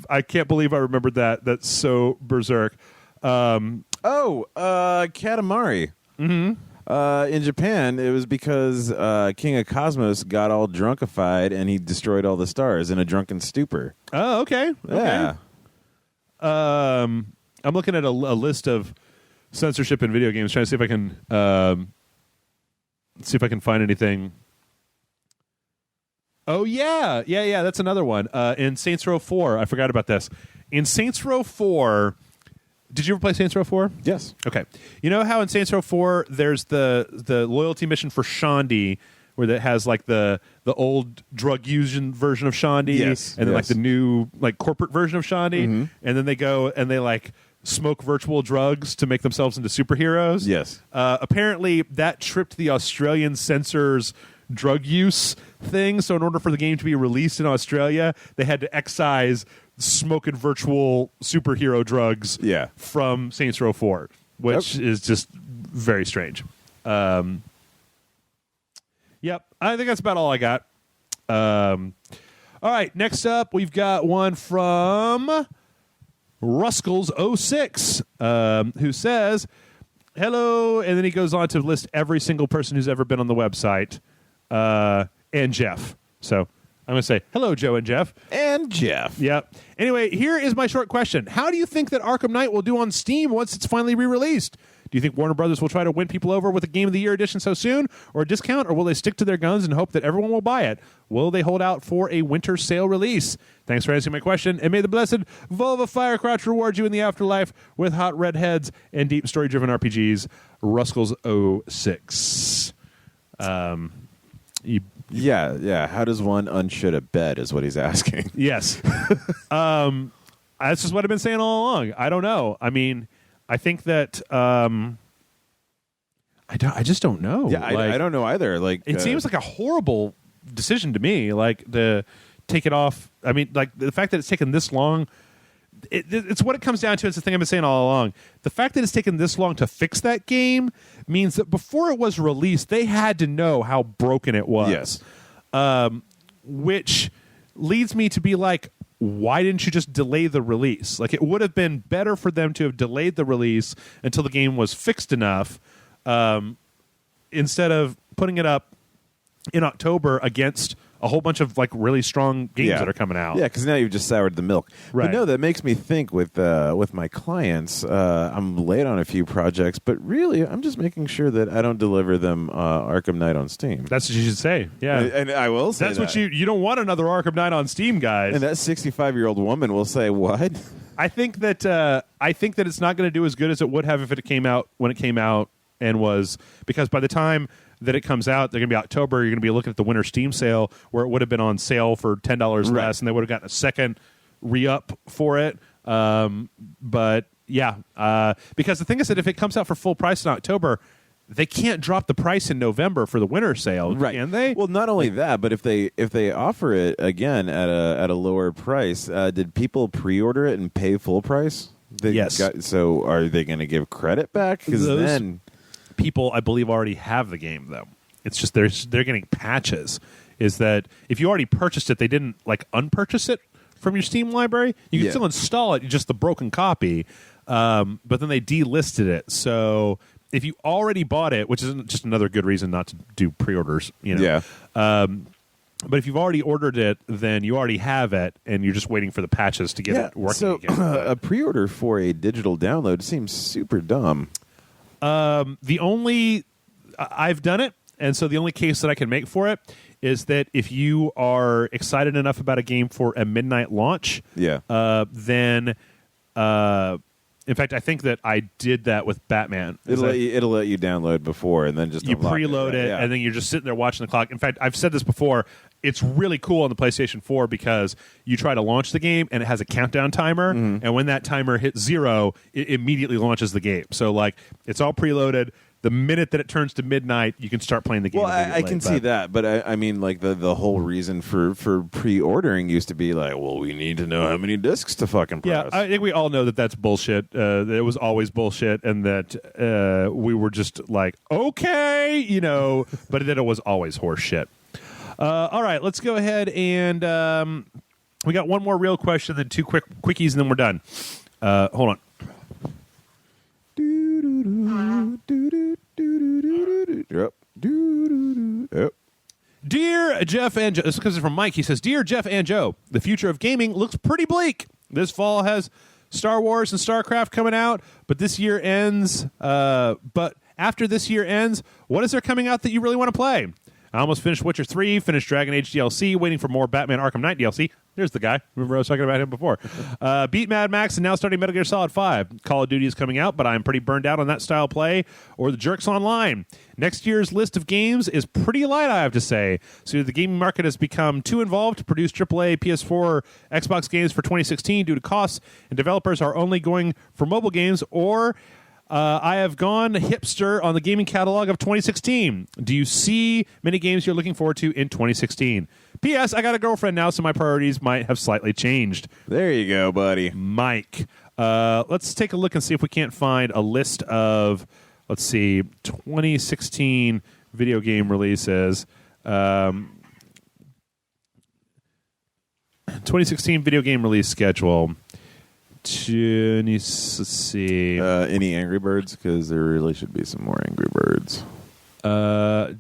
I can't believe I remembered that. That's so berserk. Katamari. Mm-hmm. In Japan, it was because King of Cosmos got all drunkified and he destroyed all the stars in a drunken stupor. Oh, okay. Yeah. I'm looking at a list of censorship in video games, trying to see if I can find anything. Oh, yeah. That's another one. In Saints Row 4, I forgot about this. In Saints Row 4, did you ever play Saints Row 4? Yes. Okay. You know how in Saints Row 4, there's the loyalty mission for Shandy, where that has like the old drug using version of Shandy, yes, and then like the new like corporate version of Shandy, mm-hmm. and then they go and they like smoke virtual drugs to make themselves into superheroes. Yes. Apparently, that tripped the Australian censors drug use thing. So in order for the game to be released in Australia, they had to excise smoking virtual superhero drugs from Saints Row 4, which is just very strange. Yep, I think that's about all I got. All right, next up, we've got one from Ruskles06, who says, hello, and then he goes on to list every single person who's ever been on the website, and Jeff. So I'm going to say, hello, Joe and Jeff. And Jeff. Yep. Anyway, here is my short question. How do you think that Arkham Knight will do on Steam once it's finally re-released? Do you think Warner Brothers will try to win people over with a Game of the Year edition so soon, or a discount, or will they stick to their guns and hope that everyone will buy it? Will they hold out for a winter sale release? Thanks for answering my question, and may the blessed Vulva Firecrouch reward you in the afterlife with hot redheads and deep story-driven RPGs. Ruskles06. Yeah. How does one unshit a bed is what he's asking. Yes. That's just what I've been saying all along. I don't know. I mean, I think that I just don't know. Yeah, I don't know either. Like, it seems like a horrible decision to me. Like, to take it off. I mean, like, the fact that it's taken this long. It's what it comes down to. It's the thing I've been saying all along. The fact that it's taken this long to fix that game means that before it was released, they had to know how broken it was. Yes. Which leads me to be like, why didn't you just delay the release? Like, it would have been better for them to have delayed the release until the game was fixed enough, instead of putting it up in October against a whole bunch of like really strong games that are coming out. Yeah, because now you've just soured the milk. Right. But no, that makes me think with my clients, I'm late on a few projects, but really I'm just making sure that I don't deliver them Arkham Knight on Steam. That's what you should say. Yeah. And I will say that's what you don't want another Arkham Knight on Steam, guys. And that 65-year-old woman will say, what? I think that it's not going to do as good as it would have if it came out when it came out, and was, because by the time that it comes out, they're going to be October. You're going to be looking at the winter Steam sale where it would have been on sale for $10 less, and they would have gotten a second re-up for it. But yeah, because the thing is that if it comes out for full price in October, they can't drop the price in November for the winter sale, right? Can they? Well, not only that, but if they offer it again at a lower price, did people pre-order it and pay full price? Yes. So are they going to give credit back? Because then people, I believe, already have the game, though. It's just they're getting patches. Is that if you already purchased it, they didn't like unpurchase it from your Steam library. You can still install it, just the broken copy, but then they delisted it. So if you already bought it, which is just another good reason not to do pre-orders, Yeah. But if you've already ordered it, then you already have it, and you're just waiting for the patches to get it working again. A pre-order for a digital download seems super dumb. I've done it, and so the only case that I can make for it is that if you are excited enough about a game for a midnight launch, then in fact, I think that I did that with Batman. It'll let you download before, and then just you preload it, and then you're just sitting there watching the clock. In fact, I've said this before. It's really cool on the PlayStation 4 because you try to launch the game, and it has a countdown timer, and when that timer hits 0, it immediately launches the game. So, like, it's all preloaded. The minute that it turns to midnight, you can start playing the game. Well, I can see that, but I mean, like, the whole reason for pre-ordering used to be like, well, we need to know how many discs to fucking press. Yeah, I think we all know that that's bullshit. That it was always bullshit, and that we were just like, okay, but then it was always horse shit. All right, let's go ahead and we got one more real question, then two quickies, and then we're done. Hold on. Yep. Dear Jeff and Joe, this comes from Mike. He says, Dear Jeff and Joe, the future of gaming looks pretty bleak. This fall has Star Wars and StarCraft coming out, but this year ends. But after this year ends, what is there coming out that you really want to play? I almost finished Witcher 3, finished Dragon Age DLC, waiting for more Batman Arkham Knight DLC. There's the guy. Remember I was talking about him before. Beat Mad Max and now starting Metal Gear Solid 5. Call of Duty is coming out, but I'm pretty burned out on that style of play or the Jerks Online. Next year's list of games is pretty light, I have to say. So the gaming market has become too involved to produce AAA, PS4, Xbox games for 2016 due to costs, and developers are only going for mobile games, or I have gone hipster on the gaming catalog of 2016. Do you see many games you're looking forward to in 2016? P.S. I got a girlfriend now, so my priorities might have slightly changed. There you go, buddy. Mike. Let's take a look and see if we can't find a list of, 2016 video game releases. 2016 video game release schedule. Let's see. Any Angry Birds? Because there really should be some more Angry Birds.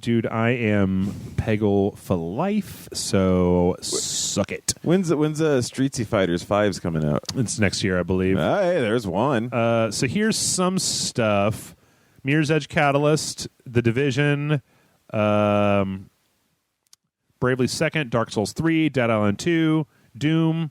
Dude, I am Peggle for life, so suck it. When's Streetsy Fighters 5's coming out? It's next year, I believe. Hey, there's one. So here's some stuff. Mirror's Edge Catalyst, The Division, Bravely Second, Dark Souls 3, Dead Island 2, Doom,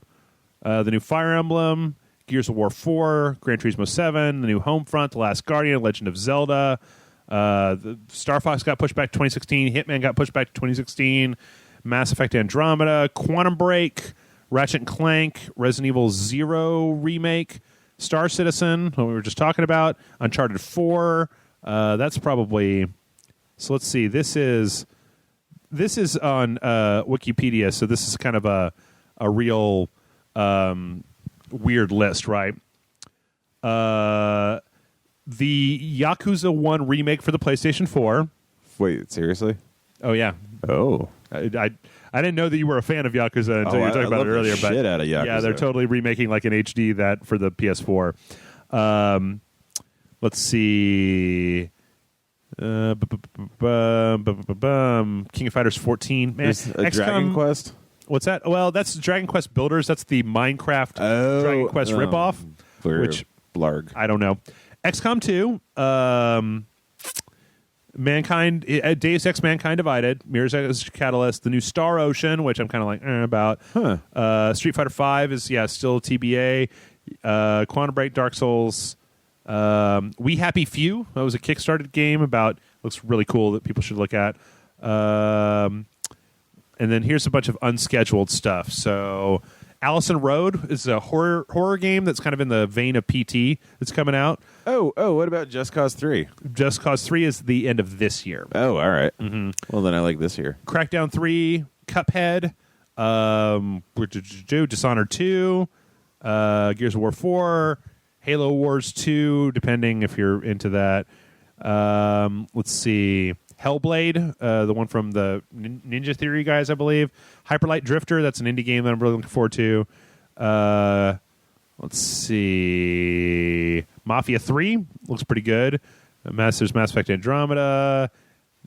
the new Fire Emblem, Gears of War 4, Gran Turismo 7, the new Homefront, The Last Guardian, Legend of Zelda. The Star Fox got pushed back to 2016. Hitman got pushed back to 2016. Mass Effect Andromeda, Quantum Break, Ratchet & Clank, Resident Evil 0 remake, Star Citizen, what we were just talking about, Uncharted 4. That's probably... So let's see. This is on Wikipedia, so this is kind of a real weird list, right? The Yakuza 1 remake for the PlayStation 4. Wait, seriously? Oh, yeah. Oh. I didn't know that you were a fan of Yakuza until you were talking about it earlier. Shit out of Yakuza. Yeah, they're totally remaking like an HD that for the PS4. Let's see. King of Fighters 14. Man, XCOM, Dragon Quest? What's that? Well, that's Dragon Quest Builders. That's the Minecraft Dragon Quest ripoff. Which blarg. I don't know. XCOM 2. Mankind, Deus Ex Mankind Divided, Mirror's Edge Catalyst, the new Star Ocean, which I'm kind of like about. Street Fighter 5 is still TBA. Quantum Break, Dark Souls. We Happy Few. That was a Kickstarter game looks really cool that people should look at. And then here's a bunch of unscheduled stuff. So Allison Road is a horror game that's kind of in the vein of PT that's coming out. Oh, what about Just Cause 3? Just Cause 3 is the end of this year. Oh, all right. Mm-hmm. Well, then I like this year. Crackdown 3, Cuphead, Dishonored 2, Gears of War 4, Halo Wars 2, depending if you're into that. Let's see. Hellblade, the one from the Ninja Theory guys, I believe. Hyperlight Drifter, that's an indie game that I'm really looking forward to. Let's see. Mafia 3 looks pretty good. Mass Effect Andromeda.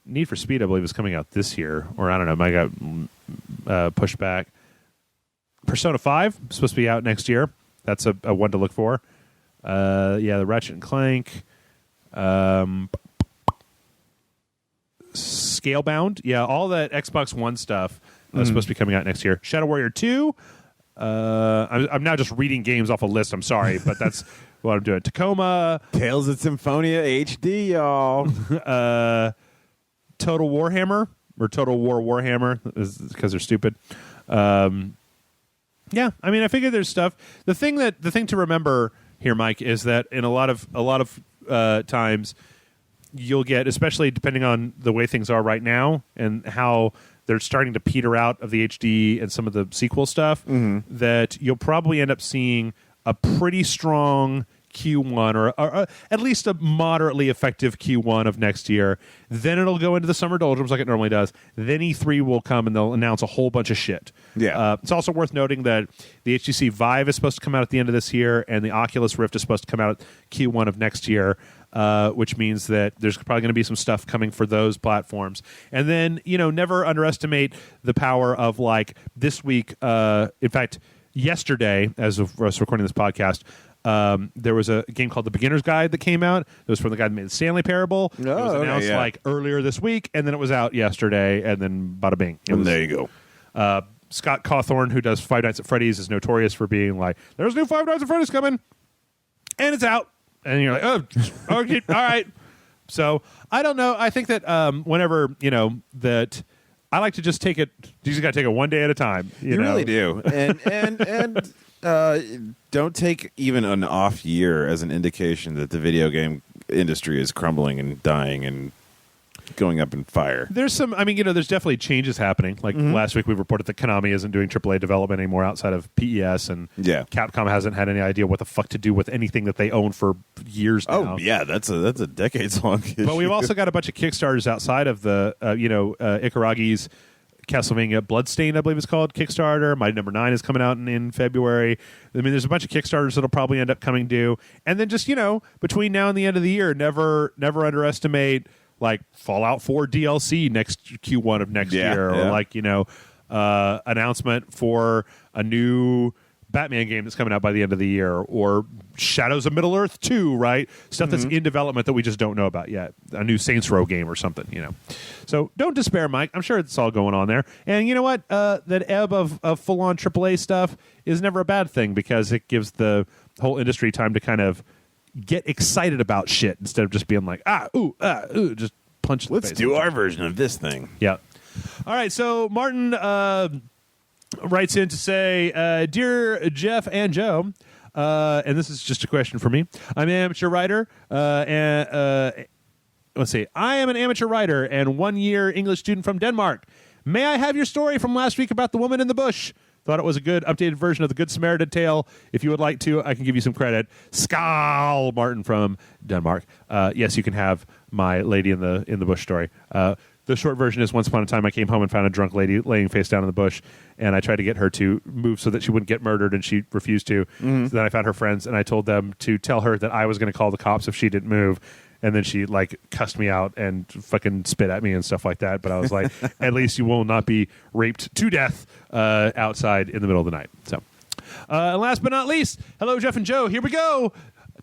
Need for Speed, I believe, is coming out this year. Or I don't know, might got pushed back. Persona 5 is supposed to be out next year. That's a one to look for. The Ratchet & Clank. Scalebound. Yeah, all that Xbox One stuff is supposed to be coming out next year. Shadow Warrior 2. I'm now just reading games off a list. I'm sorry, but that's what I'm doing. Tacoma. Tales of Symphonia HD, y'all. Total Warhammer or Total War Warhammer because they're stupid. I mean, I figure there's stuff. The thing to remember here, Mike, is that in a lot of times you'll get, especially depending on the way things are right now and how they're starting to peter out of the HD and some of the sequel stuff, that you'll probably end up seeing a pretty strong Q1 or at least a moderately effective Q1 of next year. Then it'll go into the summer doldrums like it normally does. Then E3 will come and they'll announce a whole bunch of shit. Yeah. It's also worth noting that the HTC Vive is supposed to come out at the end of this year and the Oculus Rift is supposed to come out Q1 of next year. Which means that there's probably going to be some stuff coming for those platforms. And then, never underestimate the power of like this week. In fact, yesterday, as of us recording this podcast, there was a game called The Beginner's Guide that came out. It was from the guy that made the Stanley Parable. It was announced like earlier this week, and then it was out yesterday, and then bada bing. There you go. Scott Cawthorn, who does Five Nights at Freddy's, is notorious for being like, there's new Five Nights at Freddy's coming, and it's out. And you're like, oh, okay, all right. So I don't know. I think that whenever, that I like to just take it, you just got to take it one day at a time. You know? Really do. And don't take even an off year as an indication that the video game industry is crumbling and dying and going up in fire. There's there's definitely changes happening. Like last week we reported that Konami isn't doing AAA development anymore outside of PES, and Capcom hasn't had any idea what the fuck to do with anything that they own for years now. Oh, yeah, that's a decades-long issue. But we've also got a bunch of Kickstarters outside of the, Ikaragi's Castlevania Bloodstained, I believe it's called, Kickstarter. Mighty Number 9 is coming out in February. I mean, there's a bunch of Kickstarters that'll probably end up coming due. And then just, between now and the end of the year, never underestimate like Fallout 4 DLC next Q1 of next year, or announcement for a new Batman game that's coming out by the end of the year, or Shadows of Middle-earth 2, right? Stuff that's in development that we just don't know about yet. A new Saints Row game or something, So don't despair, Mike. I'm sure it's all going on there. And you know what? That ebb of full-on AAA stuff is never a bad thing, because it gives the whole industry time to kind of get excited about shit instead of just being like, just punch the face. Let's do our version of this thing. Yeah. All right, so Martin writes in to say, Dear Jeff and Joe, and this is just a question for me. I'm an amateur writer, let's see. I am an amateur writer and 1-year English student from Denmark. May I have your story from last week about the woman in the bush? Thought it was a good updated version of the Good Samaritan tale. If you would like to, I can give you some credit. Skal Martin from Denmark. Yes, you can have my lady in the bush story. The short version is, once upon a time, I came home and found a drunk lady laying face down in the bush, and I tried to get her to move so that she wouldn't get murdered, and she refused to. So then I found her friends, and I told them to tell her that I was going to call the cops if she didn't move. And then she cussed me out and fucking spit at me and stuff like that. But I was like, at least you will not be raped to death outside in the middle of the night. So, and last but not least, hello, Jeff and Joe. Here we go.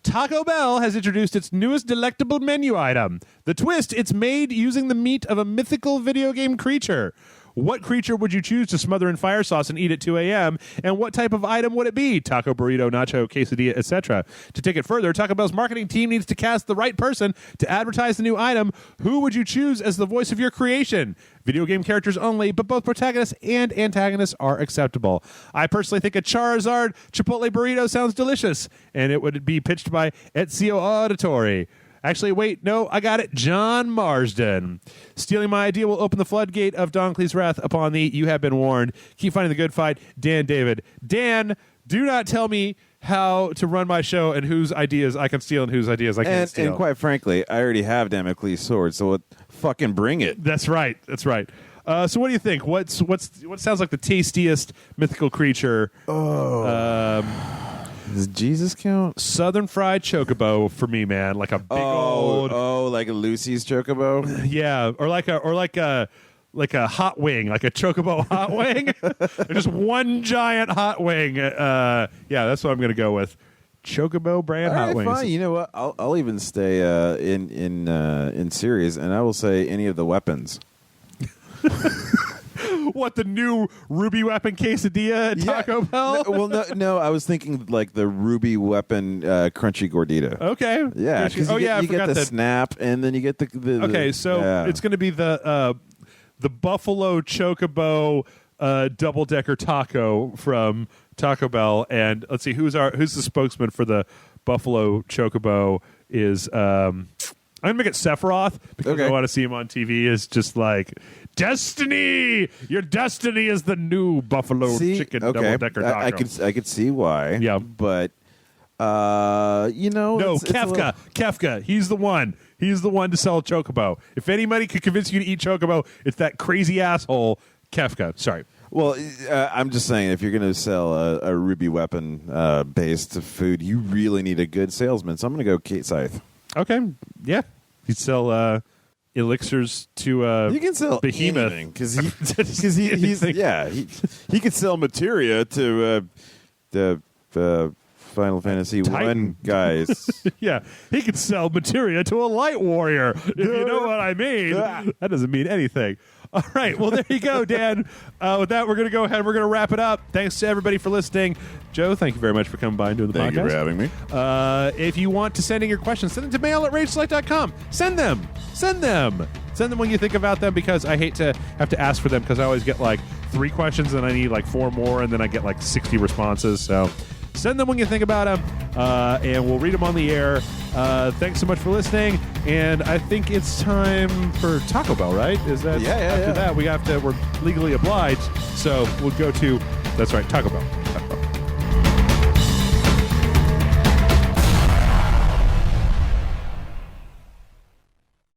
Taco Bell has introduced its newest delectable menu item. The twist, it's made using the meat of a mythical video game creature. What creature would you choose to smother in fire sauce and eat at 2 a.m.? And what type of item would it be? Taco, burrito, nacho, quesadilla, etc. To take it further, Taco Bell's marketing team needs to cast the right person to advertise the new item. Who would you choose as the voice of your creation? Video game characters only, but both protagonists and antagonists are acceptable. I personally think a Charizard Chipotle burrito sounds delicious, and it would be pitched by Ezio Auditore. Actually, wait, no, I got it. John Marsden. Stealing my idea will open the floodgate of Don Cleese's wrath upon thee. You have been warned. Keep fighting the good fight. Dan David. Dan, do not tell me how to run my show and whose ideas I can steal and whose ideas I can't steal. And quite frankly, I already have Damocles' sword, so fucking bring it. That's right. That's right. So what do you think? What sounds like the tastiest mythical creature? Does Jesus count? Southern fried chocobo for me, man. Like a big old... Oh, like a Lucy's chocobo? Yeah, or like a hot wing, like a chocobo hot wing. Just one giant hot wing. Yeah, that's what I'm going to go with. Chocobo brand hot wings. Fine. You know what? I'll even stay in series, and I will say any of the weapons. What, the new Ruby Weapon quesadilla at Taco Bell? No. I was thinking like the Ruby Weapon crunchy gordita. Okay. Yeah. You get the snap, and then you get the okay, so it's going to be the Buffalo Chocobo double-decker taco from Taco Bell. And let's see, who's the spokesman for the Buffalo Chocobo is... I'm going to make it Sephiroth because I want to see him on TV as just like, Destiny! Your destiny is the new Buffalo Chicken double-decker taco. I could see why. Yeah. But, No, Kefka. He's the one. He's the one to sell Chocobo. If anybody could convince you to eat Chocobo, it's that crazy asshole, Kefka. Sorry. Well, I'm just saying, if you're going to sell a Ruby Weapon based food, you really need a good salesman. So I'm going to go Kate Scythe. Okay, yeah. You sell elixirs to you can sell Behemoth because he could sell materia to the Final Fantasy Titan. 1 guys. Yeah, he could sell materia to a light warrior. If you know what I mean. That doesn't mean anything. All right, well, there you go, Dan. With that, we're going to go ahead and we're going to wrap it up. Thanks to everybody for listening. Joe, thank you very much for coming by and doing the podcast. Thank you for having me. If you want to send in your questions, send them to mail@rageselect.com. Send them. Send them when you think about them, because I hate to have to ask for them because I always get like 3 questions and I need like 4 more and then I get like 60 responses. So Send them when you think about them, and we'll read them on the air. Thanks so much for listening, and I think it's time for Taco Bell, right? Is that after that we're legally obliged, so we'll go to, that's right, Taco Bell.